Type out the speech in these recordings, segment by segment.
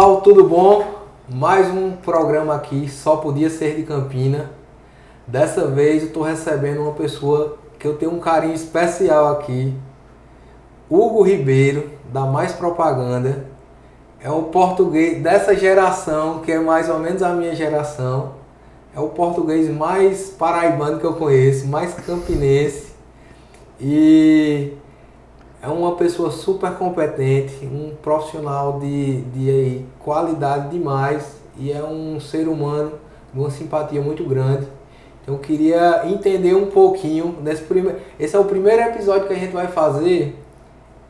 pessoal, tudo bom? Mais um programa aqui, só podia ser de Campina. Dessa vez eu estou recebendo uma pessoa que eu tenho um carinho especial aqui. Hugo Ribeiro, da Mais Propaganda. É um português dessa geração, que é mais ou menos a minha geração. É o português mais paraibano que eu conheço, mais campinense. E é uma pessoa super competente, um profissional de qualidade demais e é um ser humano de uma simpatia muito grande. Então eu queria entender um pouquinho desse primeiro. Esse é o primeiro episódio que a gente vai fazer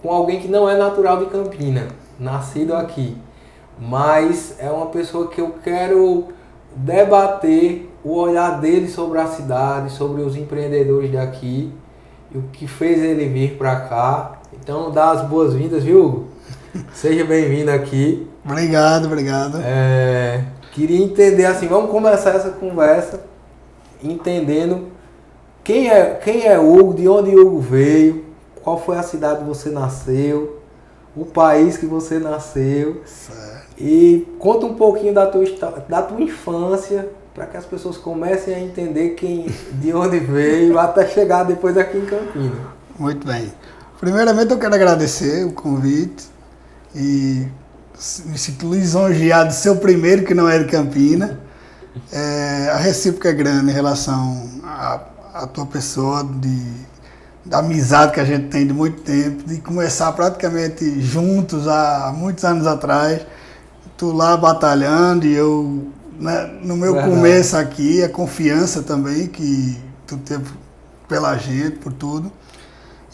com alguém que não é natural de Campina, nascido aqui. Mas é uma pessoa que eu quero debater o olhar dele sobre a cidade, sobre os empreendedores daqui e o que fez ele vir para cá. Então dá as boas-vindas, viu, Hugo? Seja bem-vindo aqui. Obrigado. Queria entender assim, vamos começar essa conversa entendendo quem é Hugo, de onde Hugo veio, qual foi a cidade que você nasceu, o país que você nasceu. Certo. E conta um pouquinho da tua infância, para que as pessoas comecem a entender de onde veio, até chegar depois aqui em Campina. Muito bem. Primeiramente eu quero agradecer o convite e me sinto lisonjeado de ser o primeiro que não é de Campina. A recíproca é grande em relação à tua pessoa, da amizade que a gente tem de muito tempo, de começar praticamente juntos há muitos anos atrás. Tu lá batalhando e eu, né, no meu começo aqui, a confiança também que tu teve pela gente, por tudo.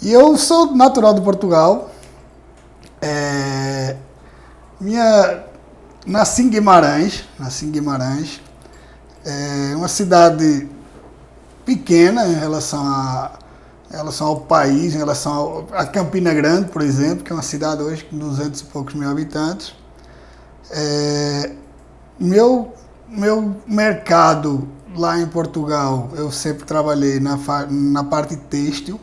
E eu sou natural de Portugal. Nasci em Guimarães. É uma cidade pequena em relação ao país, em relação a Campina Grande, por exemplo, que é uma cidade hoje com 200 e poucos mil habitantes. Meu mercado lá em Portugal, eu sempre trabalhei na parte têxtil.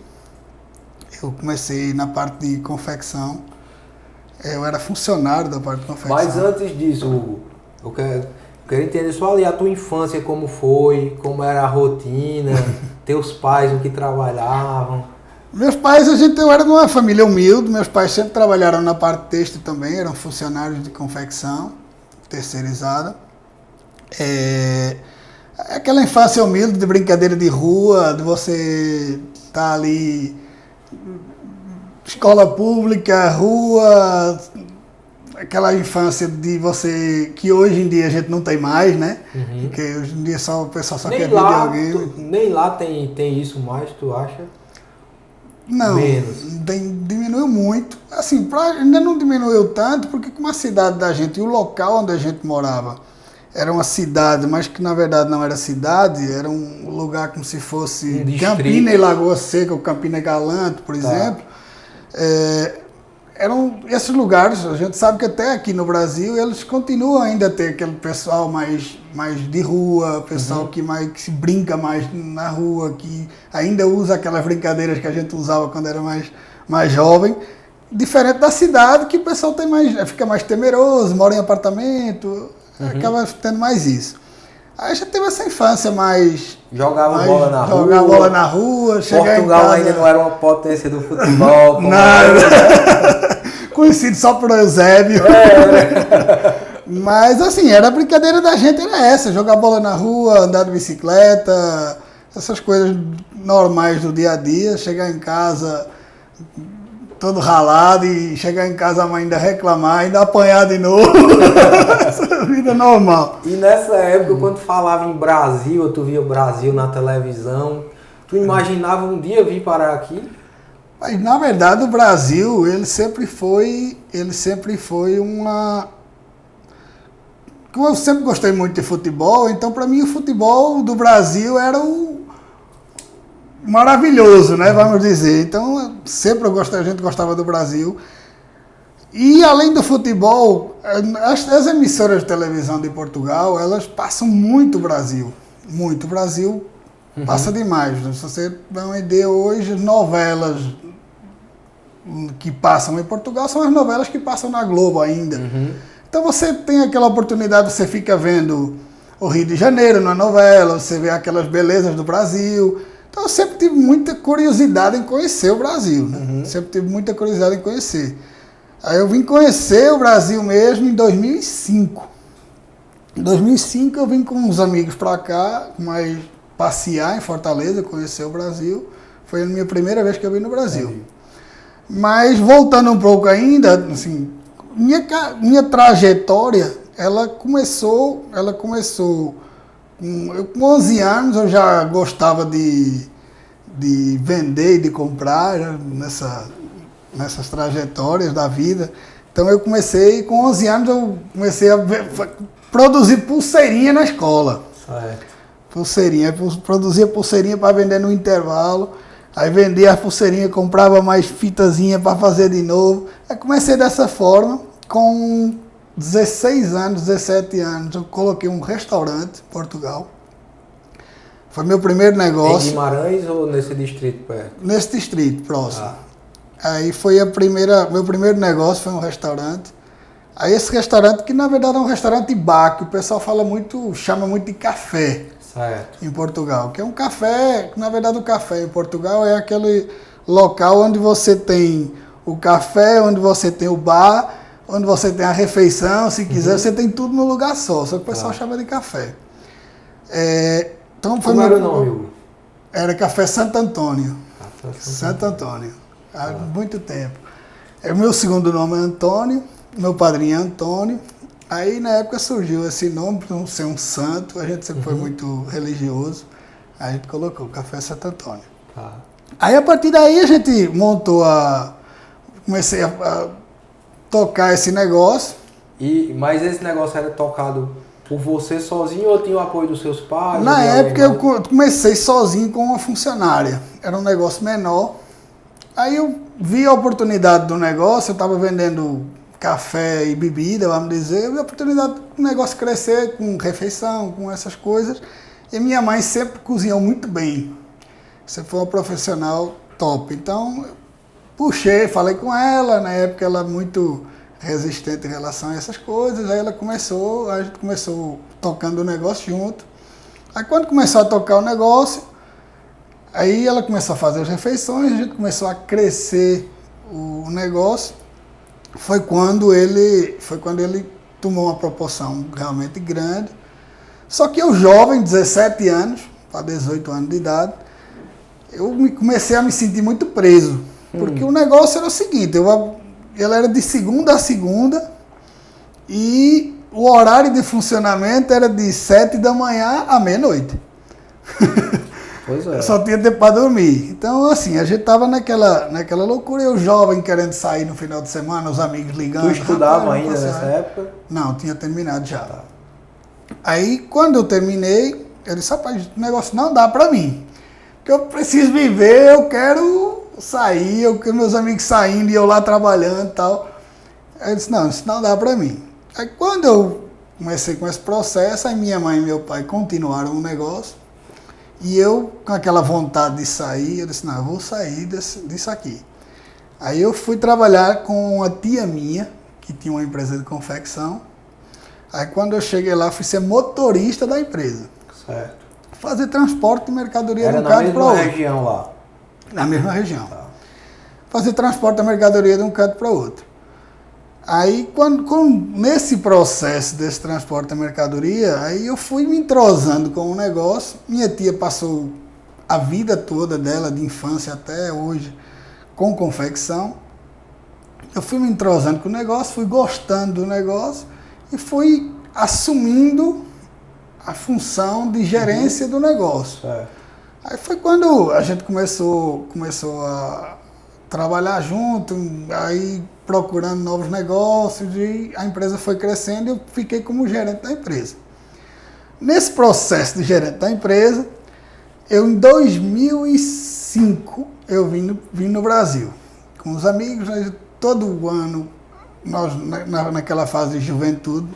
Eu comecei na parte de confecção. Eu era funcionário da parte de confecção. Mas antes disso, Hugo, eu quero entender só ali a tua infância, como foi, como era a rotina, teus pais, o que trabalhavam. Meus pais, eu era de uma família humilde, meus pais sempre trabalharam na parte têxtil também, eram funcionários de confecção terceirizada. Aquela infância humilde de brincadeira de rua, de você estar ali, escola pública, rua, aquela infância de você, que hoje em dia a gente não tem mais, né? Uhum. Porque hoje em dia o pessoal só Nem quer lá, videogame. Nem lá tem isso mais, tu acha? Não, menos. Diminuiu muito. Assim, ainda não diminuiu tanto, porque como a cidade da gente e o local onde a gente morava era uma cidade, mas que na verdade não era cidade, era um lugar como se fosse Campina e Lagoa Seca, ou Campina Galante, por exemplo. Eram esses lugares, a gente sabe que até aqui no Brasil eles continuam ainda a ter aquele pessoal mais de rua, pessoal que se brinca mais na rua, que ainda usa aquelas brincadeiras que a gente usava quando era mais jovem. Diferente da cidade, que o pessoal fica mais temeroso, mora em apartamento, acaba tendo mais isso. Aí já teve essa infância mais... Jogava bola na rua. Jogava bola na rua, chegar em Portugal casa... ainda não era uma potência do futebol. Nada. Conhecido só por Eusébio. Mas assim, a brincadeira da gente era essa, jogar bola na rua, andar de bicicleta, essas coisas normais do dia a dia, chegar em casa todo ralado e chegar em casa a mãe ainda reclamar, ainda apanhar de novo. Essa vida normal. E nessa época, quando falava em Brasil, tu via o Brasil na televisão, tu imaginava um dia vir parar aqui? Mas, na verdade, o Brasil, ele sempre foi uma... Como eu sempre gostei muito de futebol, então para mim o futebol do Brasil era o maravilhoso, né, vamos dizer. Então, sempre a gente gostava do Brasil. E além do futebol, as emissoras de televisão de Portugal, elas passam muito Brasil. Muito. O Brasil passa demais. Se você dá uma ideia hoje, as novelas que passam em Portugal são as novelas que passam na Globo ainda. Então você tem aquela oportunidade, você fica vendo o Rio de Janeiro na novela, você vê aquelas belezas do Brasil. Então eu sempre tive muita curiosidade em conhecer o Brasil, né? Sempre tive muita curiosidade em conhecer. Aí eu vim conhecer o Brasil mesmo em 2005. Em 2005 eu vim com uns amigos para cá, mas passear em Fortaleza, conhecer o Brasil. Foi a minha primeira vez que eu vim no Brasil. Mas voltando um pouco ainda, assim, minha trajetória, ela começou com 11 anos eu já gostava de vender e de comprar nessas trajetórias da vida. Então eu comecei, com 11 anos eu comecei a produzir pulseirinha na escola. Produzia pulseirinha para vender no intervalo. Aí vendia as pulseirinhas, comprava mais fitazinha para fazer de novo. Aí comecei dessa forma, com 16 anos, 17 anos, eu coloquei um restaurante em Portugal. Foi meu primeiro negócio. Em Guimarães ou nesse distrito perto? Nesse distrito, próximo. Aí foi meu primeiro negócio, foi um restaurante. Aí esse restaurante, que na verdade é um restaurante bar, que o pessoal chama muito de café. Certo. Em Portugal, que é um café, na verdade o café em Portugal é aquele local onde você tem o café, onde você tem o bar, onde você tem a refeição, se quiser, você tem tudo no lugar só que o pessoal chama de café. Então foi. Como era o nome, Hugo? Era Café Santo Antônio. Santo Antônio. Há muito tempo. O meu segundo nome é Antônio, meu padrinho é Antônio. Aí na época surgiu esse nome, por não ser um santo, a gente sempre foi muito religioso, a gente colocou Café Santo Antônio. Aí a partir daí a gente comecei a tocar esse negócio. Mas esse negócio era tocado por você sozinho ou tinha o apoio dos seus pais? Na época eu comecei sozinho com uma funcionária, era um negócio menor. Aí eu vi a oportunidade do negócio, eu estava vendendo café e bebida, vamos dizer, a oportunidade do negócio crescer com refeição, com essas coisas. E minha mãe sempre cozinhou muito bem. Sempre foi uma profissional top. Então, puxei, falei com ela, na época ela muito resistente em relação a essas coisas. Aí a gente começou tocando o negócio junto. Aí quando começou a tocar o negócio, aí ela começou a fazer as refeições, a gente começou a crescer o negócio. Foi quando ele tomou uma proporção realmente grande. Só que eu jovem, 17 anos, para 18 anos de idade, eu comecei a me sentir muito preso. Porque o negócio era o seguinte, ela era de segunda a segunda e o horário de funcionamento era de 7 da manhã à meia-noite. Pois é. Só tinha tempo para dormir. Então, assim, a gente tava naquela loucura, eu jovem querendo sair no final de semana, os amigos ligando. Tu estudava ainda nessa época? Não, tinha terminado já. Aí, quando eu terminei, eu disse, rapaz, o negócio não dá para mim. Porque eu preciso viver, eu quero sair, eu quero meus amigos saindo e eu lá trabalhando e tal. Aí eu disse, não, isso não dá para mim. Aí, quando eu comecei com esse processo, aí minha mãe e meu pai continuaram o negócio. E eu, com aquela vontade de sair, eu disse, não, eu vou sair disso aqui. Aí eu fui trabalhar com uma tia minha, que tinha uma empresa de confecção. Aí quando eu cheguei lá, fui ser motorista da empresa. Certo. Fazer transporte de mercadoria de um canto para outro. Era na mesma região lá? Na mesma região. Fazer transporte da mercadoria de um canto para outro. Aí, nesse processo desse transporte da mercadoria, aí eu fui me entrosando com o negócio. Minha tia passou a vida toda dela, de infância até hoje, com confecção. Eu fui me entrosando com o negócio, fui gostando do negócio e fui assumindo a função de gerência do negócio. Aí foi quando a gente começou a trabalhar junto, aí procurando novos negócios e a empresa foi crescendo e eu fiquei como gerente da empresa. Nesse processo de gerente da empresa, eu em 2005 eu vim no Brasil com os amigos, todo ano, nós naquela fase de juventude,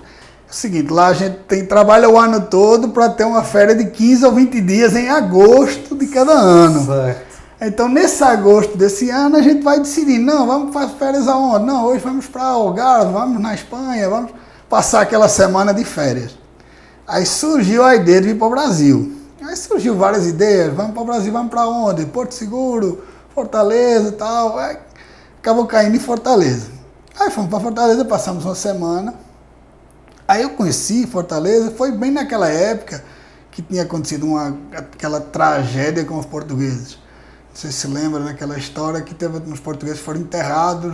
é o seguinte, lá a gente trabalha o ano todo para ter uma férias de 15 ou 20 dias em agosto de cada ano. Certo. Então, nesse agosto desse ano, a gente vai decidir, não, vamos para férias aonde? Não, hoje vamos para Algarve, vamos na Espanha, vamos passar aquela semana de férias. Aí surgiu a ideia de vir para o Brasil. Aí surgiu várias ideias, vamos para o Brasil, vamos para onde? Porto Seguro, Fortaleza e tal. Aí acabou caindo em Fortaleza. Aí fomos para Fortaleza, passamos uma semana. Aí eu conheci Fortaleza, foi bem naquela época que tinha acontecido aquela tragédia com os portugueses. Não sei se lembra daquela história que teve uns portugueses que foram enterrados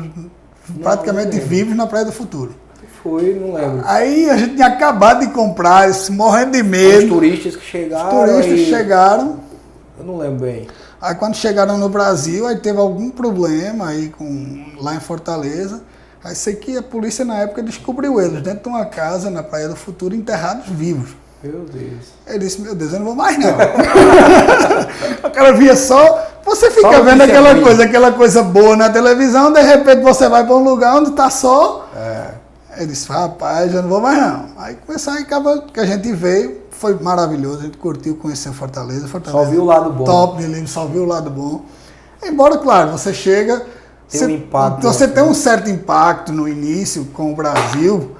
praticamente vivos na Praia do Futuro. Foi, não lembro. Aí a gente tinha acabado de comprar, morrendo de medo. Os turistas que chegaram. Os turistas chegaram. Eu não lembro bem. Aí quando chegaram no Brasil, aí teve algum problema aí lá em Fortaleza. Aí sei que a polícia na época descobriu eles dentro de uma casa na Praia do Futuro, enterrados vivos. Meu Deus. Ele disse, meu Deus, eu não vou mais não. O cara via só... Você fica só vendo aquela coisa boa na televisão, de repente você vai para um lugar onde está só... Ele disse, rapaz, eu não vou mais não. Aí começou, aí acaba que a gente veio, foi maravilhoso, a gente curtiu, conheceu Fortaleza. Só viu o lado bom. Top, só viu o lado bom. Embora, claro, você chega... Tem um impacto. Você tem um certo impacto no início com o Brasil,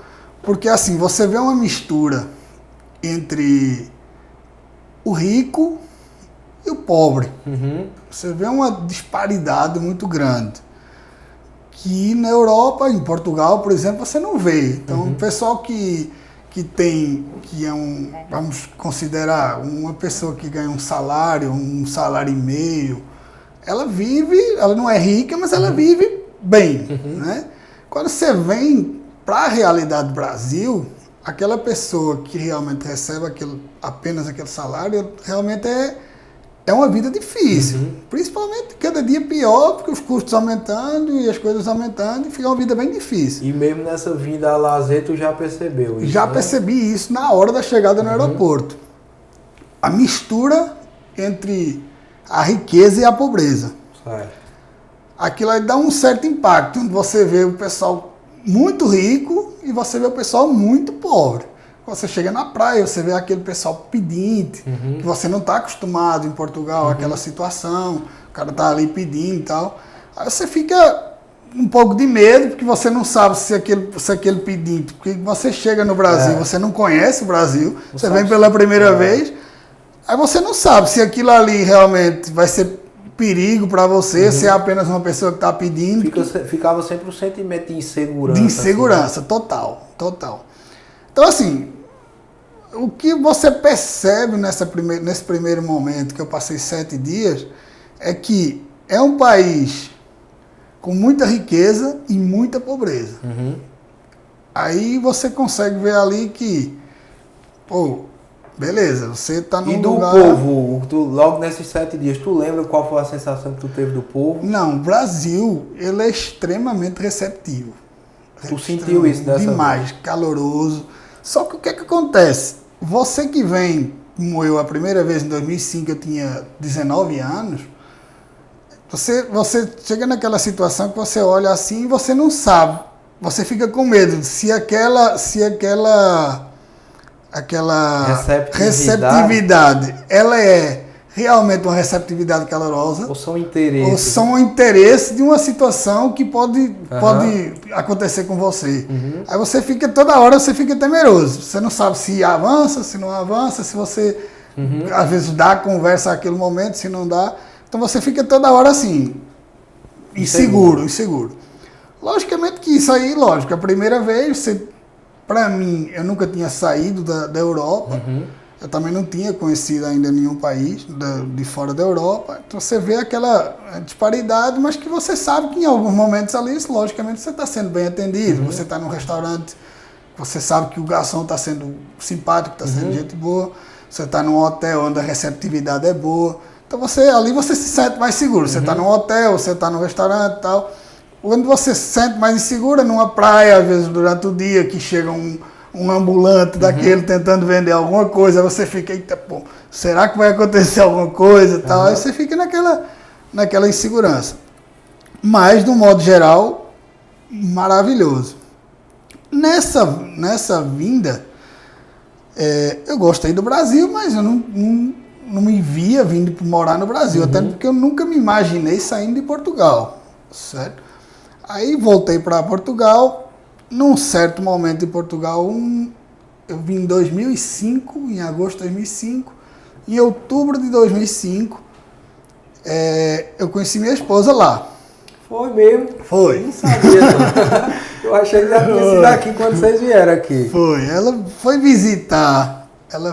porque assim, você vê uma mistura entre o rico e o pobre. Uhum. Você vê uma disparidade muito grande. Que na Europa, em Portugal, por exemplo, você não vê. Então, o pessoal que vamos considerar uma pessoa que ganha um salário e meio, ela não é rica, mas ela vive bem, né? Quando você vem para a realidade do Brasil, aquela pessoa que realmente recebe apenas aquele salário, realmente é uma vida difícil. Principalmente cada dia pior, porque os custos aumentando e as coisas aumentando, e fica uma vida bem difícil. E mesmo nessa vinda a lazer, tu já percebeu isso? Já percebi isso na hora da chegada no aeroporto. A mistura entre a riqueza e a pobreza. Certo. Aquilo aí dá um certo impacto, onde você vê o pessoal muito rico e você vê o pessoal muito pobre. Quando você chega na praia, você vê aquele pessoal pedinte, que você não está acostumado em Portugal, aquela situação, o cara está ali pedindo e tal. Aí você fica um pouco de medo, porque você não sabe se aquele pedinte, porque você chega no Brasil, você não conhece o Brasil, você vem pela primeira vez, aí você não sabe se aquilo ali realmente vai ser perigo para você, se é apenas uma pessoa que está pedindo. Ficava sempre um sentimento de insegurança. De insegurança, assim. Total. Então, assim, o que você percebe nesse primeiro momento, que eu passei 7 dias, é que é um país com muita riqueza e muita pobreza. Aí você consegue ver ali que, pô, beleza, você está num lugar... E do povo, logo nesses 7 dias, tu lembra qual foi a sensação que tu teve do povo? Não, o Brasil, ele é extremamente receptivo. Tu sentiu isso dessa demais, vez? caloroso. Só que o que é que acontece? Você que vem, como eu, a primeira vez em 2005, eu tinha 19 anos, você chega naquela situação que você olha assim e você não sabe. Você fica com medo se aquela receptividade, ela é realmente uma receptividade calorosa, ou são interesses? Ou são um interesse de uma situação que pode acontecer com você. Aí você fica, toda hora você fica temeroso. Você não sabe se avança, se não avança, se você às vezes dá conversa naquele momento, se não dá. Então você fica toda hora assim, inseguro. Logicamente que isso aí, lógico, a primeira vez, para mim, eu nunca tinha saído da Europa. Eu também não tinha conhecido ainda nenhum país de fora da Europa. Então você vê aquela disparidade, mas que você sabe que em alguns momentos ali, logicamente, você está sendo bem atendido. Você está num restaurante, você sabe que o garçom está sendo simpático, está sendo gente boa. Você está num hotel onde a receptividade é boa. Então ali você se sente mais seguro. Você está num hotel, você está num restaurante e tal. Quando você se sente mais inseguro, numa praia, às vezes durante o dia, que chega um ambulante daquele tentando vender alguma coisa, você fica, eita, pô, será que vai acontecer alguma coisa e tal? Aí você fica naquela insegurança. Mas, de um modo geral, maravilhoso. Nessa vinda, eu gostei do Brasil, mas eu não me via vindo morar no Brasil, até porque eu nunca me imaginei saindo de Portugal, certo? Aí voltei para Portugal num certo momento em Portugal, eu vim em 2005, em agosto de 2005, em outubro de 2005, eu conheci minha esposa lá. Foi mesmo? Foi. Eu não sabia, não. Eu achei que já tinha sido aqui quando vocês vieram aqui. Foi. Ela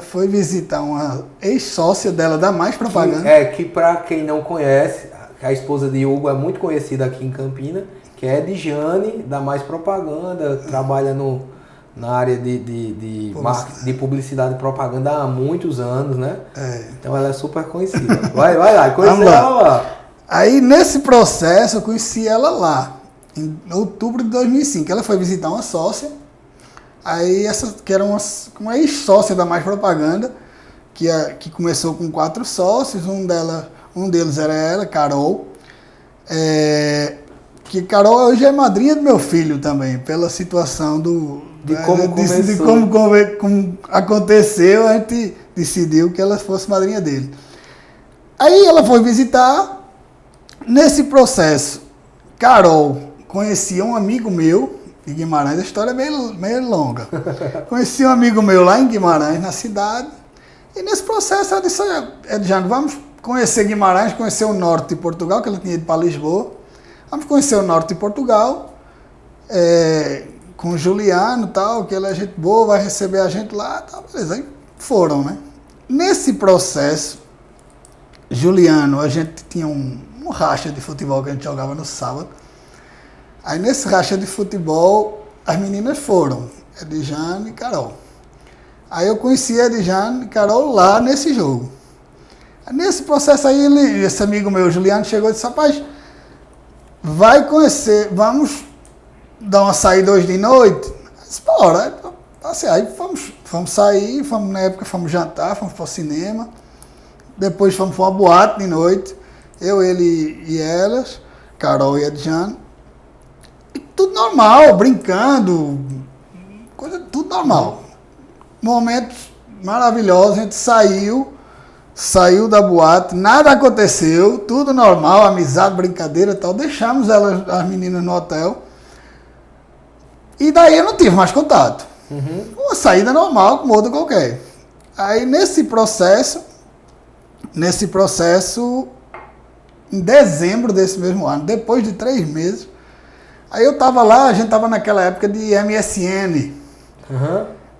foi visitar uma ex-sócia dela da Mais Propaganda. Que pra quem não conhece, a esposa de Hugo é muito conhecida aqui em Campina, que é Edjane, da Mais Propaganda, trabalha na área de publicidade e propaganda há muitos anos, né? Então ela é super conhecida. Vai lá, conheci ela lá. Aí nesse processo eu conheci ela lá, em outubro de 2005. Ela foi visitar uma sócia, aí essa que era uma ex-sócia da Mais Propaganda, que começou com 4 sócios, um deles era ela, Carol. Que Carol hoje é madrinha do meu filho também, pela situação de como começou. De como aconteceu, a gente decidiu que ela fosse madrinha dele. Aí ela foi visitar. Nesse processo, Carol conhecia um amigo meu de Guimarães, a história é meio longa. Conheci um amigo meu lá em Guimarães, na cidade, e nesse processo ela disse, Edjane, vamos conhecer Guimarães, conhecer o norte de Portugal, que ela tinha ido para Lisboa. Vamos conhecer o norte de Portugal, com o Juliano e tal, que ele é gente boa, vai receber a gente lá, tal, beleza. Aí foram, né? Nesse processo, Juliano, a gente tinha um racha de futebol que a gente jogava no sábado. Aí nesse racha de futebol, as meninas foram, Edjane e Carol. Aí eu conheci a Edjane e Carol lá nesse jogo. Aí nesse processo aí, esse amigo meu, Juliano, chegou e disse, rapaz, vai conhecer, vamos dar uma saída hoje de noite? Eu disse, bora. Aí fomos sair, na época fomos jantar, fomos para o cinema, depois fomos para uma boate de noite, eu, ele e elas, Carol e Edjane, e tudo normal, brincando, tudo normal. Momentos maravilhosos, a gente saiu da boate, nada aconteceu, tudo normal, amizade, brincadeira e tal, deixamos as meninas no hotel, e daí eu não tive mais contato. Uma saída normal, como outra qualquer. Aí nesse processo, em dezembro desse mesmo ano, depois de 3 meses, aí eu tava lá, a gente tava naquela época de MSN.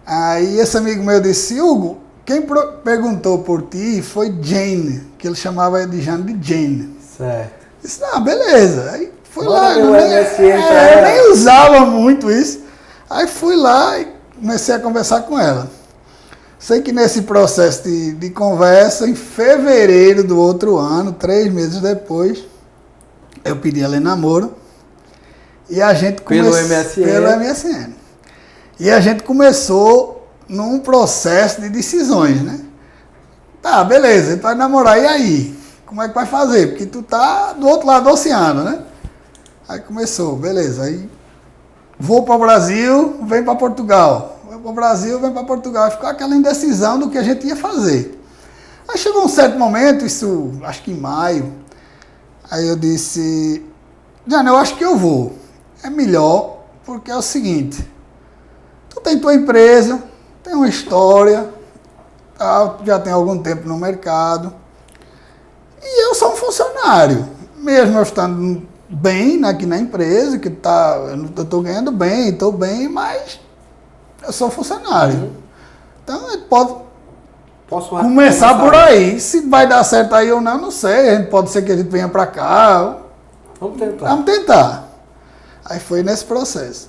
Aí esse amigo meu disse, Hugo, quem perguntou por ti foi Jane, que ele chamava Edjane de Jane. Certo. Disse, beleza. Aí fui lá, eu nem usava muito isso. Aí fui lá e comecei a conversar com ela. Sei que nesse processo de conversa, em fevereiro do outro ano, 3 meses depois, eu pedi ela em namoro. E a gente começou... Pelo MSN. E a gente começou num processo de decisões, né? Tá, beleza, a gente vai namorar, e aí? Como é que vai fazer? Porque tu tá do outro lado do oceano, né? Aí começou, beleza, aí vou para o Brasil, vem para Portugal. Vou para o Brasil, vem para Portugal. Ficou aquela indecisão do que a gente ia fazer. Aí chegou um certo momento, isso acho que em maio, aí eu disse, Jane, eu acho que eu vou. É melhor, porque é o seguinte, tu tem tua empresa, tem uma história, tá, já tem algum tempo no mercado, e eu sou um funcionário, mesmo eu estando bem aqui na empresa, que eu estou ganhando bem, estou bem, mas eu sou funcionário. Então, a gente posso começar por aí. Se vai dar certo aí ou não sei. Pode ser que a gente venha para cá. Vamos tentar. Aí foi nesse processo.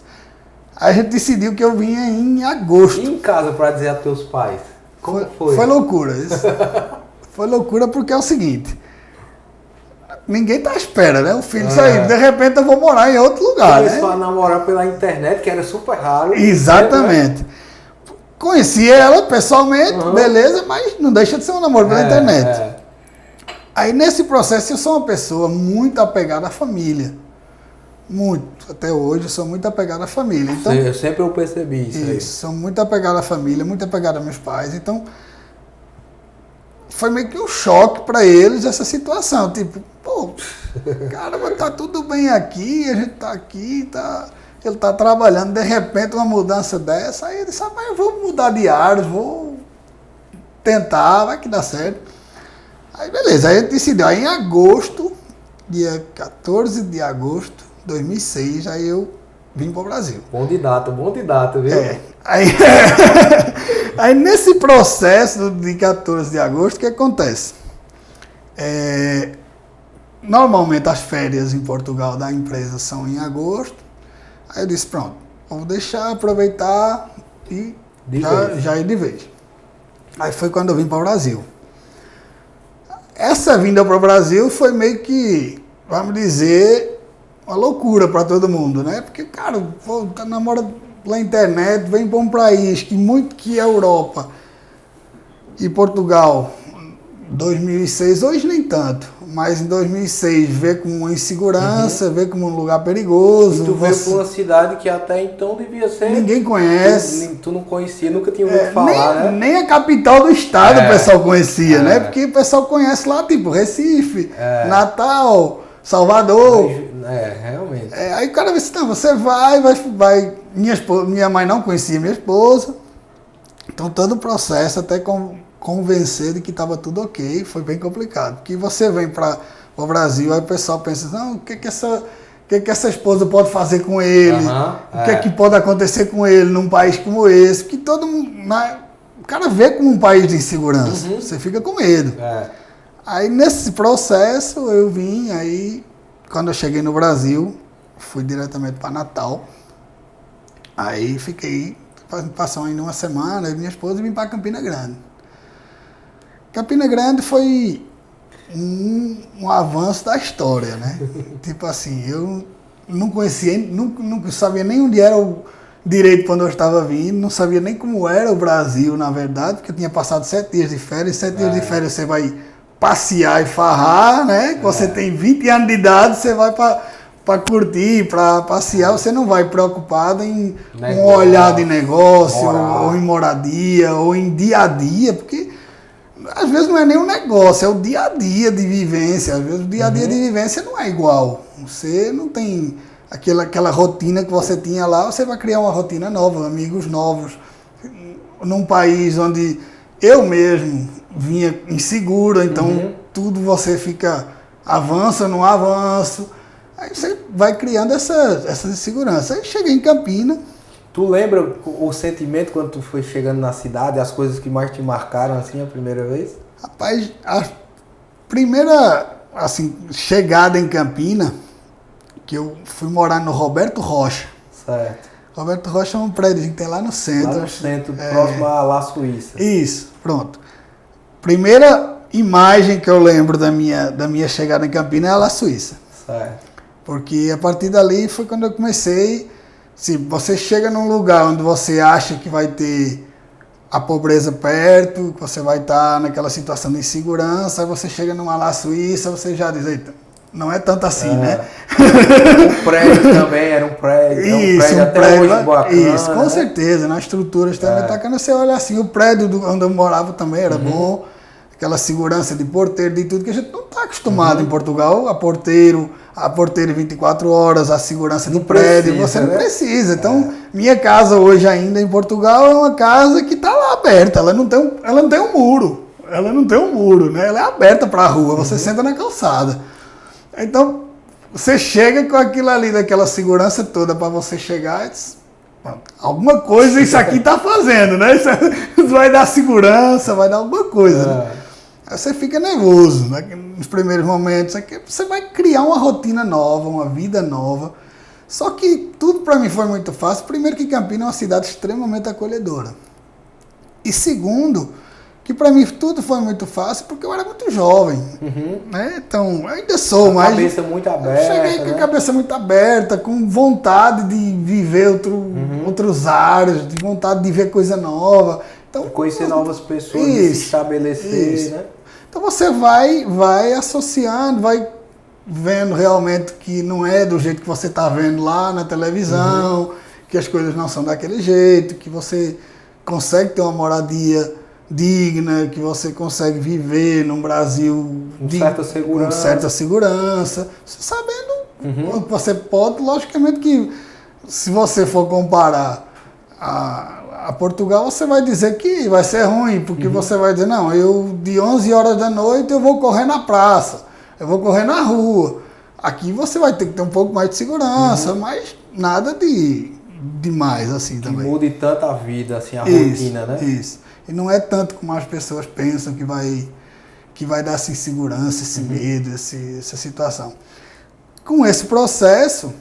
Aí a gente decidiu que eu vinha em agosto. E em casa, para dizer a teus pais? Como foi? Foi loucura isso. Foi loucura porque é o seguinte. Ninguém tá à espera, né? O filho sair. De repente eu vou morar em outro lugar, começou a namorar pela internet, que era super raro. Exatamente. Né? Conheci ela pessoalmente, beleza, mas não deixa de ser um namoro pela internet. Aí nesse processo eu sou uma pessoa muito apegada à família. Muito. Até hoje eu sou muito apegado à família. Então, eu sempre percebi isso aí. Sou muito apegado à família, muito apegado aos meus pais. Então, foi meio que um choque para eles essa situação. Tipo, pô, caramba, tá tudo bem aqui, a gente tá aqui, tá... ele está trabalhando, de repente uma mudança dessa, aí ele disse, mas eu vou mudar de áreas, vou tentar, vai que dá certo. Aí beleza, aí ele decidiu, aí em agosto, dia 14 de agosto de 2006, aí eu vim para o Brasil. Bom de data, viu? Aí, aí nesse processo de 14 de agosto, o que acontece? Normalmente as férias em Portugal da empresa são em agosto. Aí eu disse, pronto, vou deixar, aproveitar e já ir de vez. Aí foi quando eu vim para o Brasil. Essa vinda para o Brasil foi meio que, vamos dizer, uma loucura para todo mundo, né? Porque, cara, tá namora pela internet, vem para um país que é Europa e Portugal, 2006, hoje nem tanto, mas em 2006 vê como uma insegurança, vê como um lugar perigoso. E tu veio para uma cidade que até então devia ser... Ninguém conhece. Tu não conhecia, nunca tinha ouvido falar, né? Nem a capital do estado o pessoal conhecia, né? Porque o pessoal conhece lá, tipo, Recife, Natal, Salvador. Realmente. Aí o cara disse, não, você vai. Minha mãe não conhecia minha esposa. Então todo o processo até convencer de que estava tudo ok, foi bem complicado. Porque você vem para o Brasil, aí o pessoal pensa, não, o que essa esposa pode fazer com ele? O que é que pode acontecer com ele num país como esse? Porque todo mundo, o cara vê como um país de insegurança. Você fica com medo. Aí nesse processo eu vim, aí quando eu cheguei no Brasil, fui diretamente para Natal. Aí passou ainda uma semana, eu e minha esposa, e vim para Campina Grande. Campina Grande foi um avanço da história, né? Tipo assim, eu não conhecia, nunca sabia nem onde era o direito quando eu estava vindo, não sabia nem como era o Brasil, na verdade, porque eu tinha passado 7 dias de férias, 7 dias de férias você vai passear e farrar, né? Você tem 20 anos de idade, você vai para curtir, para passear, você não vai preocupado em um olhar de negócio, ou em moradia, ou em dia a dia, porque às vezes não é nem um negócio, é o dia a dia de vivência. Às vezes o dia a dia de vivência não é igual. Você não tem aquela rotina que você tinha lá, você vai criar uma rotina nova, amigos novos, num país onde eu mesmo vinha inseguro, então tudo você fica, avança, não avança. Aí você vai criando essa insegurança. Aí cheguei em Campina. Tu lembra o sentimento quando tu foi chegando na cidade, as coisas que mais te marcaram assim a primeira vez? Rapaz, a primeira assim, chegada em Campina, que eu fui morar no Roberto Rocha. Certo. Roberto Rocha é um prédio que tem lá no centro. Lá no centro, próximo à La Suíça. Isso, pronto. Primeira imagem que eu lembro da minha chegada em Campina é a La Suíça. Certo. Porque a partir dali foi quando eu comecei. Se você chega num lugar onde você acha que vai ter a pobreza perto, que você vai estar naquela situação de insegurança, aí você chega numa La Suíça, você já diz, eita, não é tanto assim, né? O prédio também era um prédio. Isso, um prédio até hoje bacana. Isso, com certeza, nas estruturas também tá. Quando você olha assim, o prédio onde eu morava também era bom, aquela segurança de porteiro, de tudo, que a gente não está acostumado em Portugal, a porteiro 24 horas, a segurança do prédio, você não precisa. Então, minha casa hoje ainda em Portugal é uma casa que está lá aberta, ela não tem um muro, né? Ela é aberta para a rua, você senta na calçada. Então, você chega com aquilo ali, daquela segurança toda para você chegar e diz, alguma coisa isso aqui está fazendo, né? Isso vai dar segurança, vai dar alguma coisa, né? Aí você fica nervoso, né? Nos primeiros momentos, você vai criar uma rotina nova, uma vida nova. Só que tudo para mim foi muito fácil. Primeiro que Campina é uma cidade extremamente acolhedora. E segundo, que para mim tudo foi muito fácil porque eu era muito jovem. Né? Então, eu ainda sou, mas... cabeça muito aberta. Eu cheguei com a cabeça muito aberta, com vontade de viver outros ares, de vontade de ver coisa nova. Então, conhecer novas pessoas, de se estabelecer, né? Então você vai associando, vai vendo realmente que não é do jeito que você está vendo lá na televisão, que as coisas não são daquele jeito, que você consegue ter uma moradia digna, que você consegue viver num Brasil com certa segurança, sabendo o que você pode, logicamente que se você for comparar a Portugal, você vai dizer que vai ser ruim, porque você vai dizer, não, eu de 11 horas da noite eu vou correr na praça, eu vou correr na rua. Aqui você vai ter que ter um pouco mais de segurança, mas nada demais assim Que também. mude tanto a vida, assim, a rotina, né? Isso. E não é tanto como as pessoas pensam que vai dar essa insegurança, esse medo, essa situação. Com esse processo,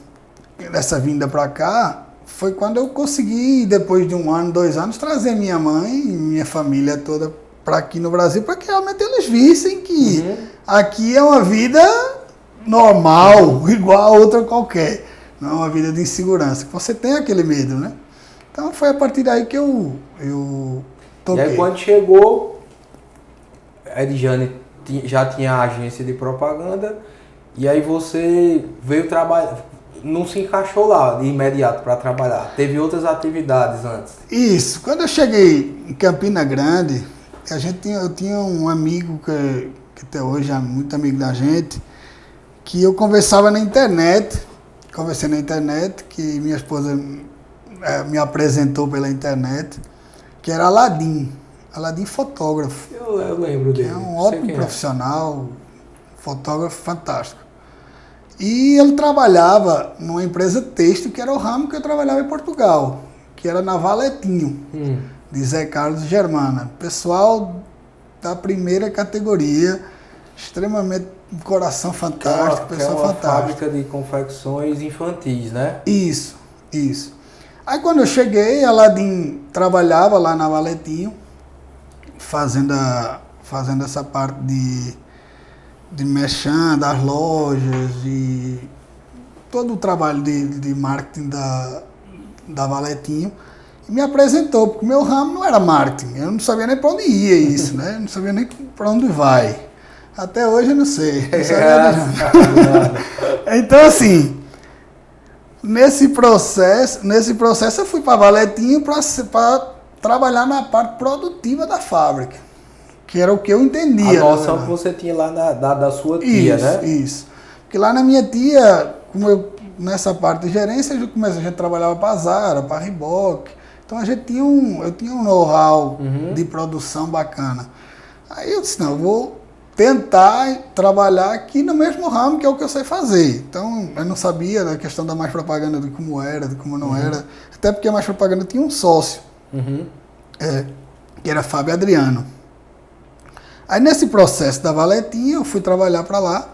dessa vinda para cá, foi quando eu consegui, depois de 1 ano, 2 anos, trazer minha mãe e minha família toda para aqui no Brasil, para que realmente eles vissem que aqui é uma vida normal, igual a outra qualquer. Não é uma vida de insegurança, que você tem aquele medo, né? Então foi a partir daí que eu toquei. E aí quando chegou, a Edjane já tinha a agência de propaganda, e aí você veio trabalhar, não se encaixou lá de imediato para trabalhar, teve outras atividades antes. Isso, quando eu cheguei em Campina Grande, eu tinha um amigo que até hoje é muito amigo da gente, que eu conversava na internet, que minha esposa me apresentou pela internet, que era Aladim fotógrafo. Eu lembro dele. É um ótimo profissional, fotógrafo fantástico. E ele trabalhava numa empresa têxtil, que era o ramo que eu trabalhava em Portugal, que era na Valetinho, de Zé Carlos Germana. Pessoal da primeira categoria, extremamente coração fantástico, pessoa fantástica. Fábrica de confecções infantis, né? Isso. Aí quando eu cheguei, Aladim trabalhava lá na Valetinho, fazendo essa parte de merchan das lojas e todo o trabalho de marketing da Valetinho. E me apresentou, porque o meu ramo não era marketing, eu não sabia nem para onde ia isso, né? Eu não sabia nem para onde vai. Até hoje eu não sei. Então assim, nesse processo eu fui para Valetinho para trabalhar na parte produtiva da fábrica, que era o que eu entendia. A noção que você tinha lá da sua tia, né? Isso. Porque lá na minha tia, nessa parte de gerência, a gente trabalhava para a Zara, para a Reebok. Então eu tinha um know-how de produção bacana. Aí eu disse, não, eu vou tentar trabalhar aqui no mesmo ramo, que é o que eu sei fazer. Então eu não sabia da questão da Mais Propaganda, de como era, de como não era. Até porque a Mais Propaganda tinha um sócio, que era Fábio Adriano. Aí nesse processo da Valetinha, eu fui trabalhar para lá.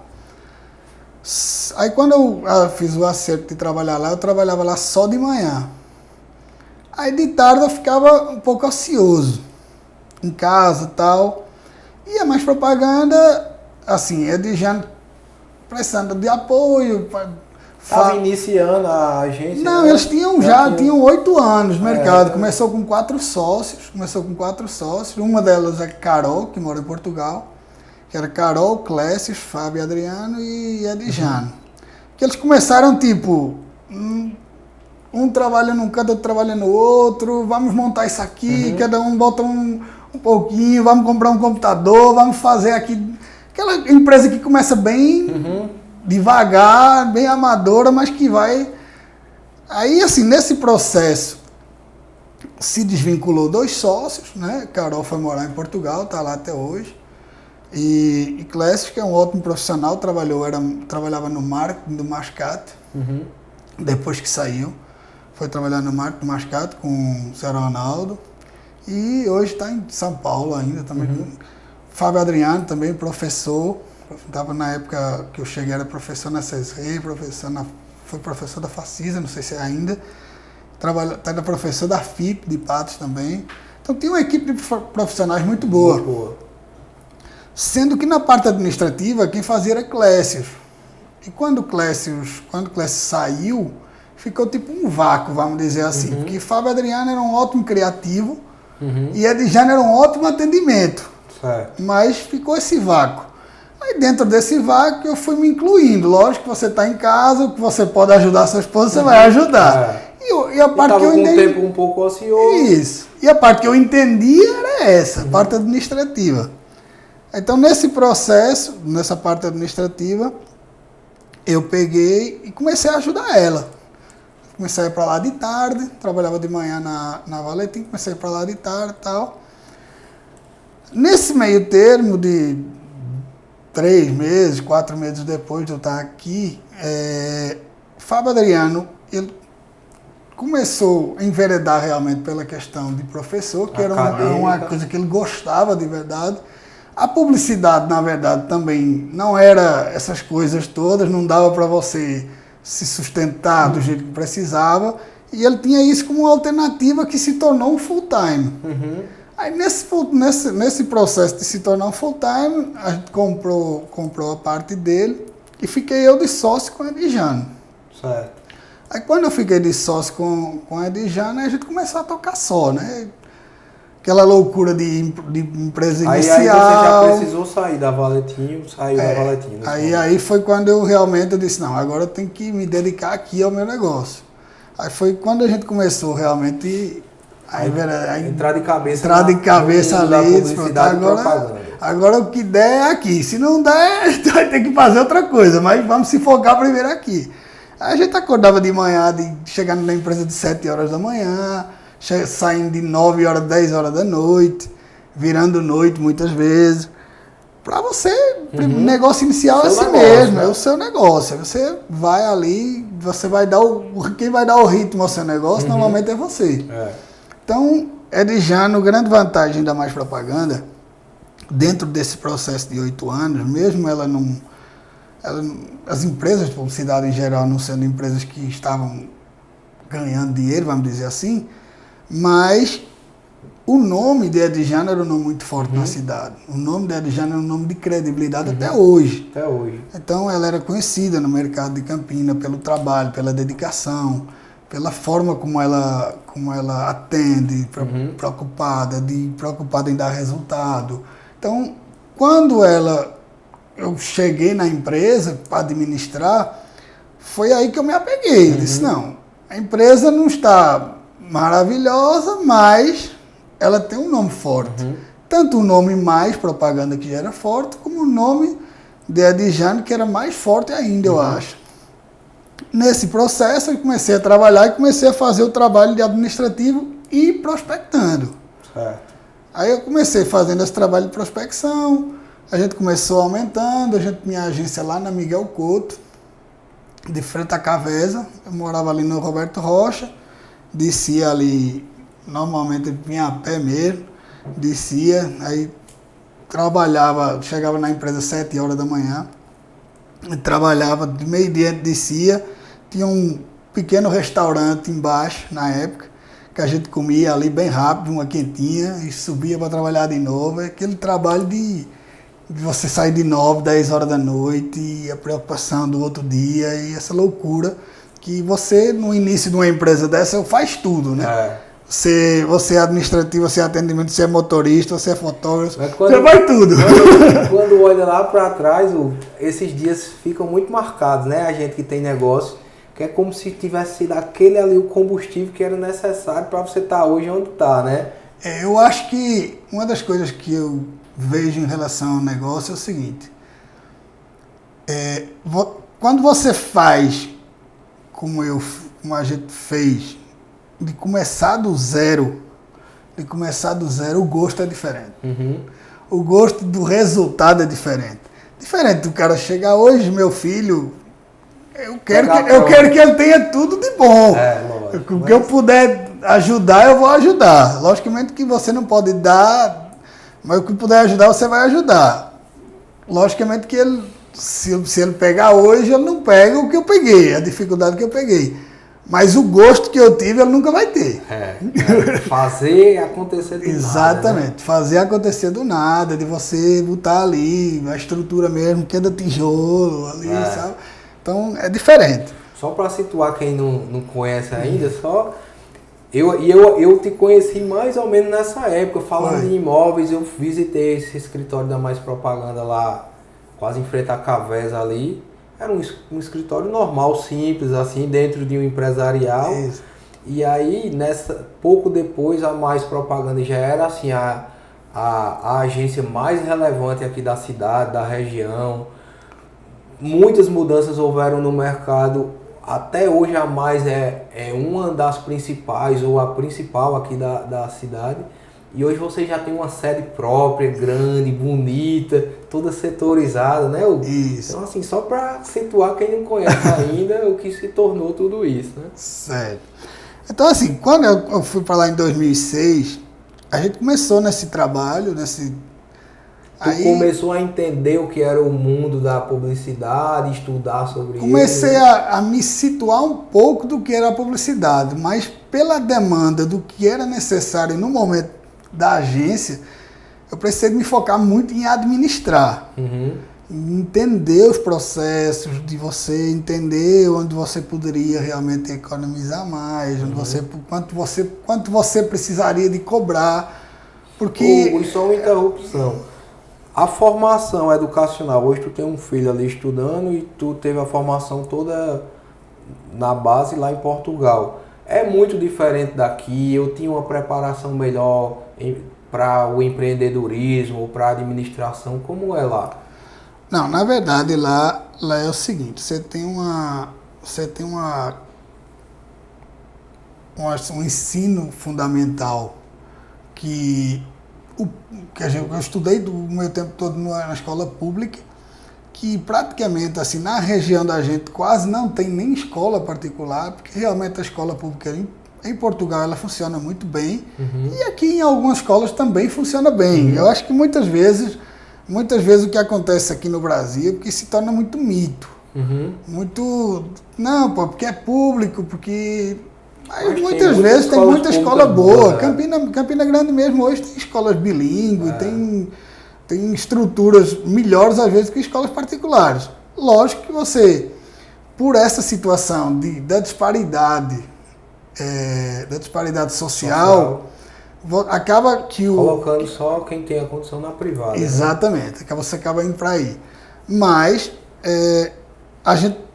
Aí quando eu fiz o acerto de trabalhar lá, eu trabalhava lá só de manhã. Aí de tarde eu ficava um pouco ocioso, em casa e tal. E a Mais Propaganda, assim, já precisando de apoio. Estava iniciando a agência? Não, né? eles tinham 8 anos no mercado. Começou com 4 sócios. Uma delas é Carol, que mora em Portugal. Que era Carol, Clécio, Fábio Adriano e Edjane. Que eles começaram tipo, um trabalha num canto, outro trabalha no outro, vamos montar isso aqui, cada um bota um pouquinho, vamos comprar um computador, vamos fazer aqui. Aquela empresa que começa bem devagar, bem amadora, mas que vai... Aí, assim, nesse processo, se desvinculou 2 sócios, né? Carol foi morar em Portugal, está lá até hoje. E Clécio, que é um ótimo profissional, trabalhava no marketing do Mascate, depois que saiu. Foi trabalhar no marketing do Mascate com o Sr. Ronaldo. E hoje está em São Paulo ainda também. Fábio Adriano também, professor. Estava na época que eu cheguei, era professor na CESRE, foi professor da Facisa, não sei se é ainda. Era professor da FIP de Patos também. Então tinha uma equipe de profissionais muito boa. Muito boa. Sendo que na parte administrativa, quem fazia era Clécio. E quando Clécio saiu, ficou tipo um vácuo, vamos dizer assim. Porque Fábio Adriano era um ótimo criativo e Edjane era um ótimo atendimento. Certo. Mas ficou esse vácuo. Aí dentro desse vácuo eu fui me incluindo. Lógico que você está em casa, o que você pode ajudar a sua esposa, você vai ajudar. E a parte que eu entendi... com o tempo um pouco ocioso. Isso. E a parte que eu entendia era essa, a parte administrativa. Então, nesse processo, nessa parte administrativa, eu peguei e comecei a ajudar ela. comecei a ir para lá de tarde, trabalhava de manhã na Valentim, comecei a ir para lá de tarde e tal. Nesse meio termo de 3 meses, 4 meses depois de eu estar aqui, Fábio Adriano, ele começou a enveredar realmente pela questão de professor, que era uma coisa que ele gostava de verdade. A publicidade, na verdade, também não era essas coisas todas, não dava para você se sustentar do jeito que precisava, e ele tinha isso como uma alternativa que se tornou um full-time. Aí nesse processo de se tornar um full-time, a gente comprou a parte dele e fiquei eu de sócio com a Edjane. Certo. Aí quando eu fiquei de sócio com a Edjane, a gente começou a tocar só, né? Aquela loucura de empresa inicial. Aí você já precisou sair da Valentim, da Valentim. Aí foi quando eu realmente disse, não, agora eu tenho que me dedicar aqui ao meu negócio. Aí foi quando a gente começou realmente entrar de cabeça ali, agora o que der é aqui. Se não der, vai ter que fazer outra coisa, mas vamos se focar primeiro aqui. Aí a gente acordava de manhã, chegando na empresa de 7 horas da manhã, saindo de 9 horas, 10 horas da noite, virando noite muitas vezes. Para você, negócio inicial é assim mesmo, né? É o seu negócio. Você vai ali, você vai dar quem vai dar o ritmo ao seu negócio, normalmente é você. Então, Edjane, grande vantagem da Mais Propaganda, dentro desse processo de 8 anos, mesmo as empresas de publicidade em geral não sendo empresas que estavam ganhando dinheiro, vamos dizer assim, mas o nome de Edjane era um nome muito forte na cidade. O nome de Edjane era um nome de credibilidade até hoje. Até hoje. Então ela era conhecida no mercado de Campina pelo trabalho, pela dedicação, pela forma como ela atende, preocupada em dar resultado. Então, quando eu cheguei na empresa para administrar, foi aí que eu me apeguei. Eu disse, não, a empresa não está maravilhosa, mas ela tem um nome forte. Tanto o nome Mais Propaganda, que já era forte, como o nome de Edjane, que era mais forte ainda, eu acho. Nesse processo, eu comecei a trabalhar e comecei a fazer o trabalho de administrativo e prospectando. Certo. Aí eu comecei fazendo esse trabalho de prospecção, a gente começou aumentando, a gente tinha agência lá na Miguel Couto, de frente à Cavesa, eu morava ali no Roberto Rocha, descia ali, normalmente vinha a pé mesmo, descia, aí trabalhava, chegava na empresa às 7 horas da manhã, trabalhava de meio-dia, descia, tinha um pequeno restaurante embaixo, na época, que a gente comia ali bem rápido, uma quentinha, e subia para trabalhar de novo. É aquele trabalho de você sair de 9, 10 horas da noite, e a preocupação do outro dia, e essa loucura que você, no início de uma empresa dessa, faz tudo, né? Você é administrativo, você é atendimento, você é motorista, você é fotógrafo, você vai tudo. Quando olha lá para trás, esses dias ficam muito marcados, né? A gente que tem negócio, que é como se tivesse sido aquele ali o combustível que era necessário para você estar hoje onde está, né? Eu acho que uma das coisas que eu vejo em relação ao negócio é o seguinte, quando você faz como a gente fez, de começar do zero, o gosto é diferente. O gosto do resultado é diferente. Diferente do cara chegar hoje, meu filho, eu quero que ele tenha tudo de bom. O que eu puder ajudar, eu vou ajudar. Logicamente que você não pode dar, mas o que puder ajudar, você vai ajudar. Logicamente que se ele pegar hoje, ele não pega o que eu peguei, a dificuldade que eu peguei. Mas o gosto que eu tive, ele nunca vai ter. Fazer acontecer do nada. Exatamente. Né? Fazer acontecer do nada, de você botar ali, a estrutura mesmo, que é do tijolo, ali, sabe? Então, é diferente. Só para situar quem não conhece ainda, eu te conheci mais ou menos nessa época, falando de imóveis, eu visitei esse escritório da Mais Propaganda lá, quase em frente à Cavesa ali. Era um escritório normal, simples, assim, dentro de um empresarial. Isso. E aí, pouco depois, a Mais Propaganda já era assim, a agência mais relevante aqui da cidade, da região. Muitas mudanças houveram no mercado até hoje a Mais é uma das principais, ou a principal aqui da cidade. E hoje você já tem uma sede própria, grande, bonita, toda setorizada, né? Isso. Então, assim, só para situar quem não conhece ainda o que se tornou tudo isso, né? Certo. Então, assim, quando eu fui para lá em 2006, a gente começou nesse trabalho, Tu começou a entender o que era o mundo da publicidade, estudar sobre isso? Comecei a me situar um pouco do que era a publicidade, mas pela demanda do que era necessário no momento da agência, eu precisei me focar muito em administrar. Uhum. Entender os processos, de você entender onde você poderia realmente economizar mais, onde quanto você precisaria de cobrar, porque... Só uma interrupção. A formação educacional, hoje tu tem um filho ali estudando e tu teve a formação toda na base lá em Portugal. É muito diferente daqui, eu tinha uma preparação melhor para o empreendedorismo, para a administração, como é lá? Não, na verdade lá é o seguinte, você tem um ensino fundamental que eu estudei do meu tempo todo na escola pública, que praticamente assim na região da gente quase não tem nem escola particular, porque realmente a escola pública em Portugal ela funciona muito bem, e aqui em algumas escolas também funciona bem. Eu acho que muitas vezes o que acontece aqui no Brasil é porque se torna muito mito. Muito... Não, pô, porque é público, porque... Mas muitas vezes tem muita escola boa. Campina Grande mesmo hoje tem escolas bilíngues, tem estruturas melhores às vezes que escolas particulares. Lógico que você, por essa situação da disparidade social, acaba que colocando só quem tem a condição na privada. Exatamente, né? Você acaba indo para aí. Mas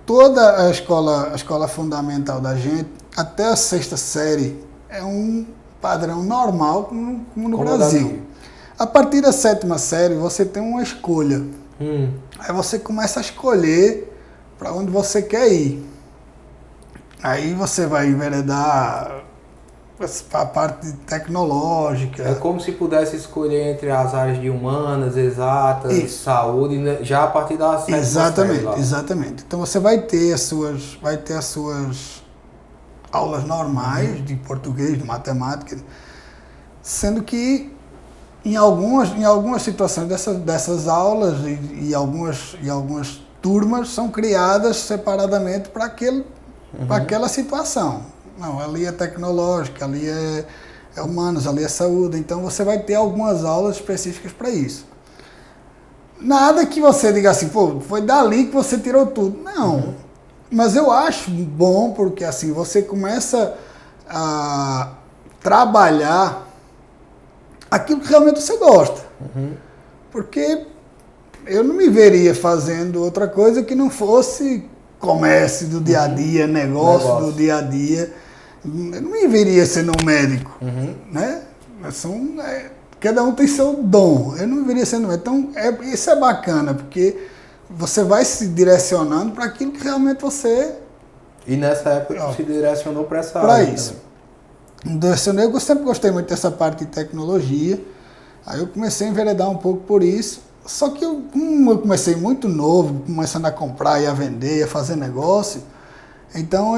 toda a escola fundamental da gente, até a 6ª série, é um padrão normal como no Brasil. Daqui. A partir da 7ª série, você tem uma escolha. Aí você começa a escolher para onde você quer ir. Aí você vai enveredar para a parte tecnológica. É como se pudesse escolher entre as áreas de humanas, exatas, saúde, já a partir da 7ª série. Exatamente. Então você vai ter as suas aulas normais de português, de matemática, sendo que em algumas situações dessas aulas e algumas turmas são criadas separadamente para aquela situação. Não, ali é tecnológica, ali é humanos, ali é saúde, então você vai ter algumas aulas específicas para isso. Nada que você diga assim, pô, foi dali que você tirou tudo. Não. Mas eu acho bom porque assim você começa a trabalhar aquilo que realmente você gosta. Porque eu não me veria fazendo outra coisa que não fosse comércio do dia a dia, negócio do dia a dia. Eu não me veria sendo um médico, né? Cada um tem seu dom. Eu não me veria sendo médico. Então isso é bacana porque você vai se direcionando para aquilo que realmente você... E nessa época você se direcionou para essa área? Para isso. Eu sempre gostei muito dessa parte de tecnologia. Aí eu comecei a enveredar um pouco por isso. Só que eu comecei muito novo, começando a comprar e a vender, a fazer negócio. Então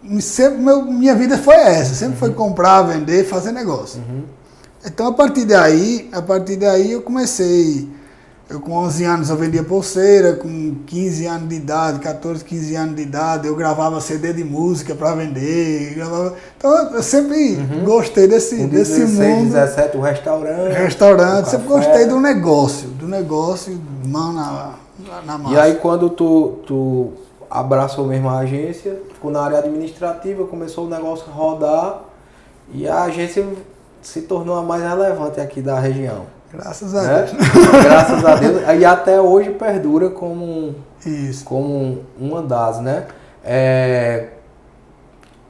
minha vida foi essa. Sempre foi comprar, vender, fazer negócio. Então a partir daí eu comecei... Eu com 11 anos eu vendia pulseira, com 15 anos de idade, 14, 15 anos de idade, eu gravava CD de música para vender. Então eu sempre gostei desse 16, mundo. 17, o restaurante. Sempre gostei do negócio, mão na massa. E aí quando tu abraçou mesmo a agência, ficou na área administrativa, começou o negócio a rodar e a agência se tornou a mais relevante aqui da região. Graças a Deus. Graças a Deus. E até hoje perdura como uma das, né?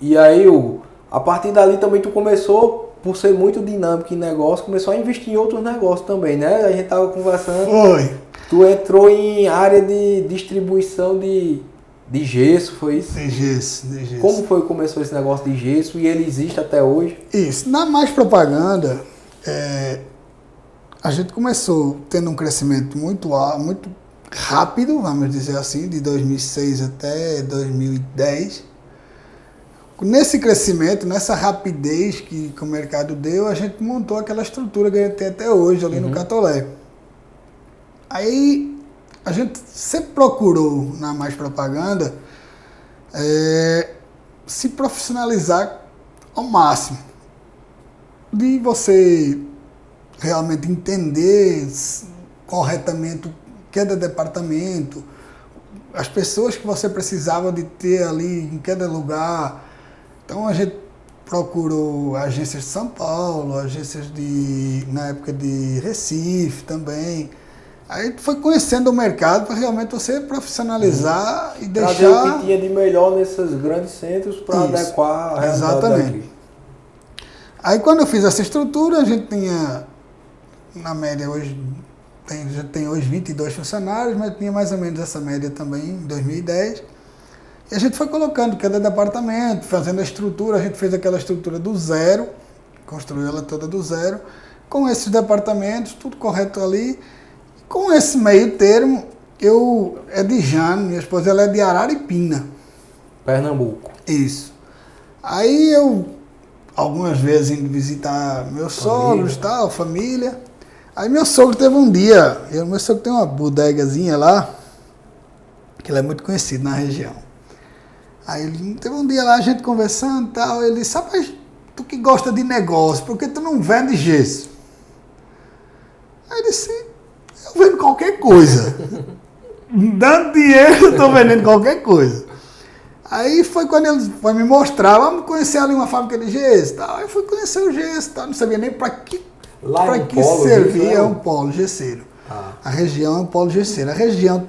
E aí, Hugo, a partir dali também tu começou, por ser muito dinâmico em negócio, começou a investir em outros negócios também, né? A gente tava conversando. Foi. Tu entrou em área de distribuição de De gesso, foi isso? De gesso, de gesso. Como foi que começou esse negócio de gesso e ele existe até hoje? Isso. Na Mais Propaganda, a gente começou tendo um crescimento muito rápido, vamos dizer assim, de 2006 até 2010. Nesse crescimento, nessa rapidez que o mercado deu, a gente montou aquela estrutura que a gente tem até hoje ali no Catolé. Aí a gente sempre procurou, na Mais Propaganda, se profissionalizar ao máximo. De você realmente entender corretamente cada departamento, as pessoas que você precisava de ter ali em cada lugar. Então a gente procurou agências de São Paulo, agências na época de Recife também. Aí foi conhecendo o mercado para realmente você profissionalizar e deixar... Trazer o que tinha de melhor nesses grandes centros para adequar a realidade. Exatamente. Daqui. Aí quando eu fiz essa estrutura, a gente tinha, na média hoje, já tem hoje 22 funcionários, mas tinha mais ou menos essa média também em 2010. E a gente foi colocando cada departamento, fazendo a estrutura, a gente fez aquela estrutura do zero, construiu ela toda do zero, com esses departamentos, tudo correto ali. Com esse meio termo, é de Jane, minha esposa ela é de Araripina. Pernambuco. Isso. Aí algumas vezes indo visitar meus sogros, tal, família. Aí meu sogro teve um dia, meu sogro tem uma bodegazinha lá, que ele é muito conhecido na região. Aí ele teve um dia lá, a gente conversando e tal, ele disse, rapaz, tu que gosta de negócio, por que tu não vende gesso? Aí ele disse, eu vendo qualquer coisa. Dando dinheiro, eu estou vendendo qualquer coisa. Aí foi quando ele foi me mostrar, vamos conhecer ali uma fábrica de gesso, tal. Aí fui conhecer o gesso, tal, não sabia nem para que servia, é um polo gesseiro. A região é um polo gesseiro. A região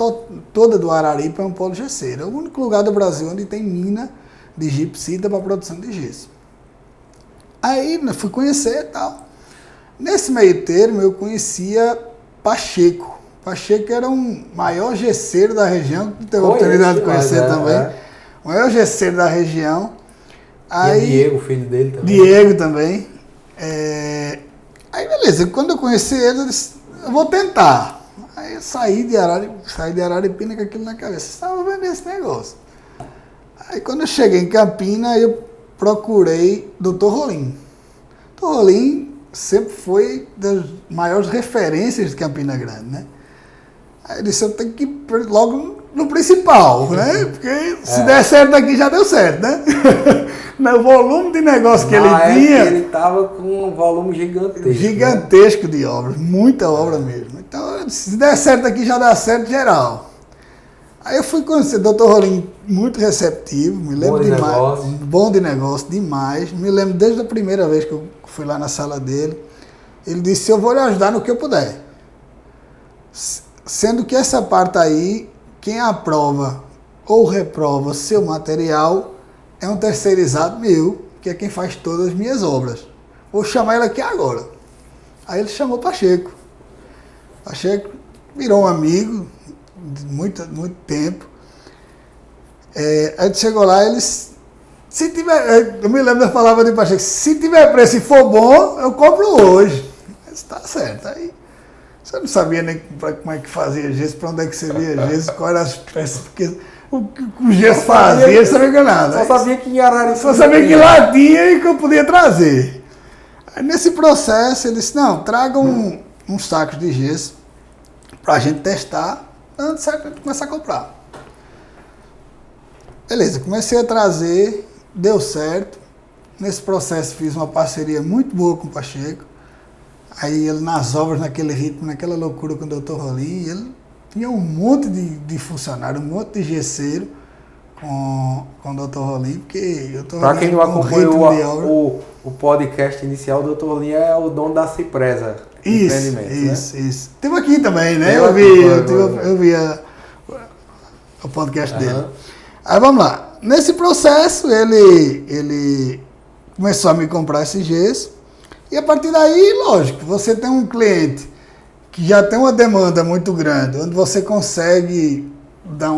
toda do Araripe é um polo gesseiro. É o único lugar do Brasil onde tem mina de gipsita para produção de gesso. Aí fui conhecer e tal. Nesse meio termo eu conhecia Pacheco. Pacheco era um maior gesseiro da região, que teve a oportunidade de conhecer também. O maior gesseiro da região. Aí, e Diego, filho dele também. Diego também. Aí beleza, quando eu conheci ele, eu disse, eu vou tentar. Aí eu saí de Araripina com aquilo na cabeça. Vou vender esse negócio. Aí quando eu cheguei em Campina, eu procurei Dr. Rolim. Dr. Rolim sempre foi das maiores referências de Campina Grande, né? Aí eu disse, eu tenho que ir logo no principal, né? Porque se der certo aqui, já deu certo, né? No volume de negócio que ele tinha... Ele estava com um volume gigantesco. Gigantesco, né? De obras, muita obra mesmo. Então, se der certo aqui, já dá certo geral. Aí eu fui conhecer o Dr. Rolim, muito receptivo, me lembro demais. Bom de negócio, demais. Me lembro desde a primeira vez que eu fui lá na sala dele. Ele disse, eu vou lhe ajudar no que eu puder. Sendo que essa parte aí, quem aprova ou reprova seu material é um terceirizado meu, que é quem faz todas as minhas obras. Vou chamar ele aqui agora. Aí ele chamou Pacheco. Pacheco virou um amigo de muito tempo. Aí ele chegou lá, eles... Se tiver, eu me lembro da palavra de Pacheco, se tiver preço e for bom, eu compro hoje. Mas tá certo. Aí você não sabia nem como é que fazia gesso, para onde é que seria gesso, qual era as peças, porque o que o gesso fazia, ele sabia nada. Só sabia que em Araripe. Só sabia que lá tinha e que eu podia trazer. Aí nesse processo ele disse, não, traga uns sacos de gesso para a gente testar, dando certo, a gente começar a comprar. Beleza, comecei a trazer, deu certo. Nesse processo fiz uma parceria muito boa com o Pacheco. Aí ele nas obras, naquele ritmo, naquela loucura com o Dr. Rolim, ele tinha um monte de funcionário, um monte de gesseiro com o Dr. Rolim, porque o Dr. Rolim... Para quem não acompanhou o podcast inicial, o Dr. Rolim é o dono da Cipresa Empreendimentos, Isso. Teve aqui também, né? Eu vi o podcast dele. Aí vamos lá. Nesse processo, ele começou a me comprar esse gesso. E a partir daí, lógico, você tem um cliente que já tem uma demanda muito grande, onde você consegue dar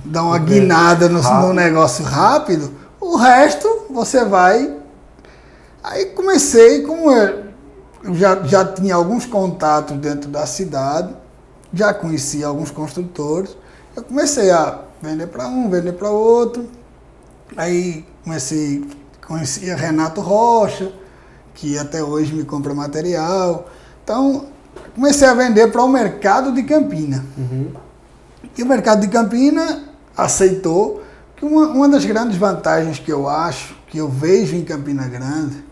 dar uma guinada no negócio rápido, o resto você vai. Aí comecei, como eu já tinha alguns contatos dentro da cidade, já conhecia alguns construtores, eu comecei a vender para um, vender para outro. Aí conhecia Renato Rocha, que até hoje me compra material. Então, comecei a vender para o mercado de Campina. Uhum. E o mercado de Campina aceitou que uma das grandes vantagens que eu acho, que eu vejo em Campina Grande,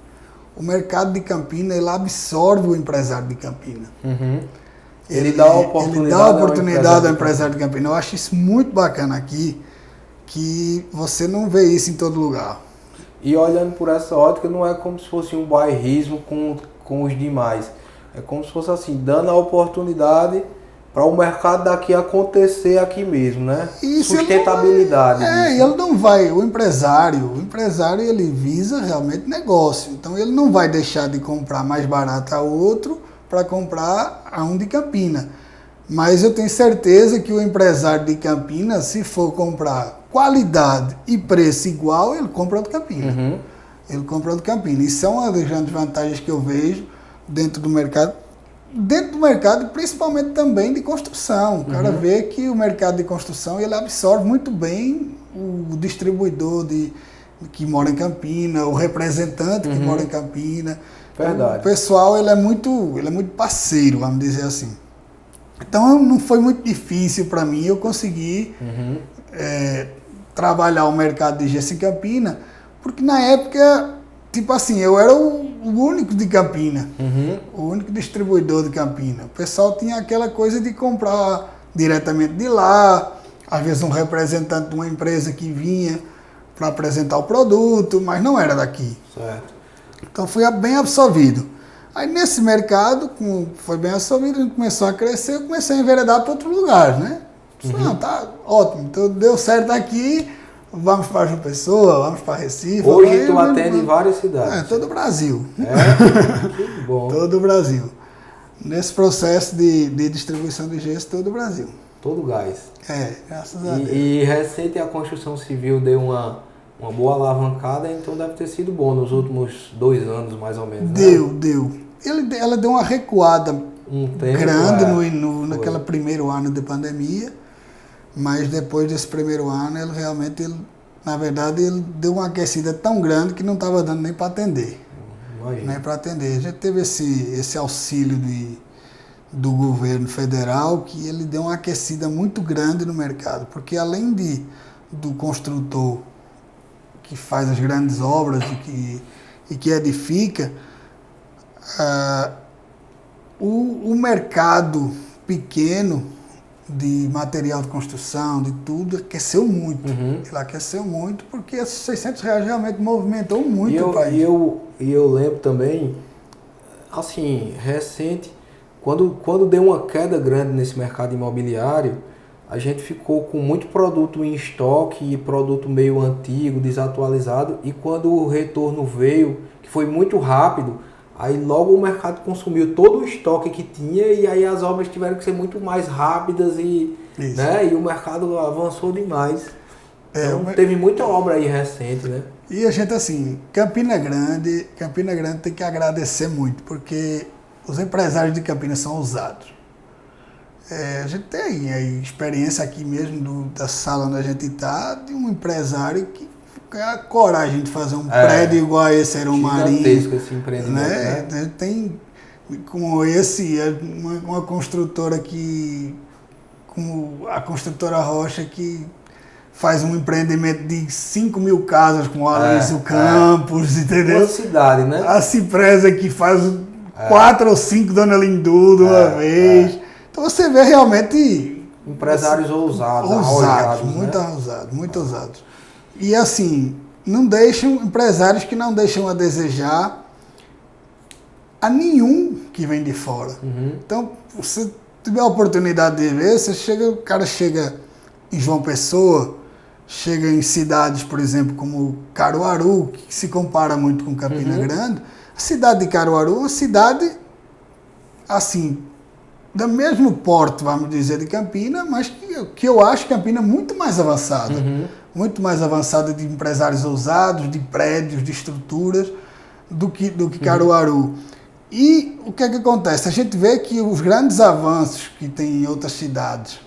o mercado de Campina, ele absorve o empresário de Campina. Uhum. Ele dá a oportunidade ao empresário de Campina. Eu acho isso muito bacana aqui, que você não vê isso em todo lugar. E olhando por essa ótica, não é como se fosse um bairrismo com os demais. É como se fosse assim, dando a oportunidade para o mercado daqui acontecer aqui mesmo, né? Isso sustentabilidade. Ele não vai, o empresário ele visa realmente negócio. Então ele não vai deixar de comprar mais barato a outro para comprar a um de Campina. Mas eu tenho certeza que o empresário de Campina, se for comprar qualidade e preço igual, ele compra o de Campina. Uhum. Ele compra o de Campina. Isso é uma das grandes vantagens que eu vejo dentro do mercado. Dentro do mercado, principalmente também de construção. O cara vê que o mercado de construção ele absorve muito bem o distribuidor que mora em Campina, o representante que mora em Campina. Verdade. O pessoal ele é muito parceiro, vamos dizer assim. Então não foi muito difícil para mim eu conseguir trabalhar o mercado de gesso em Campina, porque na época, tipo assim, eu era o único de Campina, o único distribuidor de Campina. O pessoal tinha aquela coisa de comprar diretamente de lá, às vezes um representante de uma empresa que vinha para apresentar o produto, mas não era daqui. Certo. Então fui bem absorvido. Aí nesse mercado, foi bem absorvido, a gente começou a crescer, eu comecei a enveredar para outro lugar, né? Não, tá ótimo, então deu certo aqui, vamos para João Pessoa, vamos para Recife. Hoje tu atende em várias cidades. Todo o Brasil. Que bom. Todo o Brasil. Nesse processo de distribuição de gesso, todo o Brasil. Todo o gás. Graças a Deus. E recente a construção civil deu uma boa alavancada, então deve ter sido bom nos últimos 2 anos, mais ou menos. Deu. Ela deu uma recuada grande naquele primeiro ano de pandemia, mas depois desse primeiro ano, na verdade, ele deu uma aquecida tão grande que não estava dando nem para atender. Nem para atender. A gente teve esse auxílio do governo federal, que ele deu uma aquecida muito grande no mercado, porque além do construtor que faz as grandes obras e que edifica, o mercado pequeno de material de construção, de tudo, aqueceu muito. Ele aqueceu muito porque esses R$600 realmente movimentou muito o país. E eu lembro também, assim, recente, quando deu uma queda grande nesse mercado imobiliário, a gente ficou com muito produto em estoque e produto meio antigo, desatualizado, e quando o retorno veio, que foi muito rápido, aí logo o mercado consumiu todo o estoque que tinha e aí as obras tiveram que ser muito mais rápidas e o mercado avançou demais. Então teve muita obra aí recente, né? E a gente assim, Campina Grande tem que agradecer muito, porque os empresários de Campina são ousados. A gente tem aí experiência aqui mesmo da sala onde a gente está, de um empresário que tem a coragem de fazer um prédio igual a esse Aerão Marinho. Esse empreendimento, né? Tem como esse, uma construtora como a construtora Rocha, que faz um empreendimento de 5.000 casas com o Aloysio Campos, entendeu? Uma cidade, né? A Cipresa que faz 4 ou 5 Dona Lindu de uma vez. Então você vê realmente empresários ousados, muito ousados. E assim, empresários que não deixam a desejar a nenhum que vem de fora. Então, você tiver a oportunidade de ver, o cara chega em João Pessoa, chega em cidades, por exemplo, como Caruaru, que se compara muito com Campina Grande. A cidade de Caruaru é uma cidade, assim, do mesmo porte, vamos dizer, de Campina, mas que eu acho Campina muito mais avançada. Muito mais avançada de empresários ousados, de prédios, de estruturas, do que Caruaru. E o que é que acontece? A gente vê que os grandes avanços que tem em outras cidades,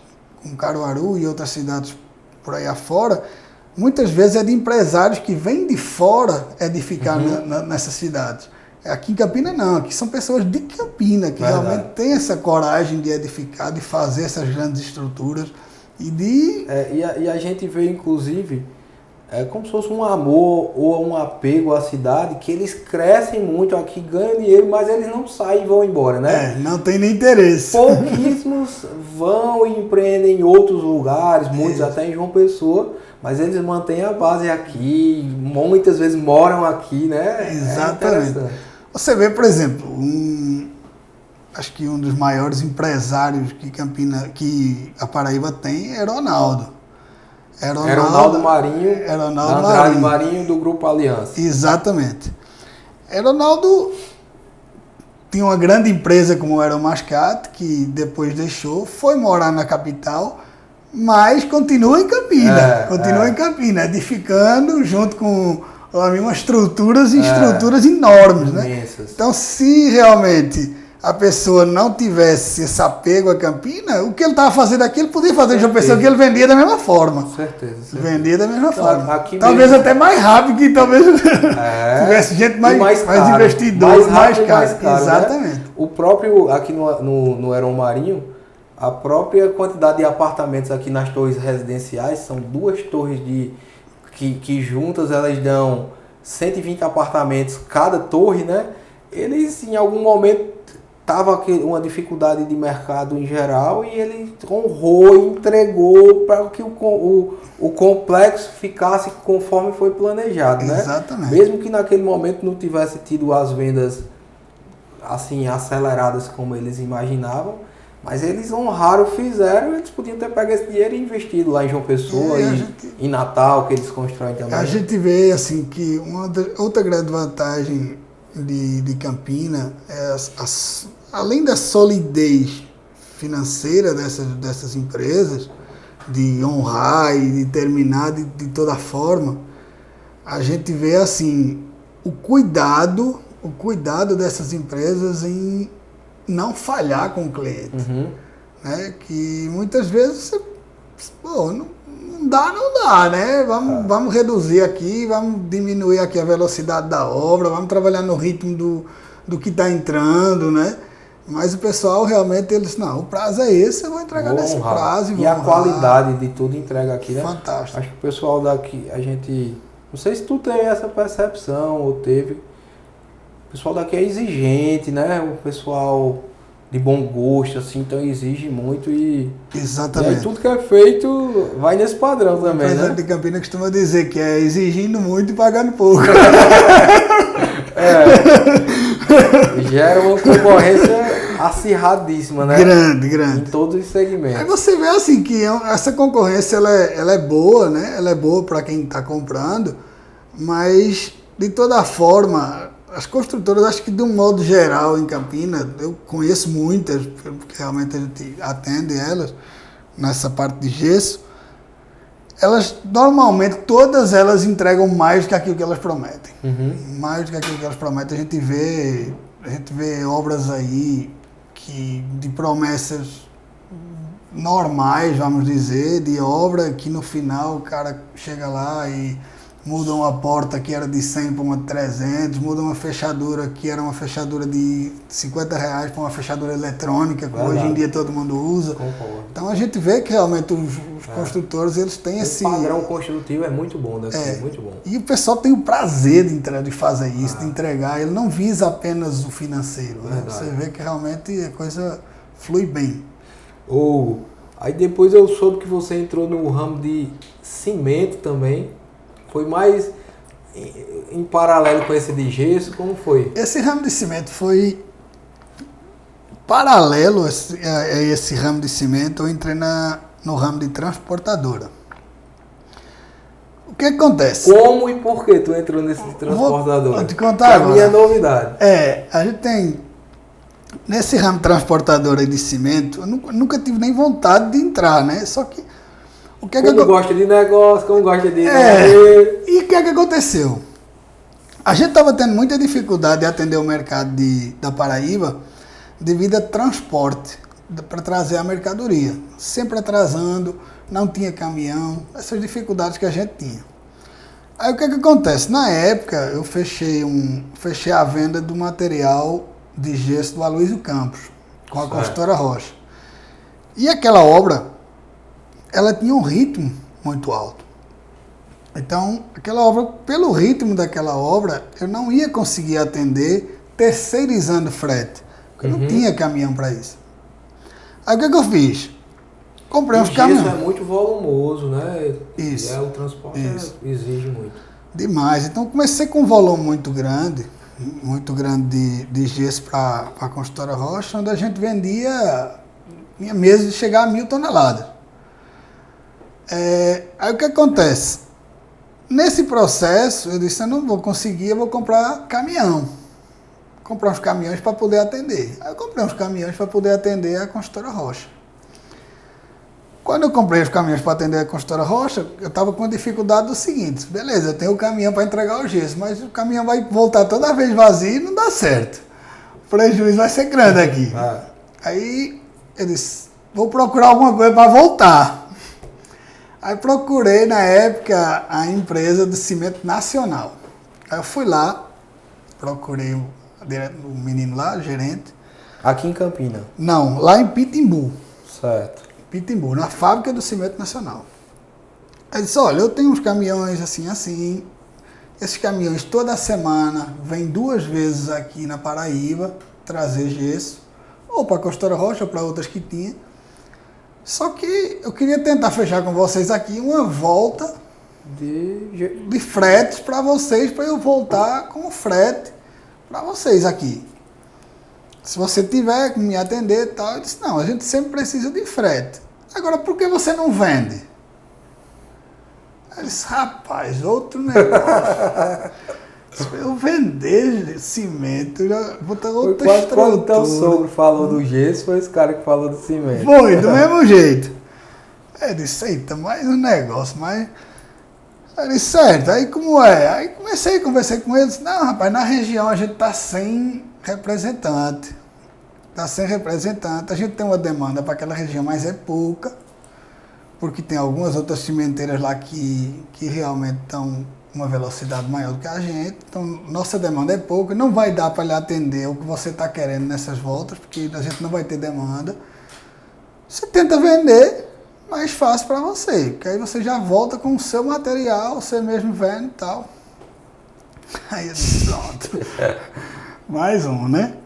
como Caruaru e outras cidades por aí afora, muitas vezes é de empresários que vêm de fora edificar nessas cidades. Aqui em Campina não, aqui são pessoas de Campina que realmente têm essa coragem de edificar, de fazer essas grandes estruturas e de... E a gente vê, inclusive, como se fosse um amor ou um apego à cidade, que eles crescem muito aqui, ganham dinheiro, mas eles não saem e vão embora, né? Não tem nem interesse. Pouquíssimos vão e empreendem em outros lugares, muitos até em João Pessoa, mas eles mantêm a base aqui, muitas vezes moram aqui, né? Exatamente. Você vê, por exemplo, acho que um dos maiores empresários que a Paraíba tem é Ronaldo. Ronaldo Marinho, Andrade Marinho do Grupo Aliança. Exatamente. Ronaldo tinha uma grande empresa como o Aeromascate, que depois deixou, foi morar na capital, mas continua em Campina. Continua em Campina, edificando junto com umas estruturas e estruturas enormes, né? Então, se realmente a pessoa não tivesse esse apego a Campina, o que ele estava fazendo aqui, ele podia fazer em João Pessoa, que ele vendia da mesma forma. Certeza. Vendia da mesma forma. mesmo... Talvez até mais rápido, que talvez tivesse gente mais investidor, mais caro. Caro, exatamente. Né? O próprio, aqui no Aeron Marinho, a própria quantidade de apartamentos aqui nas torres residenciais, são 2 torres que juntas elas dão 120 apartamentos cada torre, né? Eles em algum momento tava uma dificuldade de mercado em geral e ele honrou e entregou para que o complexo ficasse conforme foi planejado, né? Exatamente. Mesmo que naquele momento não tivesse tido as vendas assim aceleradas como eles imaginavam, mas eles honraram, fizeram, eles podiam ter pego esse dinheiro e investido lá em João Pessoa em Natal, que eles constroem também. A gente vê assim que outra grande vantagem de Campina é além da solidez financeira dessas empresas, de honrar e de terminar de toda forma, a gente vê assim o cuidado dessas empresas em não falhar com o cliente. Né? Que muitas vezes não dá, né? Vamos reduzir aqui, vamos diminuir aqui a velocidade da obra, vamos trabalhar no ritmo do que está entrando, né? Mas o pessoal realmente, eles, não, o prazo é esse, eu vou entregar nesse prazo. E a qualidade de tudo entrega aqui, né? Fantástico. Acho que o pessoal daqui, não sei se tu tem essa percepção ou teve, o pessoal daqui é exigente, né? O pessoal de bom gosto, assim, então exige muito Exatamente. E aí tudo que é feito vai nesse padrão também, né? O presidente de Campina costuma dizer que é exigindo muito e pagando pouco. Gera uma concorrência acirradíssima, né? Grande. Em todos os segmentos. Aí você vê assim que essa concorrência ela é boa, né? Ela é boa para quem está comprando, mas de toda forma as construtoras, acho que de um modo geral em Campina, eu conheço muitas, porque realmente a gente atende elas nessa parte de gesso, elas normalmente, todas elas entregam mais do que aquilo que elas prometem. Mais do que aquilo que elas prometem. A gente vê obras aí de promessas normais, vamos dizer, de obra que no final o cara chega lá e muda uma porta que era de 100 para uma de 300, muda uma fechadura que era uma fechadura de R$50 para uma fechadura eletrônica, que hoje em dia todo mundo usa. Concordo. Então a gente vê que realmente os construtores, eles têm esse padrão construtivo é muito bom, muito bom. E o pessoal tem o prazer de fazer isso, de entregar. Ele não visa apenas o financeiro, né? Você vê que realmente a coisa flui bem. Aí depois eu soube que você entrou no ramo de cimento também. Foi mais em paralelo com esse de gesso? Como foi? Esse ramo de cimento foi paralelo a esse ramo de cimento. Eu entrei no ramo de transportadora. O que acontece? Como e por que tu entrou nesse transportador? Vou te contar agora. A minha novidade. A gente tem Nesse ramo transportador aí de cimento, eu nunca tive nem vontade de entrar, né? Só que... Como gosta de negócio, como gosta de... E o que é que aconteceu? A gente estava tendo muita dificuldade de atender o mercado da Paraíba devido a transporte para trazer a mercadoria. Sempre atrasando, não tinha caminhão, essas dificuldades que a gente tinha. Aí o que é que acontece? Na época eu fechei a venda do material de gesso do Aloysio Campos, com a Construtora Rocha. E aquela obra, ela tinha um ritmo muito alto. Então, aquela obra, pelo ritmo daquela obra, eu não ia conseguir atender terceirizando frete, porque não tinha caminhão para isso. Aí o que eu fiz? Comprei uns caminhões. Isso é muito volumoso, né? Isso. O transporte exige muito. Demais. Então, comecei com um volume muito grande de gesso para a Construtora Rocha, onde a gente vendia, tinha meses de chegar a 1.000 toneladas. Aí o que acontece? Nesse processo, eu disse, eu não vou conseguir, eu vou comprar caminhão. Comprar uns caminhões para poder atender. Aí eu comprei uns caminhões para poder atender a Construtora Rocha. Quando eu comprei os caminhões para atender a Construtora Rocha, eu estava com a dificuldade do seguinte, beleza, eu tenho o caminhão para entregar o gesso, mas o caminhão vai voltar toda vez vazio e não dá certo. O prejuízo vai ser grande aqui. Aí eu disse, vou procurar alguma coisa para voltar. Aí procurei, na época, a empresa de cimento nacional. Aí eu fui lá, procurei o menino lá, o gerente. Aqui em Campina? Não, lá em Pitimbu. Certo. Pitimbu, na fábrica do cimento nacional. Aí disse, olha, eu tenho uns caminhões assim. Esses caminhões toda semana vêm 2 vezes aqui na Paraíba trazer gesso. Ou para a Construtora Rocha, ou para outras que tinha. Só que eu queria tentar fechar com vocês aqui uma volta de fretes para vocês, para eu voltar com o frete para vocês aqui. Se você tiver que me atender e tal, eu disse, não, a gente sempre precisa de frete. Agora, por que você não vende? Aí eu disse, rapaz, outro negócio. Se eu vender cimento, eu já vou ter outra estrutura. Quando o teu sogro falou do gesso, foi esse cara que falou do cimento. Foi, do mesmo jeito. Aí eu disse, eita, mais um negócio, mas... Aí eu disse, certo, aí como é? Aí conversei com ele, disse, não, rapaz, na região a gente está sem representante. Está sem representante, a gente tem uma demanda para aquela região, mas é pouca, porque tem algumas outras cimenteiras lá que realmente estão uma velocidade maior do que a gente, então nossa demanda é pouca, não vai dar para lhe atender o que você está querendo nessas voltas, porque a gente não vai ter demanda. Você tenta vender, mais fácil para você, porque aí você já volta com o seu material, você mesmo vende e tal. Aí eu disse, pronto, mais um, né?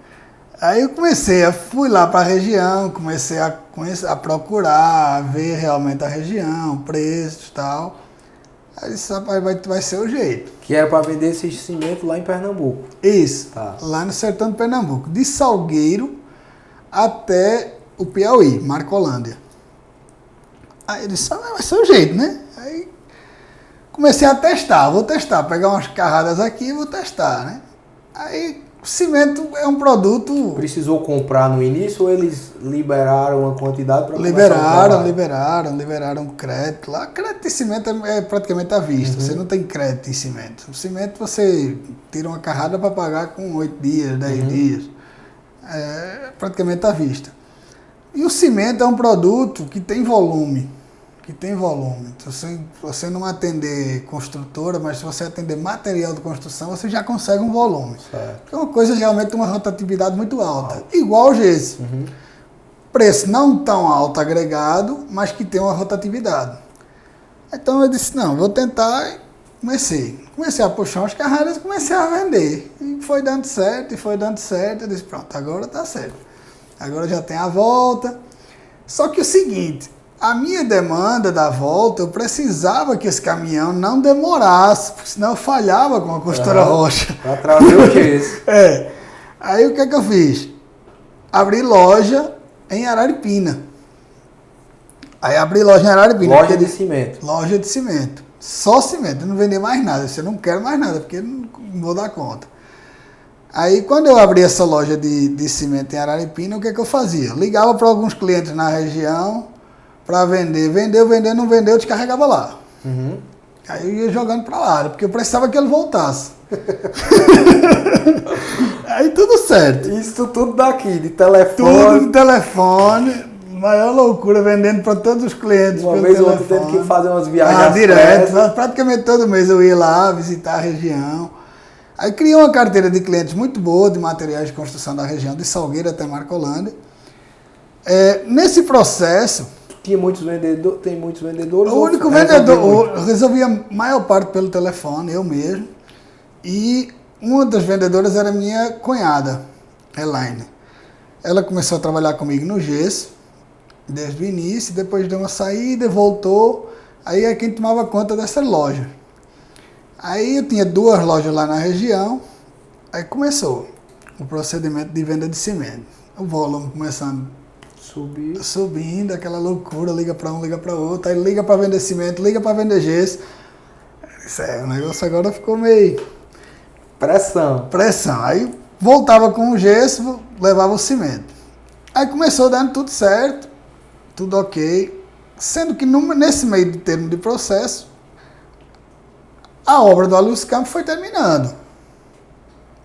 Aí eu fui lá para a região, comecei a procurar, a ver realmente a região, preços e tal. Aí disse, rapaz, vai ser o jeito. Que era para vender esse cimento lá em Pernambuco. Isso, lá no sertão de Pernambuco. De Salgueiro até o Piauí, Marcolândia. Aí eu disse, vai ser o jeito, né? Aí comecei a testar, pegar umas carradas aqui e vou testar, né? Aí o cimento é um produto... Precisou comprar no início ou eles liberaram uma quantidade para liberaram crédito lá. Crédito de cimento é praticamente à vista. Você não tem crédito em cimento. O cimento você tira uma carrada para pagar com 8 dias, 10 dias. É praticamente à vista. E o cimento é um produto que tem volume. Então, se você não atender construtora, mas se você atender material de construção, você já consegue um volume. Certo. É uma coisa realmente uma rotatividade muito alta. Igual o gesso. Preço não tão alto agregado, mas que tem uma rotatividade. Então eu disse, não, vou tentar. Comecei a puxar umas carreiras e comecei a vender. E foi dando certo. Eu disse, pronto, agora tá certo. Agora já tem a volta. Só que o seguinte... A minha demanda da volta, eu precisava que esse caminhão não demorasse, porque senão eu falhava com a Construtora Rocha. Para trazer o gesso. Aí o que eu fiz? Abri loja em Araripina. Loja de cimento. Loja de cimento. Só cimento, eu não vendi mais nada. Eu não quero mais nada, porque não vou dar conta. Aí, quando eu abri essa loja de cimento em Araripina, o que eu fazia? Ligava para alguns clientes na região para vender. Vendeu, não vendeu, eu descarregava lá. Uhum. Aí eu ia jogando para lá, porque eu precisava que ele voltasse. Aí tudo certo. Isso tudo daqui, de telefone. Tudo de telefone, maior loucura, vendendo para todos os clientes. Uma pelo vez ou outra telefone. tendo que fazer umas viagens direto. Praticamente todo mês eu ia lá visitar a região. Aí criei uma carteira de clientes muito boa de materiais de construção da região, de Salgueiro até Marcolândia. Nesse processo... Tem muitos vendedores? O único vendedor, eu resolvia a maior parte pelo telefone, eu mesmo. E uma das vendedoras era minha cunhada, Elaine. Ela começou a trabalhar comigo no gesso, desde o início, depois deu uma saída, voltou. Aí é quem tomava conta dessa loja. Aí eu tinha 2 lojas lá na região, aí começou o procedimento de venda de cimento. O volume começando subindo, aquela loucura, liga para um, liga para outro, aí liga para vender cimento, liga para vender gesso. O negócio agora ficou meio... Pressão. Aí voltava com o gesso, levava o cimento. Aí começou dando tudo certo, tudo ok, sendo que nesse meio de termo de processo, a obra do Alus Campos foi terminando.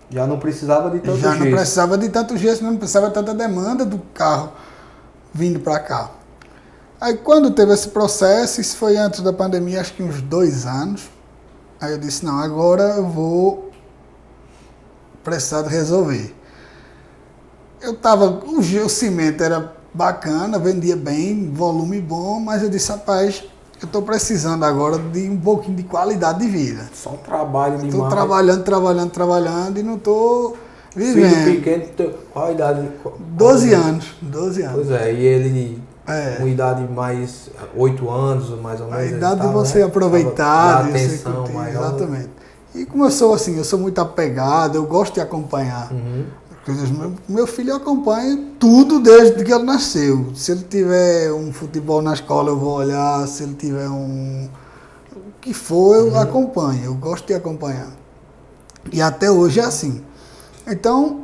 Já não precisava de tanto gesso. Já não precisava de tanto gesso, não precisava de tanta demanda do carro vindo para cá. Aí quando teve esse processo, isso foi antes da pandemia, acho que uns 2 anos, aí eu disse, não, agora eu vou precisar de resolver. O cimento era bacana, vendia bem, volume bom, mas eu disse, rapaz, eu estou precisando agora de um pouquinho de qualidade de vida. Só trabalho demais. Estou trabalhando e não estou vivendo. Filho pequeno, qual a idade? 12 anos. Pois é, e ele com idade mais 8 anos, mais ou menos. A idade de você aproveitar, de atenção maior. Exatamente. E como eu sou assim, eu sou muito apegado, eu gosto de acompanhar. Uhum. Meu filho acompanha tudo desde que ele nasceu. Se ele tiver um futebol na escola, eu vou olhar. Se ele tiver o que for, eu acompanho. Eu gosto de acompanhar. E até hoje é assim. Então,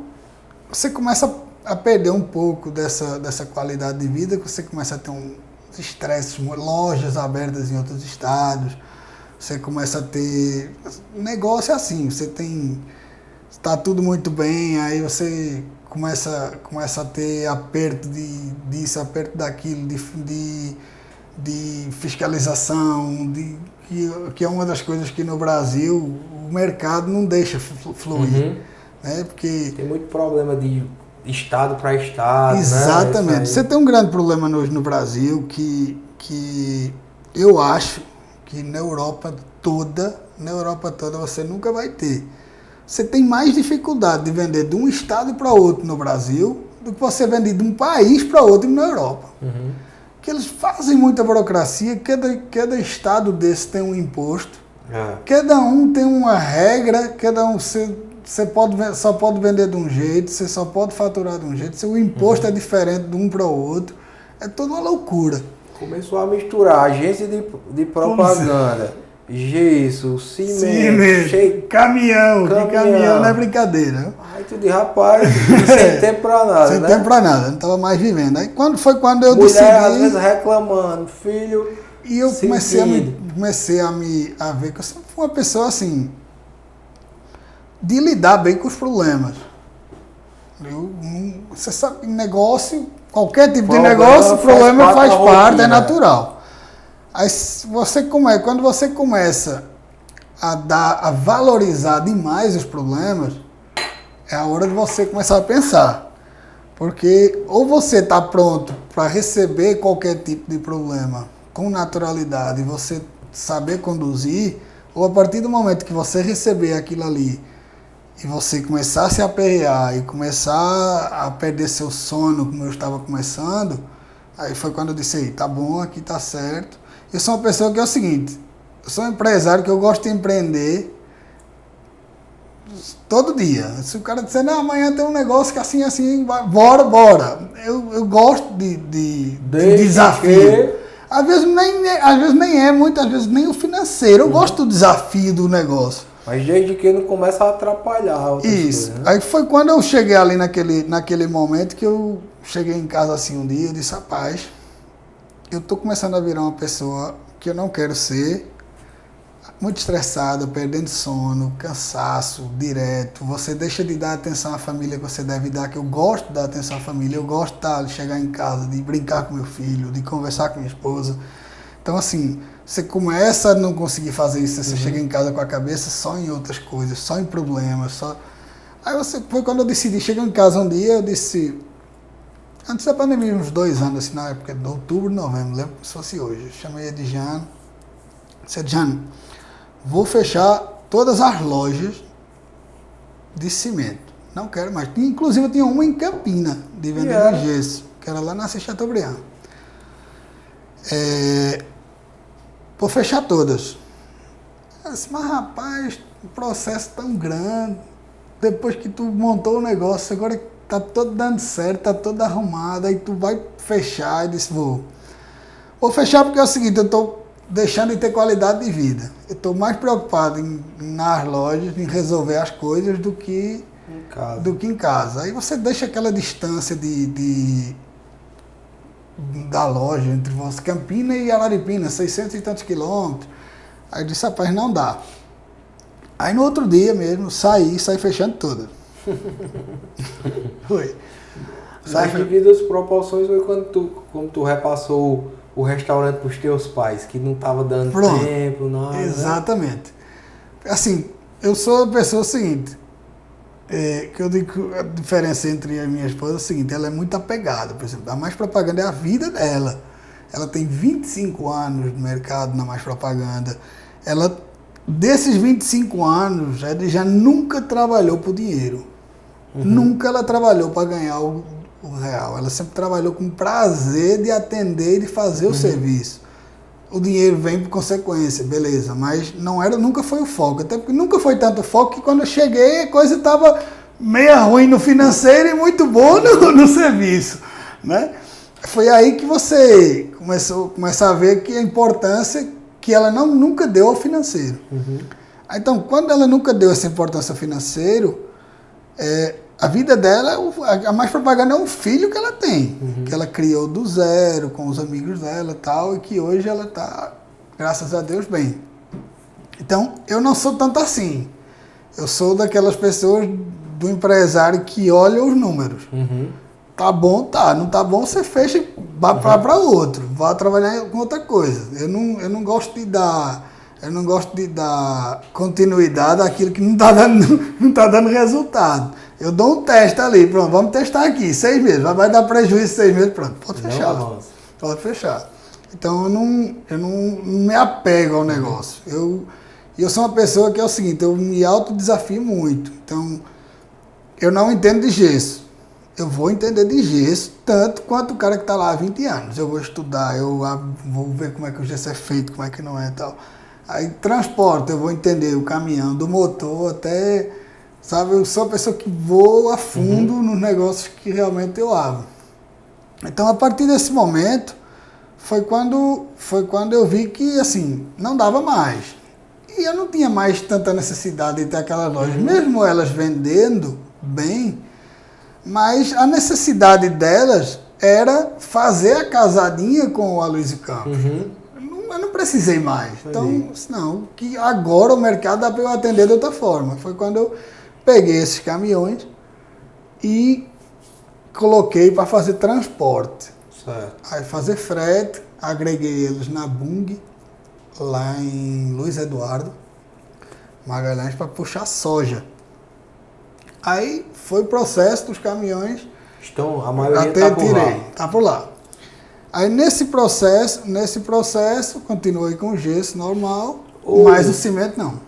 você começa a perder um pouco dessa qualidade de vida, que você começa a ter uns estresses, lojas abertas em outros estados. Você começa a ter... Negócio é assim, está tudo muito bem, aí você começa a ter aperto disso, aperto daquilo, de fiscalização, que é uma das coisas que no Brasil o mercado não deixa fluir. Né? Porque tem muito problema de estado para estado. Exatamente. Né? Você tem um grande problema hoje no Brasil que eu acho que na Europa toda você nunca vai ter. Você tem mais dificuldade de vender de um estado para outro no Brasil do que você vender de um país para outro na Europa. Que eles fazem muita burocracia, cada estado desse tem um imposto, cada um tem uma regra, cada um você só pode vender de um jeito, você só pode faturar de um jeito, seu imposto é diferente de um para o outro, é toda uma loucura. Começou a misturar agência de propaganda, gesso, cimento, caminhão não é brincadeira. Aí tu diz, rapaz, sem tempo pra nada, sem tempo pra nada, não estava mais vivendo. Aí quando eu mulher, decidi... às vezes reclamando, filho... E eu comecei a ver que eu sempre fui uma pessoa assim, de lidar bem com os problemas. Você sabe, negócio, qualquer tipo de negócio, o problema faz parte, é natural. Aí quando você começa a valorizar demais os problemas, é a hora de você começar a pensar. Porque ou você está pronto para receber qualquer tipo de problema com naturalidade e você saber conduzir, ou a partir do momento que você receber aquilo ali e você começar a se aperrear e começar a perder seu sono, como eu estava começando, aí foi quando eu disse, tá bom, aqui tá certo. Eu sou uma pessoa que é o seguinte, eu sou um empresário que eu gosto de empreender todo dia. Se o cara disser, não, amanhã tem um negócio que assim, bora. Eu gosto de desafio. Às vezes nem é, muitas vezes nem o financeiro. Eu gosto do desafio do negócio. Mas desde que não começa a atrapalhar outras Isso. coisas, né? Aí foi quando eu cheguei ali naquele momento que eu cheguei em casa assim um dia e disse, rapaz, eu tô começando a virar uma pessoa que eu não quero ser, muito estressado, perdendo sono, cansaço direto. Você deixa de dar atenção à família que você deve dar, que eu gosto de dar atenção à família, eu gosto de chegar em casa, de brincar com meu filho, de conversar com minha esposa. Então, assim, você começa a não conseguir fazer isso, você chega em casa com a cabeça só em outras coisas, só em problemas, só... Aí foi quando eu decidi, cheguei em casa um dia, eu disse, antes da pandemia, uns 2 anos, assim, na época de outubro, novembro, lembro como se fosse hoje, eu chamei a Dijane, disse, Dijane, vou fechar todas as lojas de cimento, não quero mais. Inclusive, eu tinha uma em Campina, de venda de gesso, que era lá na Chateaubriand. Vou fechar todas. Eu disse, mas rapaz, o processo tão grande, depois que tu montou o negócio, agora tá todo dando certo, tá todo arrumado, aí tu vai fechar. E disse, vou fechar porque é o seguinte, eu tô deixando de ter qualidade de vida. Eu tô mais preocupado nas lojas, em resolver as coisas do que em casa. Aí você deixa aquela distância da loja entre você, Campina e Araripina, 600 e tantos quilômetros. Aí eu disse, rapaz, não dá. Aí no outro dia mesmo, saí fechando tudo. Foi. Nas devidas proporções foi quando tu repassou o restaurante pros teus pais, que não tava dando tempo, nada. Exatamente. Assim, eu sou a pessoa seguinte, que eu digo a diferença entre a minha esposa é a seguinte, ela é muito apegada, por exemplo, a Mais Propaganda é a vida dela. Ela tem 25 anos no mercado na Mais Propaganda. Ela, desses 25 anos, ela já nunca trabalhou por dinheiro. Nunca ela trabalhou para ganhar o real. Ela sempre trabalhou com prazer de atender e de fazer o serviço. O dinheiro vem por consequência, beleza, mas nunca foi o foco. Até porque nunca foi tanto foco que quando eu cheguei a coisa estava meio ruim no financeiro e muito boa no serviço, né? Foi aí que você começa a ver que a importância que ela nunca deu ao financeiro. Então, quando ela nunca deu essa importância ao financeiro, a vida dela, a Mais Propaganda é um filho que ela tem, que ela criou do zero, com os amigos dela e tal, e que hoje ela está, graças a Deus, bem. Então, eu não sou tanto assim. Eu sou daquelas pessoas do empresário que olha os números. Tá bom, tá. Não tá bom, você fecha e vai para outro. Vai trabalhar com outra coisa. Eu não gosto de dar continuidade àquilo que não tá dando resultado. Eu dou um teste ali, pronto, vamos testar aqui, 6 meses, vai dar prejuízo 6 meses, pronto, pode fechar. Pode fechar. Então eu não me apego ao negócio. Eu sou uma pessoa que é o seguinte, eu me autodesafio muito. Então, eu não entendo de gesso. Eu vou entender de gesso tanto quanto o cara que está lá há 20 anos. Eu vou estudar, eu vou ver como é que o gesso é feito, como é que não é e tal. Aí transporte, eu vou entender o caminhão, do motor até, sabe, eu sou a pessoa que voa a fundo nos negócios que realmente eu abro. Então, a partir desse momento, foi quando eu vi que, assim, não dava mais. E eu não tinha mais tanta necessidade de ter aquelas lojas, mesmo elas vendendo bem, mas a necessidade delas era fazer a casadinha com o Aloysio Campos. Eu não precisei mais. Então, não, que agora o mercado dá para eu atender de outra forma. Foi quando eu peguei esses caminhões e coloquei para fazer transporte. Certo. Aí fazer frete, agreguei eles na Bung, lá em Luiz Eduardo Magalhães, para puxar soja. Aí foi o processo dos caminhões. A maioria até tá por lá. Tá por lá. Aí nesse processo, continuei com o gesso normal, mas o cimento não.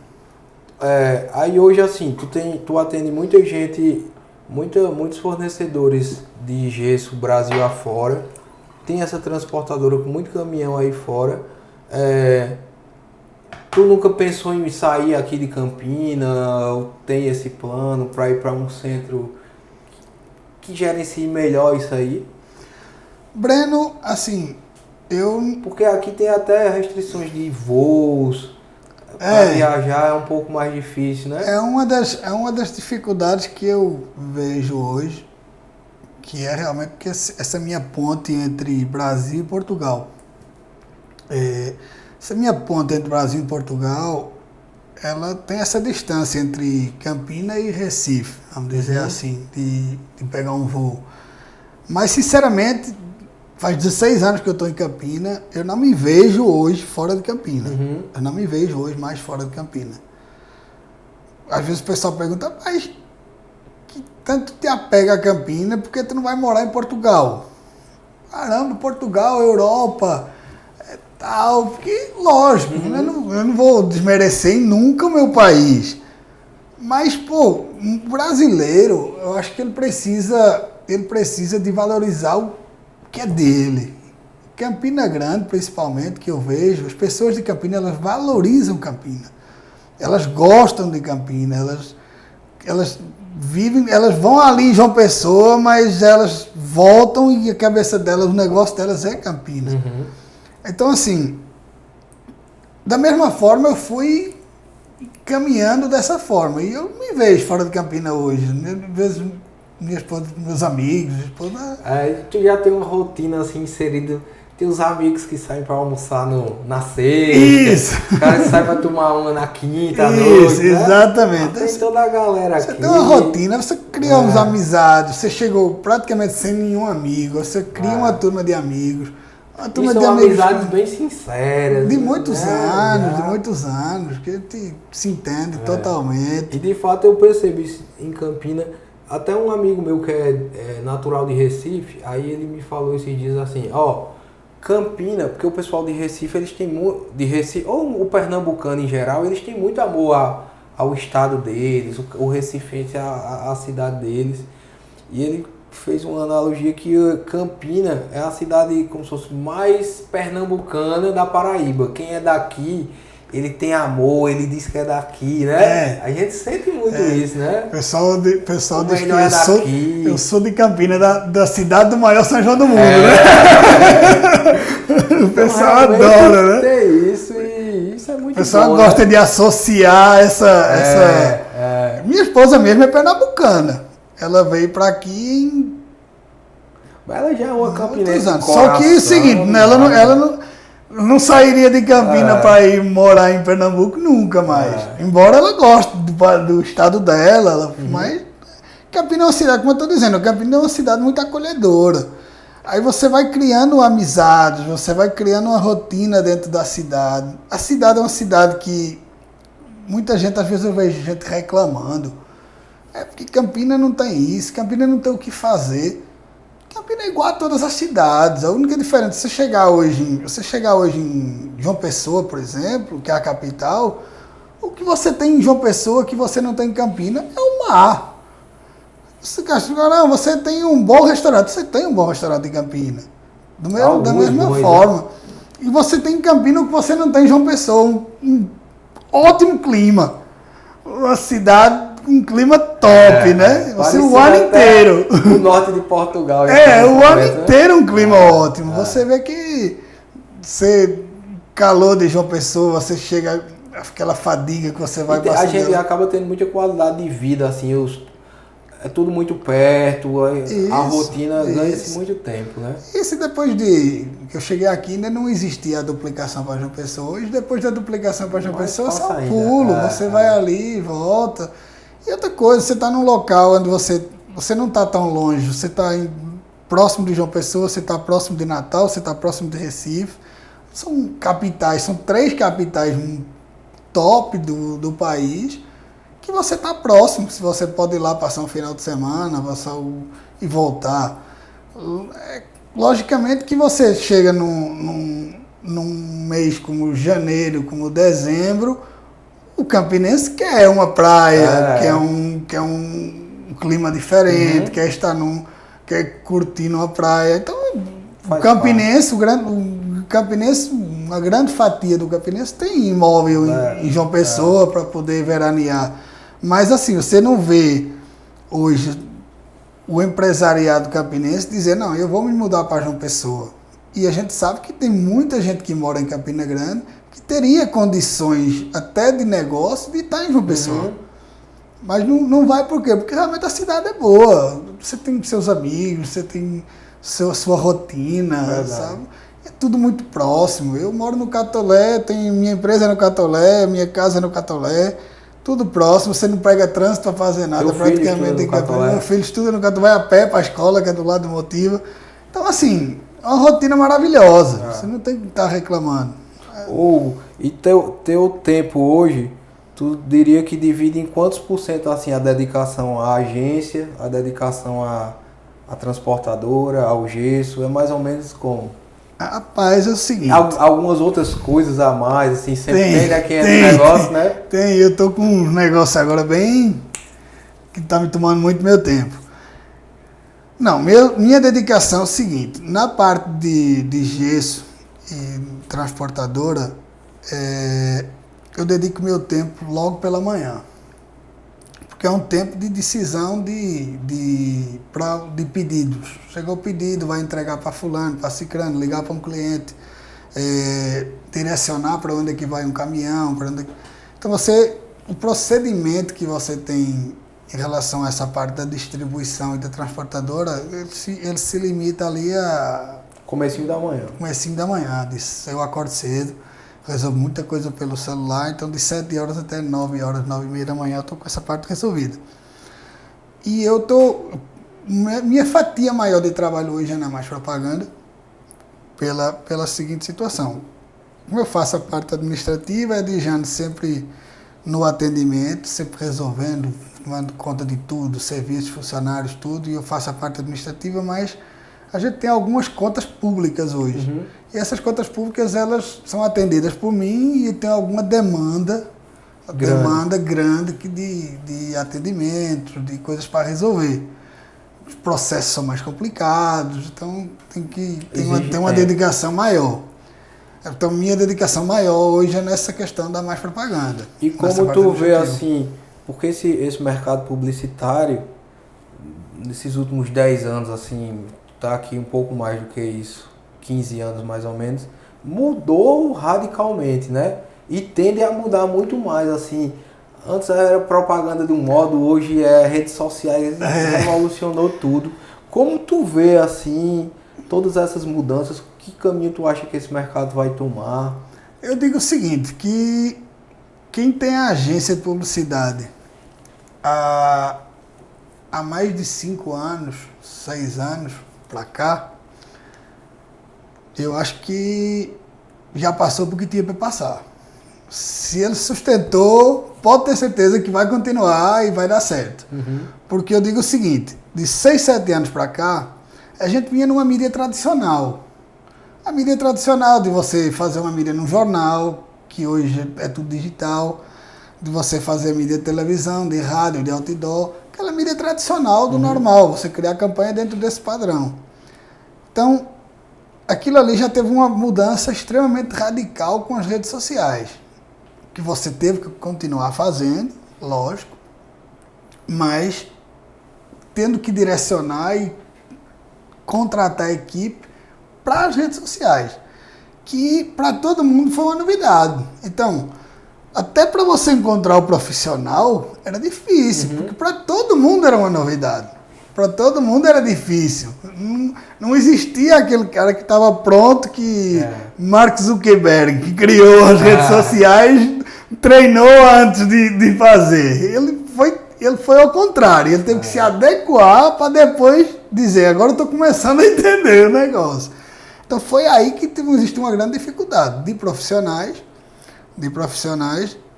Aí hoje assim, tu atende muita gente, muitos fornecedores de gesso Brasil afora, tem essa transportadora com muito caminhão aí fora. Tu nunca pensou em sair aqui de Campina, ou tem esse plano para ir para um centro que gerencie melhor isso aí? Breno, assim, Porque aqui tem até restrições de voos, para viajar é um pouco mais difícil, né? É uma das dificuldades que eu vejo hoje, que é realmente porque essa minha ponte entre Brasil e Portugal. Essa minha ponte entre Brasil e Portugal, ela tem essa distância entre Campina e Recife, vamos dizer assim, de pegar um voo. Mas, sinceramente, faz 16 anos que eu estou em Campina, eu não me vejo hoje fora de Campina. Eu não me vejo hoje mais fora de Campina. Às vezes o pessoal pergunta, mas que tanto te apega a Campina, por que tu não vai morar em Portugal? Caramba, Portugal, Europa, tal, porque, lógico, eu não vou desmerecer nunca o meu país. Mas, pô, um brasileiro, eu acho que ele precisa de valorizar o que é dele. Campina Grande, principalmente, que eu vejo, as pessoas de Campina, elas valorizam Campina. Elas gostam de Campina, elas vivem, elas vão ali em João Pessoa, mas elas voltam e a cabeça delas, o negócio delas é Campina. Então, assim, da mesma forma, eu fui caminhando dessa forma. E eu me vejo fora de Campina hoje. Vejo minha esposa, meus amigos, minha esposa... Tu já tem uma rotina assim inserida. Tem os amigos que saem para almoçar na sexta. Isso! O cara que sai para tomar uma na quinta, Isso, noite, exatamente. Né? Tem toda a galera aqui. Você tem uma rotina, você cria umas amizades, você chegou praticamente sem nenhum amigo, você cria uma turma de amigos. Uma turma e são de amigos amizades bem sinceras. de muitos anos, que a gente se entende totalmente. E de fato eu percebi em Campina, até um amigo meu que é natural de Recife, aí ele me falou esses dias assim, Campina, porque o pessoal de Recife, eles têm muito, ou o pernambucano em geral, eles têm muito amor ao estado deles, o recifense a cidade deles. E ele fez uma analogia que Campina é a cidade como se fosse mais pernambucana da Paraíba. Quem é daqui, ele tem amor, ele diz que é daqui, né? A gente sente muito isso, né? O pessoal diz que eu sou de Campina, da cidade do maior São João do mundo, né? O pessoal adora, né? Tem isso e isso é muito bom. O pessoal gosta de associar essa... Minha esposa mesmo é pernambucana. Ela veio pra aqui ela já é uma campinense. Só que é o seguinte, né? Ela não sairia de Campina para ir morar em Pernambuco nunca mais. Embora ela goste do estado dela, mas Campina é uma cidade, como eu estou dizendo, Campina é uma cidade muito acolhedora. Aí você vai criando amizades, você vai criando uma rotina dentro da cidade. A cidade é uma cidade que muita gente, às vezes eu vejo gente reclamando. É porque Campina não tem isso, Campina não tem o que fazer. Campina é igual a todas as cidades. A única diferença, você chegar hoje em João Pessoa, por exemplo, que é a capital, o que você tem em João Pessoa que você não tem em Campina é o mar. Você tem um bom restaurante. Você tem um bom restaurante em Campina. Da mesma forma. E você tem em Campina o que você não tem em João Pessoa. Um ótimo clima. Uma cidade com um clima top, né? Você o ano inteiro. O norte de Portugal. O ano inteiro um clima ótimo. Você vê que calor de João Pessoa, você chega, aquela fadiga que você vai passando. A gente acaba tendo muita qualidade de vida, assim, é tudo muito perto, a rotina ganha-se muito tempo, né? Isso depois que eu cheguei aqui, ainda não existia a duplicação para João Pessoa. Hoje, depois da duplicação para João Pessoa, você é um pulo, você vai ali, volta. E outra coisa, você está num local onde você não está tão longe, você está próximo de João Pessoa, você está próximo de Natal, você está próximo de Recife. São capitais, são 3 capitais top do país, que você está próximo, se você pode ir lá passar um final de semana, e voltar. Logicamente que você chega num mês como janeiro, como dezembro, o campinense quer uma praia, quer um clima diferente, quer curtir numa praia. Então, o campinense, uma grande fatia do campinense tem imóvel em João Pessoa para poder veranear. Mas assim, você não vê hoje o empresariado campinense dizer, não, eu vou me mudar para João Pessoa. E a gente sabe que tem muita gente que mora em Campina Grande que teria condições até de negócio de estar em João Pessoa. Mas não vai por quê? Porque realmente a cidade é boa. Você tem seus amigos, você tem sua rotina, sabe? É tudo muito próximo. Eu moro no Catolé, minha empresa é no Catolé, minha casa é no Catolé. Tudo próximo, você não pega trânsito para fazer nada. Praticamente. Meu filho estuda no Catolé, vai a pé para a escola, que é do lado do Motiva. Então, assim, é uma rotina maravilhosa. Você não tem que estar reclamando. E teu tempo hoje, tu diria que divide em quantos por cento assim, a dedicação à agência, a dedicação à transportadora, ao gesso? É mais ou menos como? Rapaz, é o seguinte... Algumas outras coisas a mais, assim, sempre tem aqui no negócio, né? Tem, eu tô com um negócio agora bem... que tá me tomando muito meu tempo. Não, minha dedicação é o seguinte, na parte de gesso e transportadora, eu dedico meu tempo logo pela manhã. Porque é um tempo de decisão de pedidos. Chegou o pedido, vai entregar para fulano, para ciclano, ligar para um cliente, direcionar para onde é que vai um caminhão. Então o procedimento que você tem em relação a essa parte da distribuição e da transportadora, ele se limita ali a... Comecinho da manhã. Comecinho da manhã. Eu acordo cedo, resolvo muita coisa pelo celular, então de 7 horas até 9 horas, 9 e meia da manhã eu estou com essa parte resolvida. E minha fatia maior de trabalho hoje é na mais propaganda, pela seguinte situação. Como eu faço a parte administrativa, é de Jane sempre no atendimento, sempre resolvendo, tomando conta de tudo, serviços, funcionários, tudo, e eu faço a parte administrativa, mas a gente tem algumas contas públicas hoje. E essas contas públicas, elas são atendidas por mim e tem alguma demanda grande de atendimento, de coisas para resolver. Os processos são mais complicados, então tem uma dedicação maior. Então, minha dedicação maior hoje é nessa questão da mais propaganda. E como tu vê assim, porque esse mercado publicitário, nesses últimos 10 anos, assim, tá aqui um pouco mais do que isso, 15 anos mais ou menos, mudou radicalmente, né? E tende a mudar muito mais, assim. Antes era propaganda de um modo, hoje é redes sociais, revolucionou tudo. Como tu vê, assim, todas essas mudanças, que caminho tu acha que esse mercado vai tomar? Eu digo o seguinte, que quem tem a agência de publicidade há mais de 5 anos, 6 anos para cá, eu acho que já passou por que tinha para passar. Se ele sustentou, pode ter certeza que vai continuar e vai dar certo. Porque eu digo o seguinte, de 6, 7 anos para cá, a gente vinha numa mídia tradicional. A mídia tradicional de você fazer uma mídia num jornal, que hoje é tudo digital, de você fazer mídia de televisão, de rádio, de outdoor, aquela mídia tradicional do normal, você criar campanha dentro desse padrão. Então, aquilo ali já teve uma mudança extremamente radical com as redes sociais, que você teve que continuar fazendo, lógico, mas tendo que direcionar e contratar a equipe para as redes sociais, que para todo mundo foi uma novidade. Então, até para você encontrar o profissional era difícil, porque para todo mundo era uma novidade. Para todo mundo era difícil. Não existia aquele cara que estava pronto, que Mark Zuckerberg, que criou as redes sociais, treinou antes de fazer. Ele foi ao contrário, ele teve que se adequar para depois dizer, agora eu estou começando a entender o negócio. Então foi aí que existe uma grande dificuldade de profissionais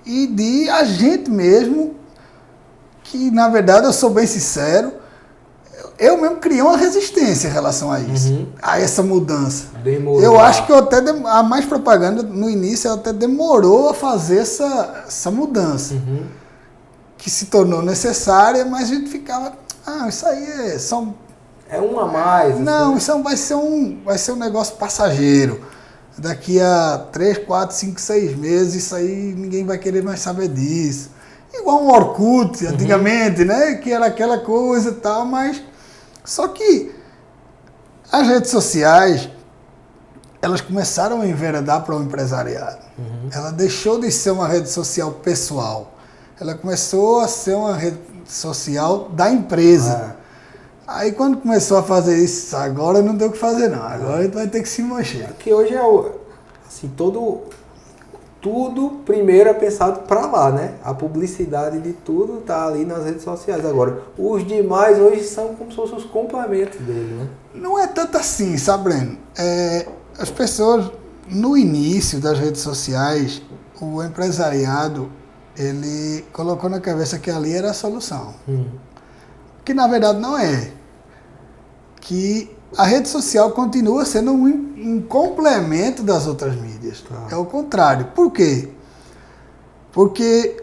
e de agente mesmo, que na verdade eu sou bem sincero, eu mesmo criei uma resistência em relação a isso, a essa mudança. Demorou. Eu acho que a mais propaganda no início ela até demorou a fazer essa mudança, que se tornou necessária, mas a gente ficava, isso aí é só é um a mais. Não, assim. isso vai ser um negócio passageiro. Daqui a 3, 4, 5, 6 meses, isso aí ninguém vai querer mais saber disso. Igual um Orkut, antigamente, né? Que era aquela coisa e tal, mas... Só que as redes sociais, elas começaram a enveredar para o empresariado. Ela deixou de ser uma rede social pessoal. Ela começou a ser uma rede social da empresa. Aí quando começou a fazer isso, agora não tem o que fazer não. Agora a gente vai ter que se mexer. Porque hoje é assim, tudo primeiro é pensado para lá, né? A publicidade de tudo tá ali nas redes sociais. Agora, os demais hoje são como se fossem os complementos dele, né? Não é tanto assim, sabe, Breno? As pessoas, no início das redes sociais, o empresariado, ele colocou na cabeça que ali era a solução. Que na verdade não é. Que a rede social continua sendo um complemento das outras mídias. É o contrário. Por quê? Porque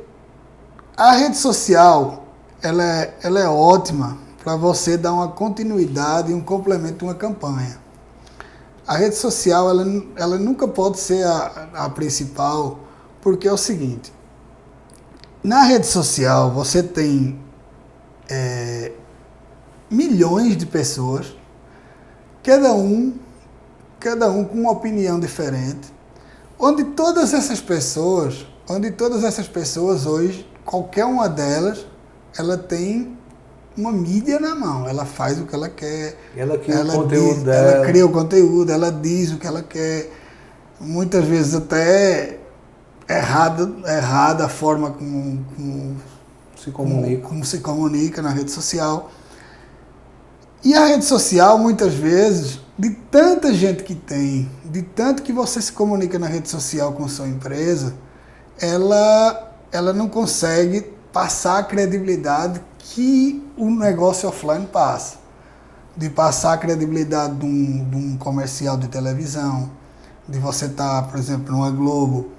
a rede social ela é ótima para você dar uma continuidade e um complemento a uma campanha. A rede social ela nunca pode ser a principal, porque é o seguinte: na rede social você tem milhões de pessoas, cada um com uma opinião diferente, onde todas essas pessoas hoje, qualquer uma delas, ela tem uma mídia na mão, ela faz o que ela quer, ela cria o conteúdo dela. Ela cria o conteúdo, ela diz o que ela quer, muitas vezes até errada a forma como se comunica na rede social. E a rede social, muitas vezes, de tanta gente que tem, de tanto que você se comunica na rede social com sua empresa, ela não consegue passar a credibilidade que o negócio offline passa. De passar a credibilidade de um comercial de televisão, de você estar, por exemplo, numa Globo,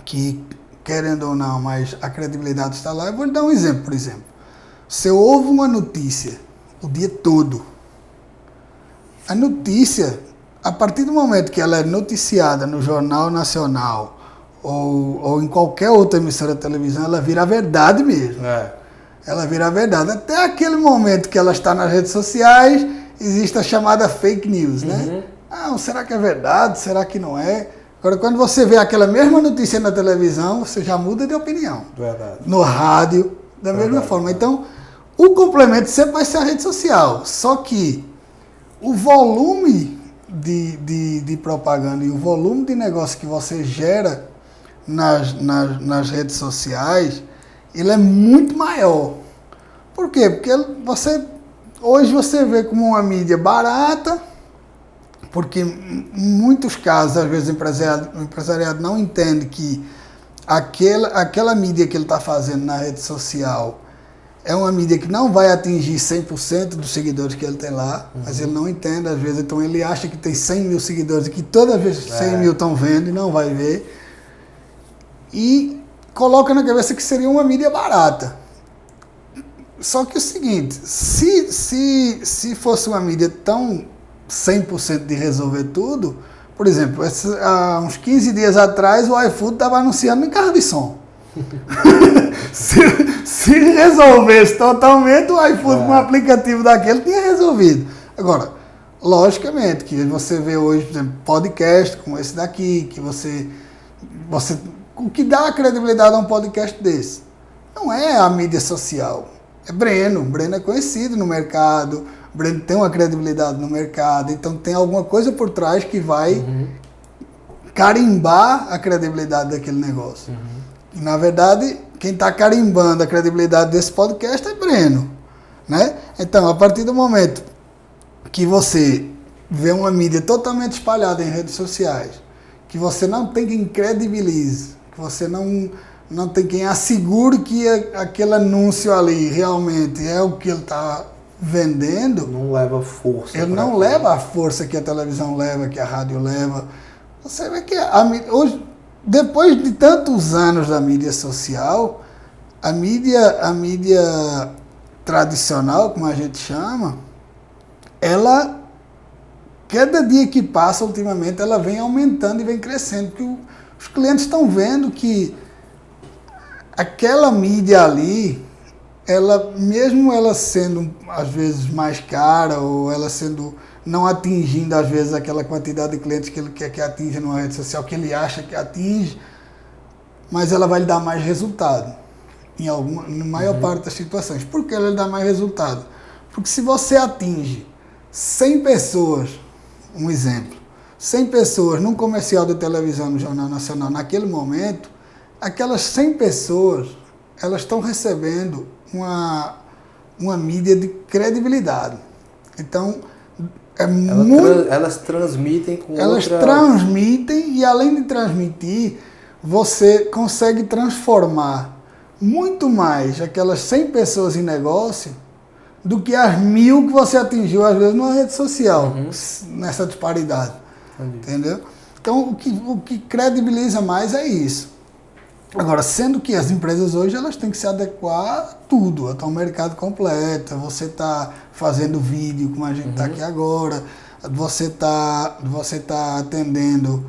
que, querendo ou não, mas a credibilidade está lá. Eu vou lhe dar um exemplo, por exemplo. Você ouve uma notícia o dia todo. A notícia, a partir do momento que ela é noticiada no Jornal Nacional ou em qualquer outra emissora de televisão, ela vira a verdade mesmo. Ela vira a verdade. Até aquele momento que ela está nas redes sociais, existe a chamada fake news, né? Será que é verdade? Será que não é? Agora, quando você vê aquela mesma notícia na televisão, você já muda de opinião. Verdade. No rádio, da mesma forma. Então, o complemento sempre vai ser a rede social. Só que o volume de propaganda e o volume de negócio que você gera nas redes sociais, ele é muito maior. Por quê? Porque hoje você vê como uma mídia barata, porque em muitos casos, às vezes, o empresariado não entende que aquela mídia que ele está fazendo na rede social é uma mídia que não vai atingir 100% dos seguidores que ele tem lá, mas ele não entende, às vezes, então ele acha que tem 100 mil seguidores e que toda vez 100 mil estão vendo e não vai ver. E coloca na cabeça que seria uma mídia barata. Só que é o seguinte, se fosse uma mídia tão 100% de resolver tudo, por exemplo, há uns 15 dias atrás o iFood estava anunciando em carro de som. se resolvesse totalmente, o iFood com um aplicativo daquele tinha resolvido. Agora, logicamente, que você vê hoje, por exemplo, podcast como esse daqui, que o que dá credibilidade a um podcast desse? Não é a mídia social, é Breno. Breno é conhecido no mercado, Breno tem uma credibilidade no mercado, então tem alguma coisa por trás que vai carimbar a credibilidade daquele negócio. E, na verdade, quem está carimbando a credibilidade desse podcast é Breno, né? Então, a partir do momento que você vê uma mídia totalmente espalhada em redes sociais, que você não tem quem credibilize, que você não tem quem assegure que aquele anúncio ali realmente é o que ele está vendendo, não leva força. Ele não leva a força que a televisão leva, que a rádio leva. Você vê que hoje, depois de tantos anos da mídia social, a mídia tradicional, como a gente chama, ela, cada dia que passa ultimamente, ela vem aumentando e vem crescendo, porque os clientes estão vendo que aquela mídia ali, mesmo ela sendo às vezes mais cara, ou ela sendo não atingindo às vezes aquela quantidade de clientes que ele quer que atinja numa rede social, que ele acha que atinge, mas ela vai lhe dar mais resultado na maior parte das situações. Por que ela lhe dá mais resultado? Porque se você atinge 100 pessoas, um exemplo, 100 pessoas num comercial de televisão no Jornal Nacional naquele momento, aquelas 100 pessoas, elas estão recebendo uma mídia de credibilidade. Então, elas transmitem com Elas transmitem e, além de transmitir, você consegue transformar muito mais aquelas 100 pessoas em negócio do que as 1000 que você atingiu, às vezes, numa rede social, nessa disparidade. Entendeu? Então, o que credibiliza mais é isso. Agora, sendo que as empresas hoje elas têm que se adequar a tudo, até o mercado completo. Você está fazendo vídeo, como a gente está aqui agora, você está atendendo,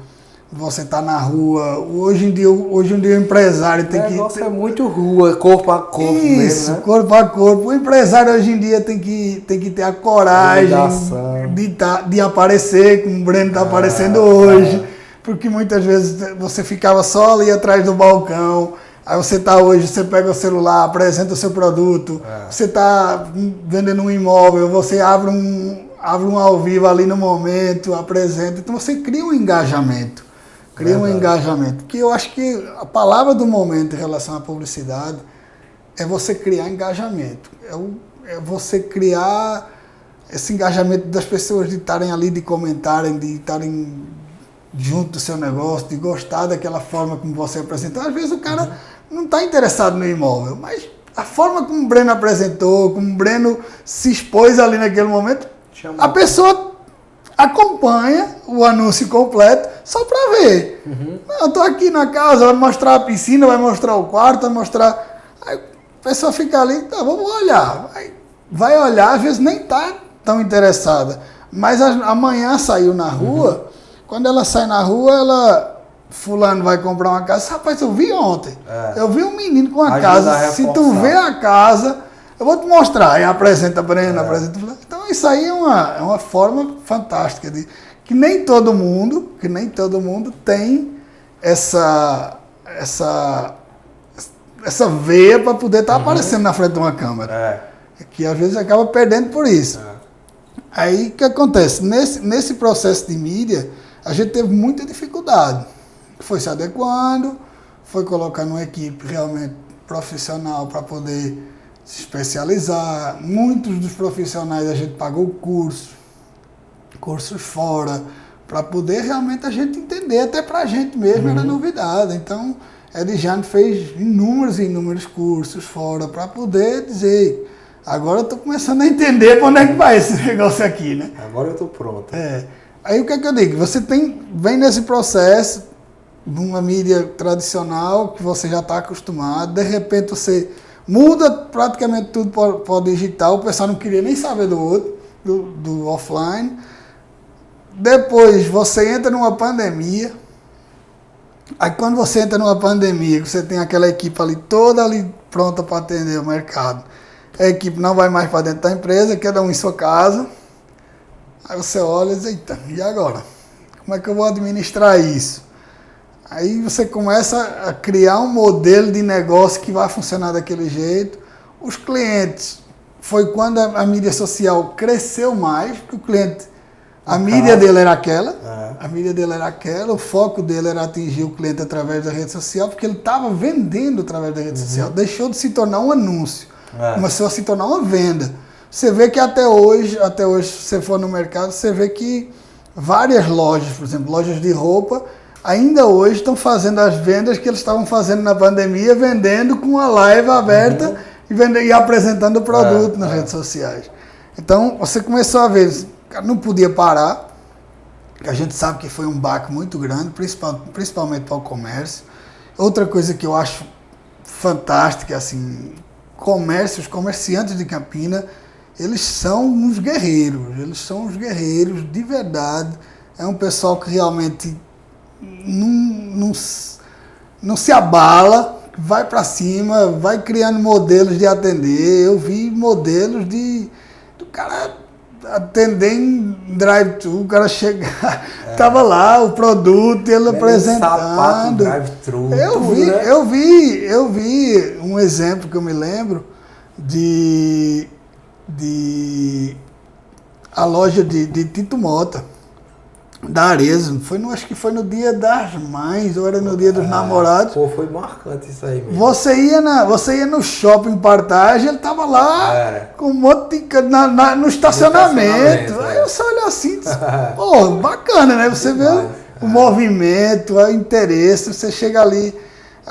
você está na rua. Hoje em dia o empresário tem que... O negócio é muito rua, corpo a corpo. Isso, mesmo, né? Corpo a corpo. O empresário hoje em dia tem que ter a coragem de aparecer, como o Breno está aparecendo hoje. Porque muitas vezes você ficava só ali atrás do balcão, aí você está hoje, você pega o celular, apresenta o seu produto, você está vendendo um imóvel, você abre um ao vivo ali no momento, apresenta, então você cria um engajamento. Que eu acho que a palavra do momento em relação à publicidade é você criar engajamento. É você criar esse engajamento das pessoas de estarem ali, de comentarem, de estarem junto do seu negócio, de gostar daquela forma como você apresentou. Às vezes o cara não está interessado no imóvel, mas a forma como o Breno apresentou, como o Breno se expôs ali naquele momento, a pessoa acompanha o anúncio completo só para ver. Não, eu estou aqui na casa, vai mostrar a piscina, vai mostrar o quarto, vai mostrar... Aí a pessoa fica ali, tá, vamos olhar. Vai olhar, às vezes nem está tão interessada. Mas amanhã saiu na rua... Quando ela sai na rua, fulano vai comprar uma casa. Rapaz, eu vi ontem. Eu vi um menino com uma casa. Se tu vê a casa, eu vou te mostrar. Aí apresenta Breno, apresenta fulano. Então isso aí é uma forma fantástica de que nem todo mundo tem essa veia para poder estar aparecendo na frente de uma câmera. Que às vezes acaba perdendo por isso. Aí o que acontece? Nesse processo de mídia, a gente teve muita dificuldade. Foi se adequando, foi colocando uma equipe realmente profissional para poder se especializar. Muitos dos profissionais a gente pagou cursos fora, para poder realmente a gente entender, até para a gente mesmo era novidade. Então, Edjane fez inúmeros cursos fora para poder dizer, agora eu estou começando a entender para onde é que vai esse negócio aqui, né? Agora eu estou pronto. Aí o que é que eu digo? Você vem nesse processo de uma mídia tradicional que você já está acostumado, de repente você muda praticamente tudo para o digital, o pessoal não queria nem saber do outro, do offline. Depois você entra numa pandemia. Aí quando você entra numa pandemia, você tem aquela equipe ali toda ali pronta para atender o mercado. A equipe não vai mais para dentro da empresa, cada um em sua casa. Aí você olha e diz, eita, e agora? Como é que eu vou administrar isso? Aí você começa a criar um modelo de negócio que vai funcionar daquele jeito. Os clientes, foi quando a mídia social cresceu mais, porque o cliente, a mídia dele era aquela, o foco dele era atingir o cliente através da rede social, porque ele estava vendendo através da rede social, deixou de se tornar um anúncio, começou a se tornar uma venda. Você vê que até hoje, se você for no mercado, você vê que várias lojas, por exemplo, lojas de roupa, ainda hoje estão fazendo as vendas que eles estavam fazendo na pandemia, vendendo com a live aberta e apresentando o produto nas redes sociais. Então, você começou a ver, não podia parar, que a gente sabe que foi um baque muito grande, principalmente para o comércio. Outra coisa que eu acho fantástica, assim, os comerciantes de Campina, eles são uns guerreiros de verdade. É um pessoal que realmente não se abala, vai para cima, vai criando modelos de atender. Eu vi modelos do cara atender em drive-thru, o cara chegar, tava lá o produto, ele apresentando. Sapato, drive-thru, Eu vi um exemplo que eu me lembro de a loja de Tito Mota, da Arezzo. Acho que foi no Dia das Mães, ou era no Dia dos Namorados. Pô, foi marcante isso aí mesmo. Você ia no shopping Partage, ele tava lá com um monte de no estacionamento. Aí você olha assim e diz, pô, bacana, né? Você vê o movimento, o interesse, você chega ali.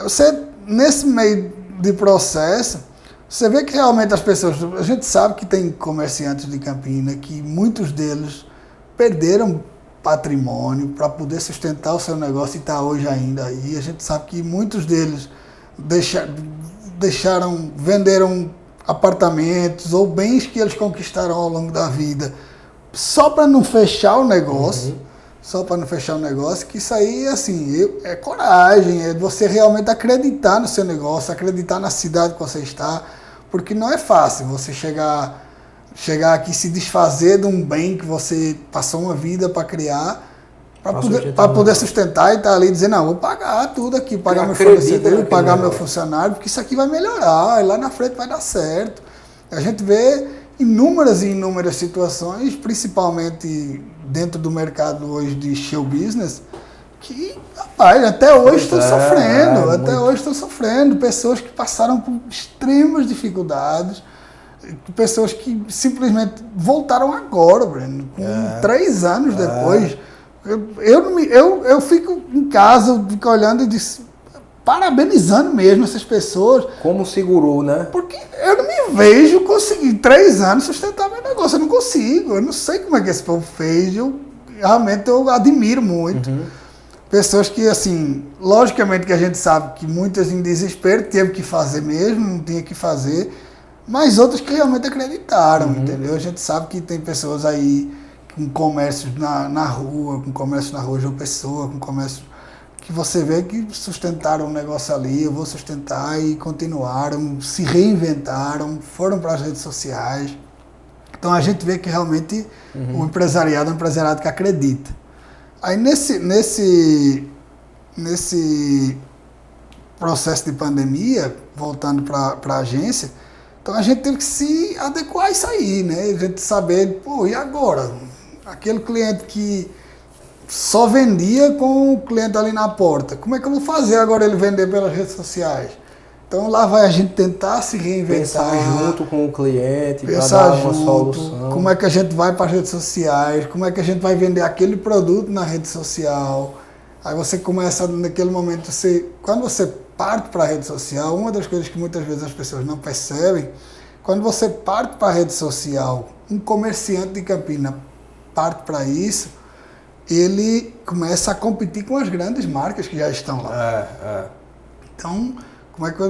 Você, nesse meio de processo, você vê que realmente as pessoas... A gente sabe que tem comerciantes de Campina que muitos deles perderam patrimônio para poder sustentar o seu negócio e está hoje ainda aí. A gente sabe que muitos deles venderam apartamentos ou bens que eles conquistaram ao longo da vida só para não fechar o negócio. Só para não fechar o negócio, que isso aí, assim, é coragem, é você realmente acreditar no seu negócio, acreditar na cidade que você está, porque não é fácil você chegar aqui e se desfazer de um bem que você passou uma vida para criar, para poder sustentar e estar ali dizendo, não, vou pagar tudo aqui, pagar meu fornecedor, pagar meu funcionário, porque isso aqui vai melhorar, e lá na frente vai dar certo. A gente vê inúmeras e inúmeras situações, principalmente dentro do mercado hoje de show business, que, rapaz, até hoje estão sofrendo, pessoas que passaram por extremas dificuldades, pessoas que simplesmente voltaram agora, Breno, com 3 anos depois. Eu fico em casa, fico olhando e disse, parabenizando mesmo essas pessoas. Como segurou, né? Porque eu não me vejo conseguir 3 anos sustentar meu negócio. Eu não consigo. Eu não sei como é que esse povo fez. Realmente eu admiro muito. Pessoas que, assim, logicamente que a gente sabe que muitas em desespero teve que fazer mesmo, não tinha que fazer, mas outras que realmente acreditaram, entendeu? A gente sabe que tem pessoas aí com comércio na rua, com comércio na rua de uma pessoa, com comércio que você vê que sustentaram um negócio ali, eu vou sustentar, e continuaram, se reinventaram, foram para as redes sociais. Então a gente vê que realmente o empresariado é um empresariado que acredita. Aí nesse processo de pandemia, voltando para a agência, então a gente teve que se adequar a isso aí, né? A gente saber, pô, e agora? Aquele cliente que só vendia com o cliente ali na porta. Como é que eu vou fazer agora ele vender pelas redes sociais? Então lá vai a gente tentar se reinventar. Pensar junto com o cliente, para dar uma solução. Como é que a gente vai para as redes sociais? Como é que a gente vai vender aquele produto na rede social? Aí você começa, naquele momento, quando você parte para a rede social, uma das coisas que muitas vezes as pessoas não percebem, quando você parte para a rede social, um comerciante de Campina parte para isso, ele começa a competir com as grandes marcas que já estão lá. Então,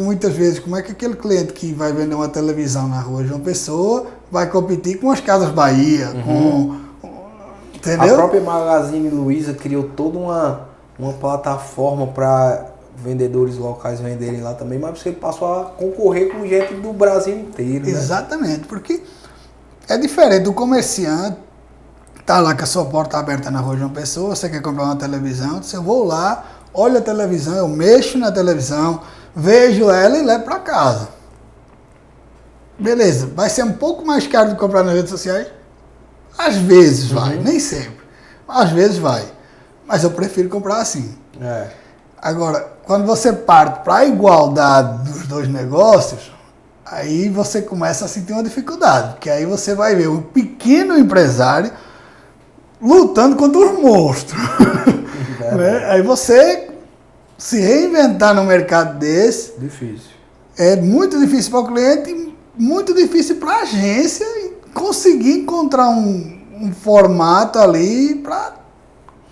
muitas vezes, como é que aquele cliente que vai vender uma televisão na rua de uma pessoa vai competir com as Casas Bahia, entendeu? A própria Magazine Luiza criou toda uma plataforma para vendedores locais venderem lá também, mas você passou a concorrer com gente do Brasil inteiro, né? Exatamente, porque é diferente. O comerciante tá lá com a sua porta aberta na rua de uma pessoa, você quer comprar uma televisão, eu vou lá, olho a televisão, eu mexo na televisão, vejo ela e levo para casa. Beleza, vai ser um pouco mais caro de comprar nas redes sociais? Às vezes vai, nem sempre. Às vezes vai. Mas eu prefiro comprar assim. Agora, quando você parte para a igualdade dos dois negócios, aí você começa a sentir uma dificuldade, porque aí você vai ver um pequeno empresário lutando contra os monstros. Né? Aí você se reinventar num mercado desse... Difícil. É muito difícil para o cliente e muito difícil para a agência conseguir encontrar um formato ali para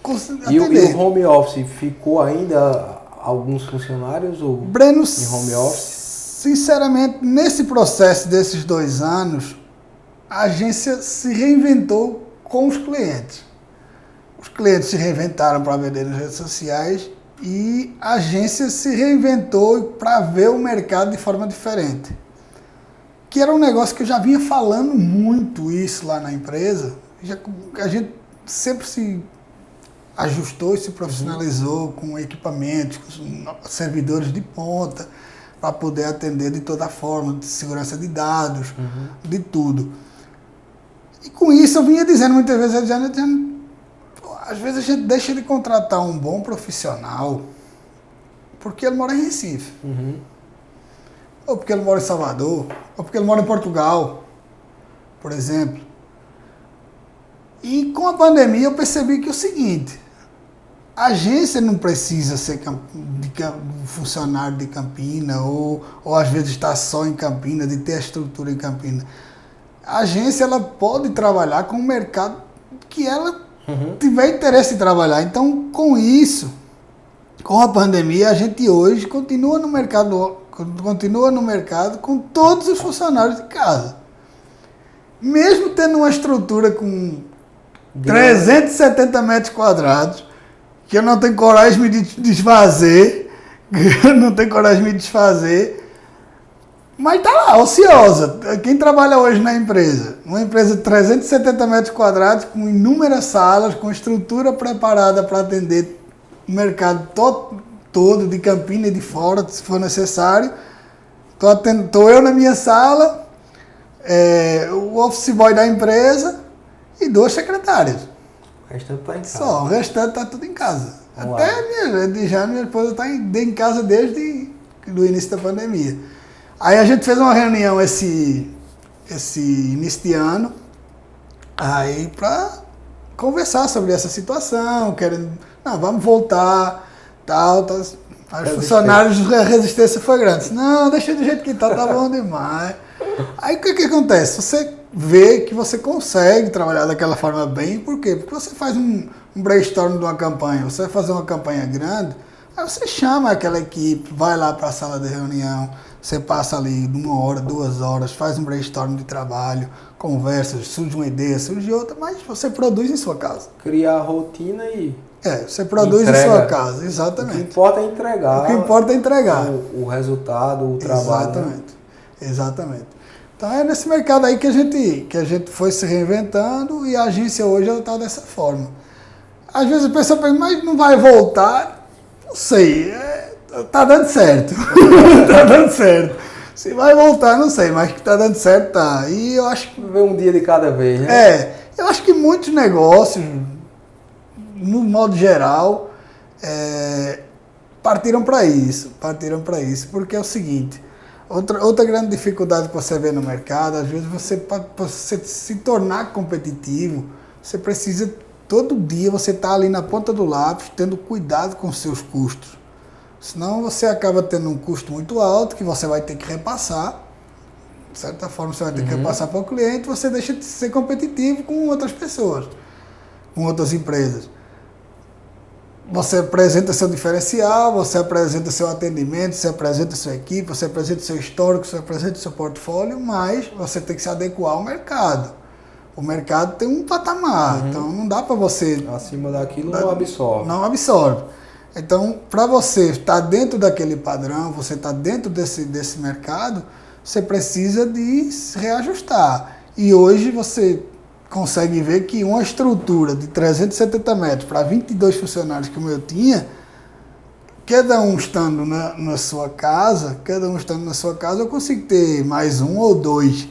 atender. E o home office ficou ainda alguns funcionários ou Breno, em home office? Sinceramente, nesse processo desses 2 anos, a agência se reinventou com os clientes. Os clientes se reinventaram para vender nas redes sociais e a agência se reinventou para ver o mercado de forma diferente. que era um negócio que eu já vinha falando muito isso lá na empresa. A gente sempre se ajustou e se profissionalizou com equipamentos, com servidores de ponta, para poder atender de toda forma, de segurança de dados, de tudo. E com isso eu vinha dizendo muitas vezes, às vezes a gente deixa de contratar um bom profissional porque ele mora em Recife, ou porque ele mora em Salvador, ou porque ele mora em Portugal, por exemplo. E com a pandemia eu percebi que é o seguinte: a agência não precisa ser funcionário de Campina, ou às vezes estar só em Campina, de ter a estrutura em Campina. A agência ela pode trabalhar com o mercado que ela tiver interesse em trabalhar. Então, com isso, com a pandemia, a gente hoje continua no mercado com todos os funcionários de casa. Mesmo tendo uma estrutura com 370 metros quadrados, que eu não tenho coragem de me desfazer, mas tá lá, ociosa. Quem trabalha hoje na empresa? Uma empresa de 370 metros quadrados, com inúmeras salas, com estrutura preparada para atender o mercado todo, de Campina e de fora, se for necessário. Estou eu na minha sala, o office boy da empresa e 2 secretárias. O restante tá em casa. Só, o restante tá tudo em casa. Uau. Até minha esposa tá em casa desde o início da pandemia. Aí a gente fez uma reunião esse início de ano, aí para conversar sobre essa situação, vamos voltar, tal. Aí os funcionários, a resistência foi grande. Não, deixa do jeito que tá bom demais. Aí o que acontece? Você vê que você consegue trabalhar daquela forma bem, por quê? Porque você faz um brainstorm de uma campanha, você vai fazer uma campanha grande, aí você chama aquela equipe, vai lá para a sala de reunião, você passa ali 1 hora, 2 horas, faz um brainstorm de trabalho, conversa, surge uma ideia, surge outra, mas você produz em sua casa. Criar a rotina e... você produz em sua casa, exatamente. O que importa é entregar. O que importa é entregar. O resultado, o trabalho. Exatamente, exatamente. Então é nesse mercado aí que a gente foi se reinventando, e a agência hoje está dessa forma. Às vezes a pessoa pensa, mas não vai voltar? Não sei, tá dando certo. Tá dando certo. Se vai voltar, não sei, mas que tá dando certo, tá. E eu acho que... Ver um dia de cada vez, né? Eu acho que muitos negócios, no modo geral, partiram para isso, porque é o seguinte: outra grande dificuldade que você vê no mercado, às vezes para você se tornar competitivo, você precisa, todo dia, você tá ali na ponta do lápis, tendo cuidado com os seus custos. Senão você acaba tendo um custo muito alto, que você vai ter que repassar. De certa forma, você vai ter que repassar para o cliente, você deixa de ser competitivo com outras pessoas, com outras empresas. Você apresenta seu diferencial, você apresenta seu atendimento, você apresenta sua equipe, você apresenta seu histórico, você apresenta seu portfólio, mas você tem que se adequar ao mercado. O mercado tem um patamar, então não dá para você... Acima daquilo não absorve. Não absorve. Então, para você estar dentro daquele padrão, você estar dentro desse mercado, você precisa de se reajustar. E hoje você consegue ver que uma estrutura de 370 metros para 22 funcionários como eu tinha, cada um estando na sua casa, eu consigo ter mais 1 ou 2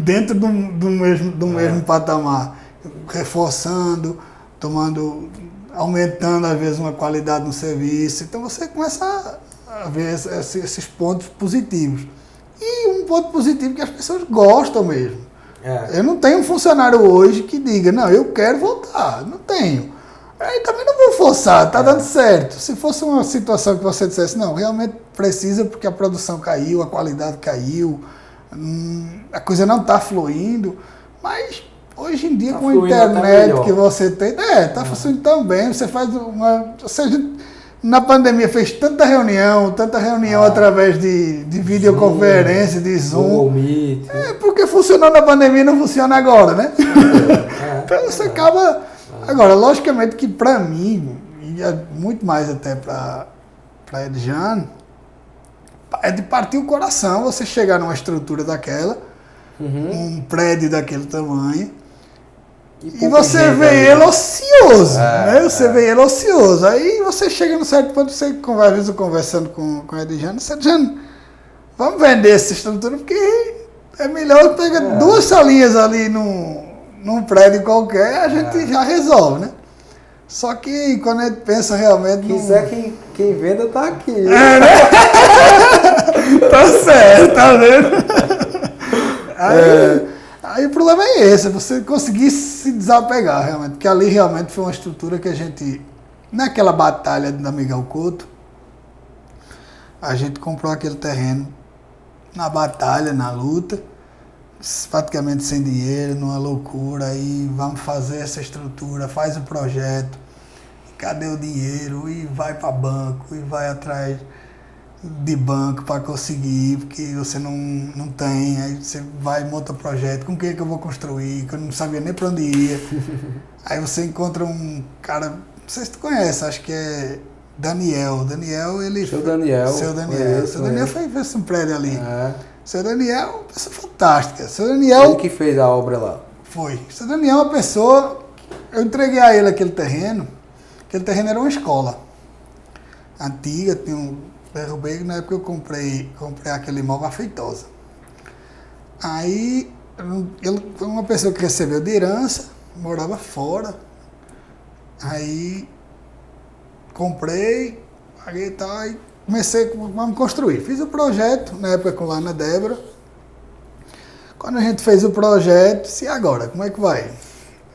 dentro do mesmo patamar, reforçando, aumentando às vezes uma qualidade no serviço. Então você começa a ver esses pontos positivos. E um ponto positivo que as pessoas gostam mesmo. Eu não tenho um funcionário hoje que diga, não, eu quero voltar. Não tenho. Aí também não vou forçar, tá dando certo. Se fosse uma situação que você dissesse, não, realmente precisa porque a produção caiu, a qualidade caiu, a coisa não está fluindo, mas hoje em dia com a internet que você tem, tá funcionando tão bem, você faz na pandemia fez tanta reunião através de videoconferência, de Zoom. Google Meet. Porque funcionou na pandemia e não funciona agora, né? Então você acaba... Agora, logicamente que para mim, e muito mais até para Edjane, é de partir o coração você chegar numa estrutura daquela, um prédio daquele tamanho, e você vê ele ocioso, né? Você vê ele ocioso. Aí você chega no certo ponto, você às vezes conversando com a Edjane, você dizendo, vamos vender essa estrutura, porque é melhor pegar 2 salinhas ali num prédio qualquer, a gente já resolve, né? Só que quando a gente pensa realmente... Quiser quem venda tá aqui. É, né? Tá certo, tá vendo? Aí o problema é esse, você conseguir se desapegar realmente, porque ali realmente foi uma estrutura que a gente, naquela batalha da Miguel Couto, a gente comprou aquele terreno na batalha, na luta, praticamente sem dinheiro, numa loucura, aí vamos fazer essa estrutura, faz o projeto, cadê o dinheiro? E vai para banco, e vai atrás de banco para conseguir, porque você não tem, aí você vai e monta projeto, com quem é que eu vou construir, que eu não sabia nem para onde ia. Aí você encontra um cara, não sei se tu conhece, acho que é Daniel, ele... Seu Daniel fez um prédio ali. Seu Daniel, uma pessoa fantástica. Seu Daniel... Ele que fez a obra lá. Foi. Seu Daniel é uma pessoa... Eu entreguei a ele aquele terreno era uma escola antiga, derrubei, na época eu comprei aquele imóvel afeitosa. Aí, ele foi uma pessoa que recebeu de herança, morava fora. Aí, comprei, paguei e tal, aí comecei, vamos construir. Fiz o projeto, na época com a Ana Débora. Quando a gente fez o projeto, disse, e agora, como é que vai?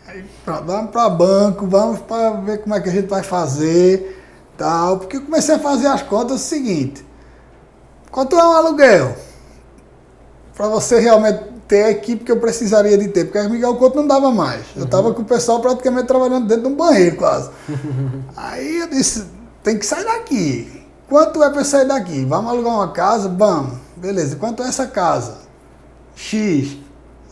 Aí, pronto, vamos para banco, vamos para ver como é que a gente vai fazer, tal. Porque eu comecei a fazer as contas o seguinte, quanto é um aluguel? Para você realmente ter a equipe que eu precisaria de ter, porque a Miguel Couto não dava mais. Eu estava com o pessoal praticamente trabalhando dentro de um banheiro quase. Aí eu disse, tem que sair daqui. Quanto é para sair daqui? Vamos alugar uma casa? Vamos. Beleza, quanto é essa casa? X.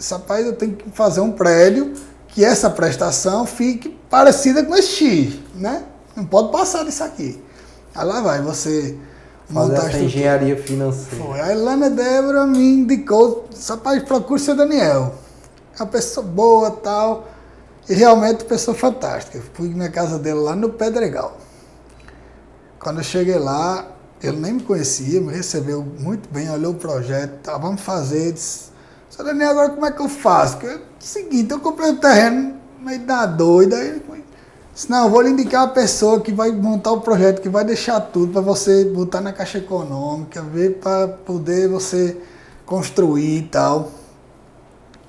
Rapaz, eu tenho que fazer um prédio que essa prestação fique parecida com esse X, né? Não pode passar disso aqui. Aí lá vai, você fazer essa engenharia financeira. Foi. A Ilana Débora me indicou, rapaz, procure seu Daniel. É uma pessoa boa e tal. E realmente pessoa fantástica. Fui na casa dele lá no Pedregal. Quando eu cheguei lá, ele nem me conhecia, me recebeu muito bem, olhou o projeto, tá, vamos fazer. Disse, seu Daniel, agora como é que eu faço? Porque é o seguinte, eu comprei um terreno meio da doida. Aí, disse, não, eu vou lhe indicar a pessoa que vai montar o projeto, que vai deixar tudo para você botar na Caixa Econômica, ver para poder você construir e tal.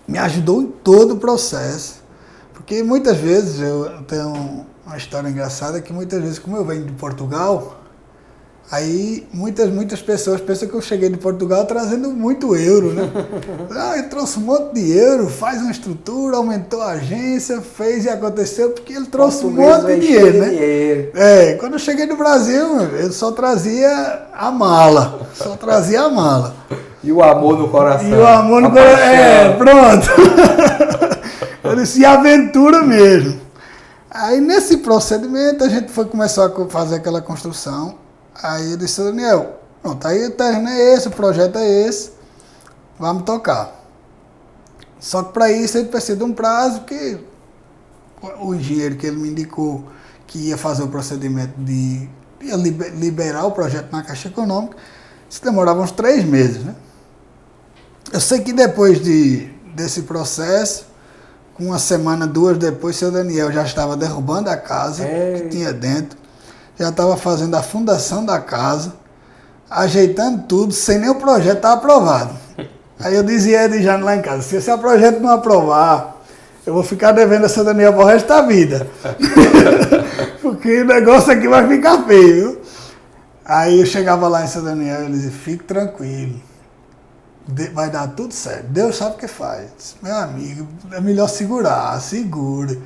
Me ajudou em todo o processo. Porque muitas vezes, eu tenho uma história engraçada, que muitas vezes, como eu venho de Portugal, aí muitas pessoas pensam que eu cheguei de Portugal trazendo muito euro, né? Eu trouxe um monte de euro, faz uma estrutura, aumentou a agência, fez e aconteceu, porque ele trouxe um monte de dinheiro, né? Quando eu cheguei no Brasil, eu só trazia a mala, E o amor no coração. Pronto. Eu disse, e aventura mesmo. Aí nesse procedimento a gente começou a fazer aquela construção. Aí eu disse, Daniel, pronto, aí o terreno é esse, o projeto é esse, vamos tocar. Só que para isso a gente precisa de um prazo, que o engenheiro que ele me indicou que ia fazer o procedimento de liberar o projeto na Caixa Econômica, isso demorava uns 3 meses, né? Eu sei que depois desse processo, com 1 semana, 2 depois, seu Daniel já estava derrubando a casa que tinha dentro, já estava fazendo a fundação da casa, ajeitando tudo, sem nem o projeto estar aprovado. Aí eu dizia a Edjane lá em casa, se esse projeto não aprovar, eu vou ficar devendo a seu Daniel para o resto da vida. Porque o negócio aqui vai ficar feio, viu? Aí eu chegava lá em seu Daniel e ele dizia, fique tranquilo. Vai dar tudo certo. Deus sabe o que faz. Meu amigo, é melhor segurar, segure.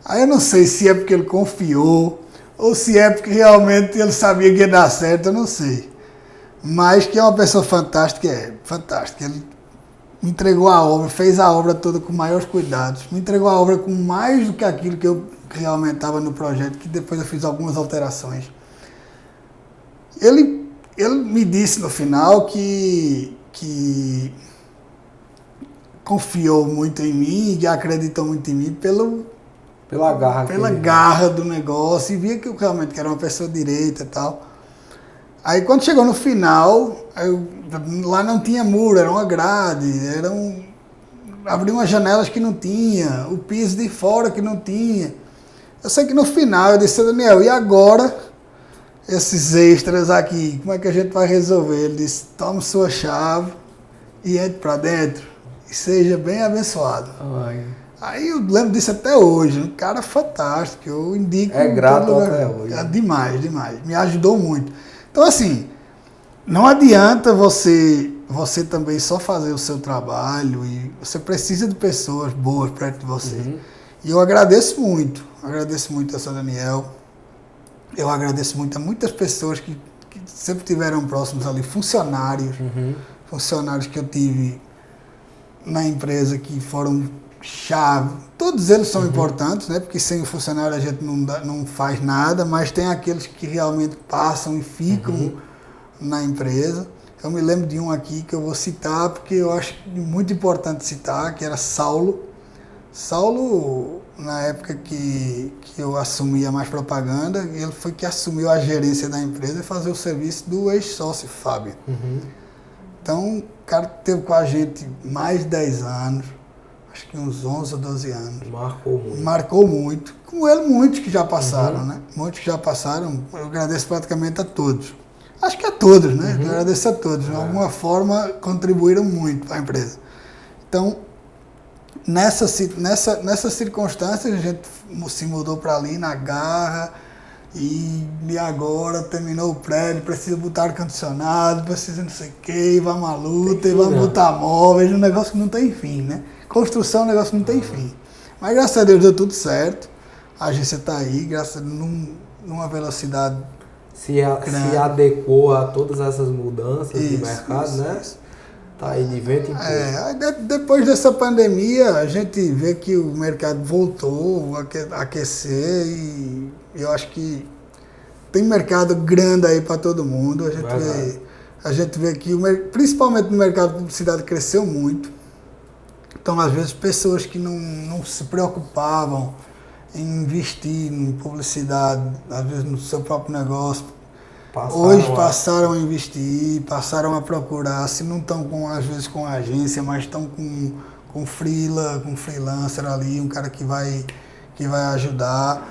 Aí eu não sei se é porque ele confiou ou se é porque realmente ele sabia que ia dar certo, eu não sei. Mas que é uma pessoa fantástica, fantástica. Ele me entregou a obra, fez a obra toda com maiores cuidados, me entregou a obra com mais do que aquilo que eu realmente estava no projeto, que depois eu fiz algumas alterações. Ele ele me disse no final que confiou muito em mim e acreditou muito em mim pela garra do negócio, e via que eu realmente era uma pessoa direita e tal. Aí quando chegou no final, lá não tinha muro, era uma grade, abriu umas janelas que não tinha, o piso de fora que não tinha. Eu sei que no final eu disse: Daniel, e agora esses extras aqui, como é que a gente vai resolver? Ele disse: tome sua chave e entre pra dentro e seja bem abençoado. Ai. Aí eu lembro disso até hoje, um cara fantástico, eu indico. É grato até hoje. É demais, me ajudou muito. Então assim, não adianta você também só fazer o seu trabalho, e você precisa de pessoas boas perto de você. Uhum. E eu agradeço muito a São Daniel, eu agradeço muito a muitas pessoas que sempre tiveram próximos ali, funcionários que eu tive na empresa que foram chave. Todos eles são importantes, né? Porque sem o funcionário a gente não faz nada, mas tem aqueles que realmente passam e ficam na empresa. Eu me lembro de um aqui que eu vou citar, porque eu acho muito importante citar, que era Saulo. Saulo, na época que eu assumia mais propaganda, ele foi que assumiu a gerência da empresa e fazer o serviço do ex-sócio Fábio. Então, o cara teve com a gente mais de 10 anos, acho que uns 11 ou 12 anos. Marcou muito. Com ele, muitos que já passaram, né? Muitos que já passaram, eu agradeço praticamente a todos. Acho que a todos, né? Eu agradeço a todos. De alguma forma, contribuíram muito para a empresa. Então, nessas circunstâncias, a gente se mudou para ali na garra, e agora terminou o prédio, precisa botar ar-condicionado, precisa não sei o quê, vamos à luta, e vamos botar móveis, um negócio que não tem fim, né? Construção é um negócio que não tem fim. Mas graças a Deus deu tudo certo, a agência está aí, graças a Deus, numa velocidade se adequou a todas essas mudanças de mercado, né? Isso. Tá aí de vento em pouco. Depois dessa pandemia, a gente vê que o mercado voltou a aquecer, e eu acho que tem mercado grande aí para todo mundo. A gente vê que, principalmente no mercado de publicidade, cresceu muito. Então, às vezes, pessoas que não se preocupavam em investir em publicidade, às vezes no seu próprio negócio, hoje passaram a investir, passaram a procurar, se não estão às vezes com a agência, mas estão com freelancer ali, um cara que vai ajudar.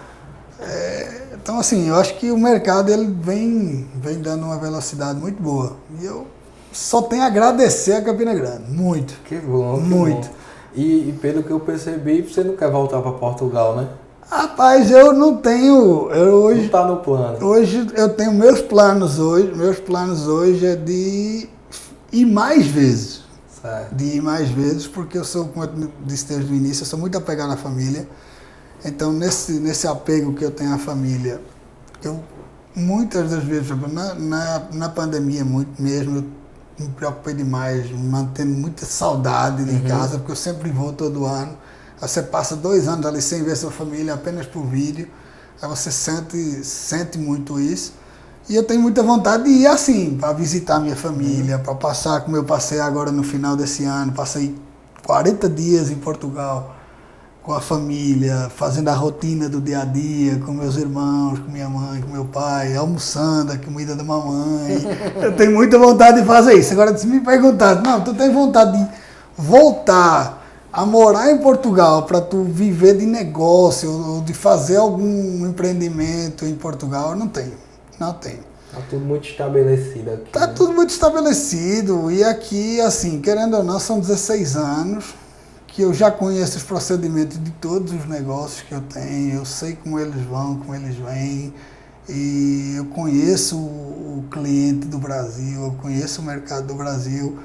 Então assim, eu acho que o mercado ele vem dando uma velocidade muito boa. E eu só tenho a agradecer a Campina Grande, muito. Que bom, muito. Bom. E pelo que eu percebi, você não quer voltar para Portugal, né? Rapaz, eu não tenho. Hoje, não está no plano. Hoje eu tenho meus planos hoje é de ir mais vezes. Certo. De ir mais vezes, porque eu sou, como eu disse desde o início, eu sou muito apegado à família. Então, nesse apego que eu tenho à família, eu muitas das vezes, na pandemia muito mesmo, eu me preocupei demais, mantendo muita saudade de casa, porque eu sempre vou todo ano. Você passa 2 anos ali sem ver sua família, apenas por vídeo. Aí você sente muito isso. E eu tenho muita vontade de ir assim, para visitar minha família, para passar como eu passei agora no final desse ano. Passei 40 dias em Portugal com a família, fazendo a rotina do dia a dia, com meus irmãos, com minha mãe, com meu pai, almoçando a comida da mamãe. Eu tenho muita vontade de fazer isso. Agora, se me perguntar, não, tu tem vontade de voltar a morar em Portugal para tu viver de negócio ou de fazer algum empreendimento em Portugal, eu não tenho. Tá tudo muito estabelecido aqui. Tá, né? Tudo muito estabelecido. E aqui, assim, querendo ou não, são 16 anos que eu já conheço os procedimentos de todos os negócios que eu tenho. Eu sei como eles vão, como eles vêm. E eu conheço o cliente do Brasil, eu conheço o mercado do Brasil.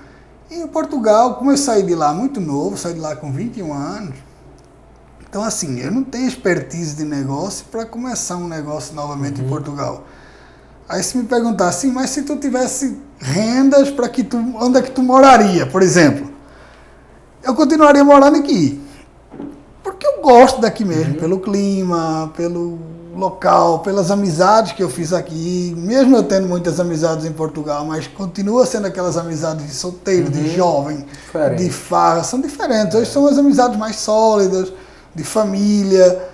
E em Portugal, como eu saí de lá muito novo, saí de lá com 21 anos, então assim, eu não tenho expertise de negócio para começar um negócio novamente em Portugal. Aí se me perguntar assim, mas se tu tivesse rendas, onde é que tu moraria, por exemplo? Eu continuaria morando aqui. Porque eu gosto daqui mesmo, pelo clima, pelo local, pelas amizades que eu fiz aqui, mesmo eu tendo muitas amizades em Portugal, mas continua sendo aquelas amizades de solteiro, de jovem, Diferente. de farra, são diferentes. Hoje são as amizades mais sólidas, de família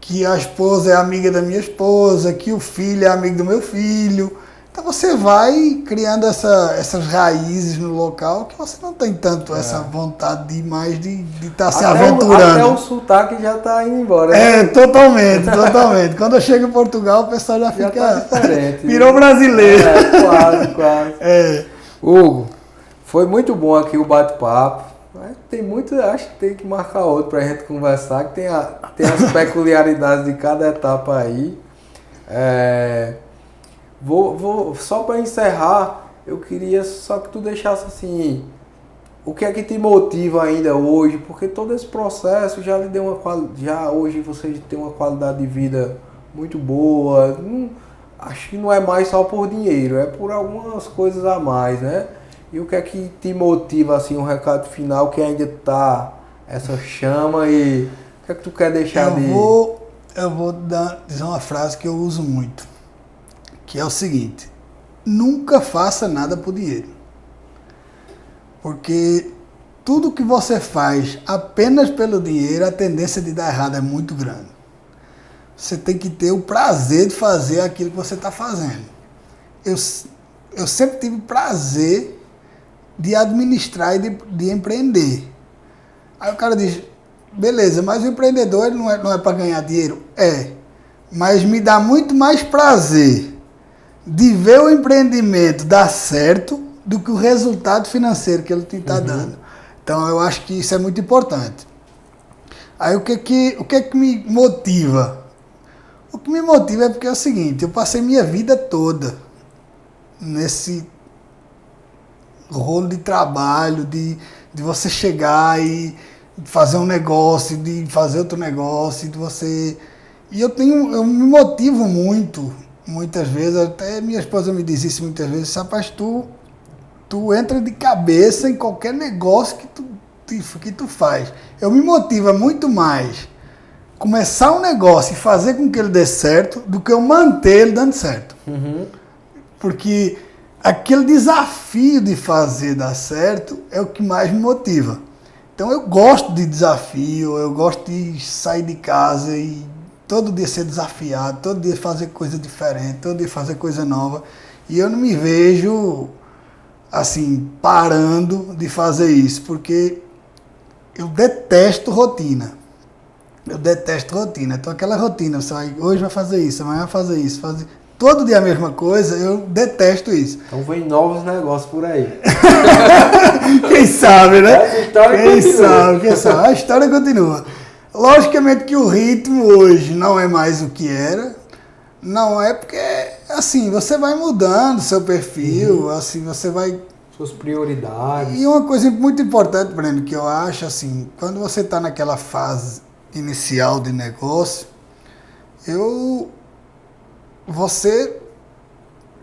que a esposa é amiga da minha esposa, que o filho é amigo do meu filho. Então você vai criando essas raízes no local que você não tem tanto essa vontade de mais de estar se aventurando. Até o sotaque já está indo embora. Né? Totalmente. Quando eu chego em Portugal, o pessoal já fica... tá diferente. Virou brasileiro. Quase. Hugo, foi muito bom aqui o bate-papo. Tem muito, acho que tem que marcar outro pra gente conversar, que tem as peculiaridades de cada etapa aí. Só para encerrar, eu queria só que tu deixasse assim, o que é que te motiva ainda hoje, porque todo esse processo já lhe deu já hoje você tem uma qualidade de vida muito boa, acho que não é mais só por dinheiro, é por algumas coisas a mais, né? E o que é que te motiva, assim, um recado final que ainda tá essa chama e o que é que tu quer deixar Eu vou dizer uma frase que eu uso muito, que é o seguinte: nunca faça nada por dinheiro. Porque tudo que você faz apenas pelo dinheiro, a tendência de dar errado é muito grande. Você tem que ter o prazer de fazer aquilo que você está fazendo. Eu sempre tive prazer de administrar e de empreender. Aí o cara diz, beleza, mas o empreendedor ele não é para ganhar dinheiro? Mas me dá muito mais prazer de ver o empreendimento dar certo do que o resultado financeiro que ele está dando. Então eu acho que isso é muito importante. Aí o que que me motiva? O que me motiva é porque é o seguinte, eu passei minha vida toda nesse rolo de trabalho, de você chegar e fazer um negócio, de fazer outro negócio, de você... E eu me motivo muito, muitas vezes, até minha esposa me diz isso muitas vezes, rapaz, tu entra de cabeça em qualquer negócio que tu faz. Eu me motiva muito mais começar um negócio e fazer com que ele dê certo do que eu manter ele dando certo. Porque aquele desafio de fazer dar certo é o que mais me motiva. Então eu gosto de desafio, eu gosto de sair de casa e todo dia ser desafiado, todo dia fazer coisa diferente, todo dia fazer coisa nova. E eu não me vejo, assim, parando de fazer isso, porque eu detesto rotina. Então aquela rotina, você hoje vai fazer isso, amanhã vai fazer isso, todo dia a mesma coisa, eu detesto isso. Então vem novos negócios por aí. Quem sabe, né? Essa história Quem sabe? A história continua. Logicamente que o ritmo hoje não é mais o que era. Não é porque, assim, você vai mudando seu perfil, assim, você vai... Suas prioridades. E uma coisa muito importante, Breno, que eu acho, assim, quando você está naquela fase inicial de negócio, você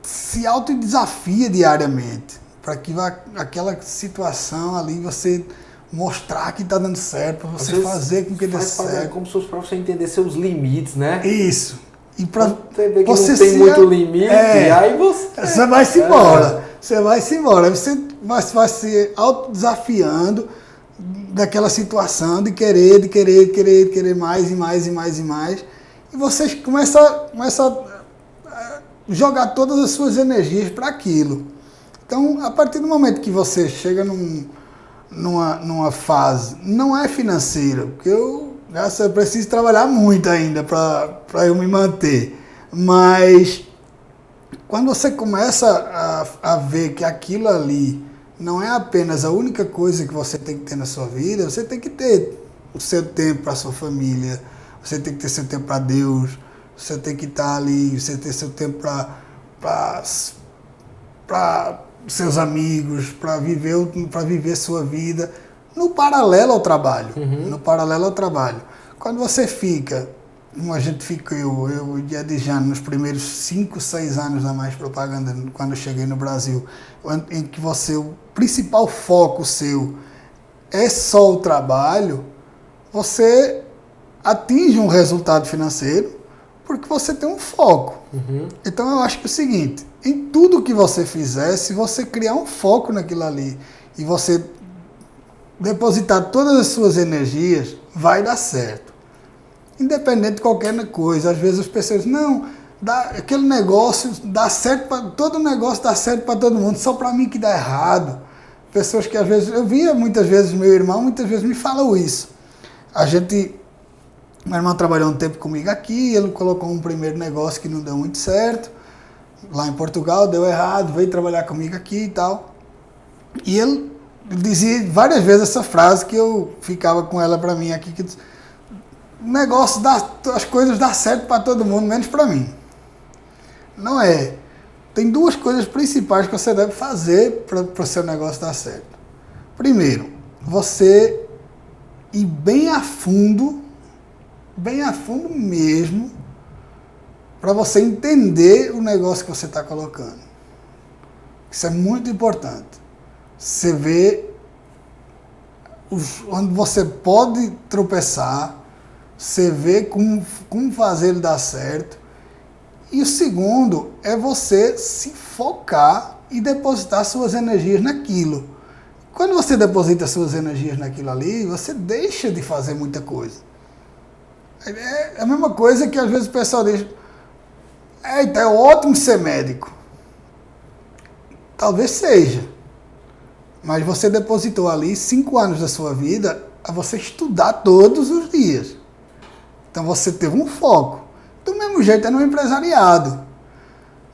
se autodesafia diariamente para que aquela situação ali você mostrar que está dando certo, para você fazer com que dê certo. Como se fosse para você entender seus limites, né? Isso. E para você não tem muito limite, aí você vai se embora. Você vai se embora. Você vai se autodesafiando daquela situação de querer mais e mais e mais e mais. E você começa a jogar todas as suas energias para aquilo. Então, a partir do momento que você chega numa fase, não é financeira, porque eu preciso trabalhar muito ainda para eu me manter, mas quando você começa a ver que aquilo ali não é apenas a única coisa que você tem que ter na sua vida, você tem que ter o seu tempo para a sua família, você tem que ter seu tempo para Deus, você tem que estar ali, você tem seu tempo para seus amigos, para viver sua vida, no paralelo ao trabalho. Quando você fica, como a gente fica, eu e a Dijane, nos primeiros 5, 6 anos da Mais Propaganda, quando eu cheguei no Brasil, em que o principal foco seu é só o trabalho, você atinge um resultado financeiro porque você tem um foco. Então eu acho que é o seguinte, em tudo que você fizer, se você criar um foco naquilo ali e você depositar todas as suas energias, vai dar certo. Independente de qualquer coisa. Às vezes as pessoas dizem, não, aquele negócio dá certo, todo negócio dá certo para todo mundo, só para mim que dá errado. Pessoas que às vezes, eu via muitas vezes meu irmão, muitas vezes me falam isso. Meu irmão trabalhou um tempo comigo aqui, ele colocou um primeiro negócio que não deu muito certo, lá em Portugal, deu errado, veio trabalhar comigo aqui e tal. E ele dizia várias vezes essa frase que eu ficava com ela para mim aqui, que o negócio as coisas dão certo para todo mundo, menos para mim. Não é. Tem duas coisas principais que você deve fazer para o seu negócio dar certo. Primeiro, você ir bem a fundo mesmo, para você entender o negócio que você está colocando. Isso é muito importante. Você vê onde você pode tropeçar, você vê como fazer ele dar certo. E o segundo é você se focar e depositar suas energias naquilo. Quando você deposita suas energias naquilo ali, você deixa de fazer muita coisa. É a mesma coisa que às vezes o pessoal diz, é ótimo ser médico. Talvez seja. Mas você depositou ali 5 anos da sua vida a você estudar todos os dias. Então você teve um foco. Do mesmo jeito é no empresariado.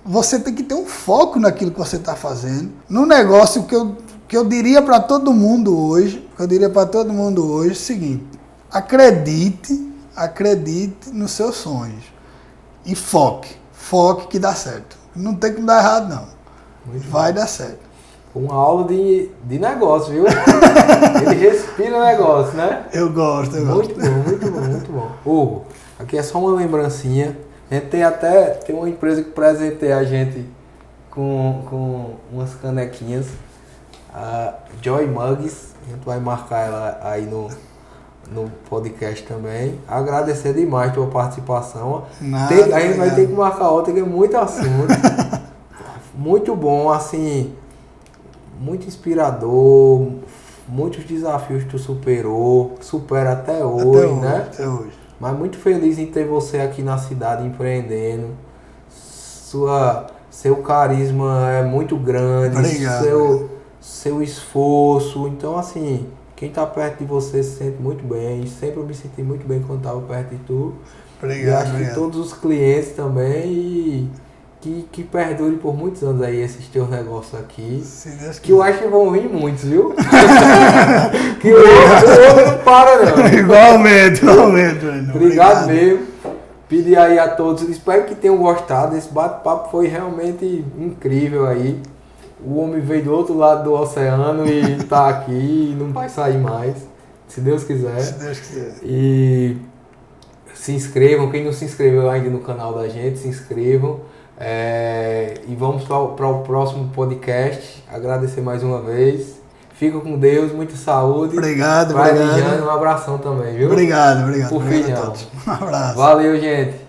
Você tem que ter um foco naquilo que você está fazendo. No negócio que eu diria para todo mundo hoje, é o seguinte, acredite nos seus sonhos. E foque que dá certo. Não tem como dar errado, não. Vai dar certo. Uma aula de negócio, viu? Ele respira o negócio, né? Eu gosto. Muito bom. Hugo, aqui é só uma lembrancinha. A gente tem uma empresa que presenteia a gente com umas canequinhas. A Joy Mugs. A gente vai marcar ela aí no podcast também. Agradecer demais a tua participação. A gente vai ter que marcar outra, que é muito assunto. Muito bom, assim, muito inspirador, muitos desafios que tu supera até hoje, né? Até hoje. Mas muito feliz em ter você aqui na cidade empreendendo. Seu carisma é muito grande. Obrigado. Seu esforço. Então, assim, quem tá perto de você se sente muito bem. Sempre eu me senti muito bem quando estava perto de tu. Obrigado. E acho que todos os clientes também. E que perdure por muitos anos aí esses teus negócios aqui. Que eu acho que vão vir muitos, viu? Que o outro não para, não. Igualmente. Obrigado mesmo. Pedir aí a todos. Espero que tenham gostado. Esse bate-papo foi realmente incrível aí. O homem veio do outro lado do oceano e tá aqui e não vai sair mais. Se Deus quiser. E se inscrevam. Quem não se inscreveu ainda no canal da gente, se inscrevam. E vamos para o próximo podcast. Agradecer mais uma vez. Fica com Deus, muita saúde. Obrigado. Um abração também, viu? Obrigado. Por fim, a todos. Um abraço. Valeu, gente.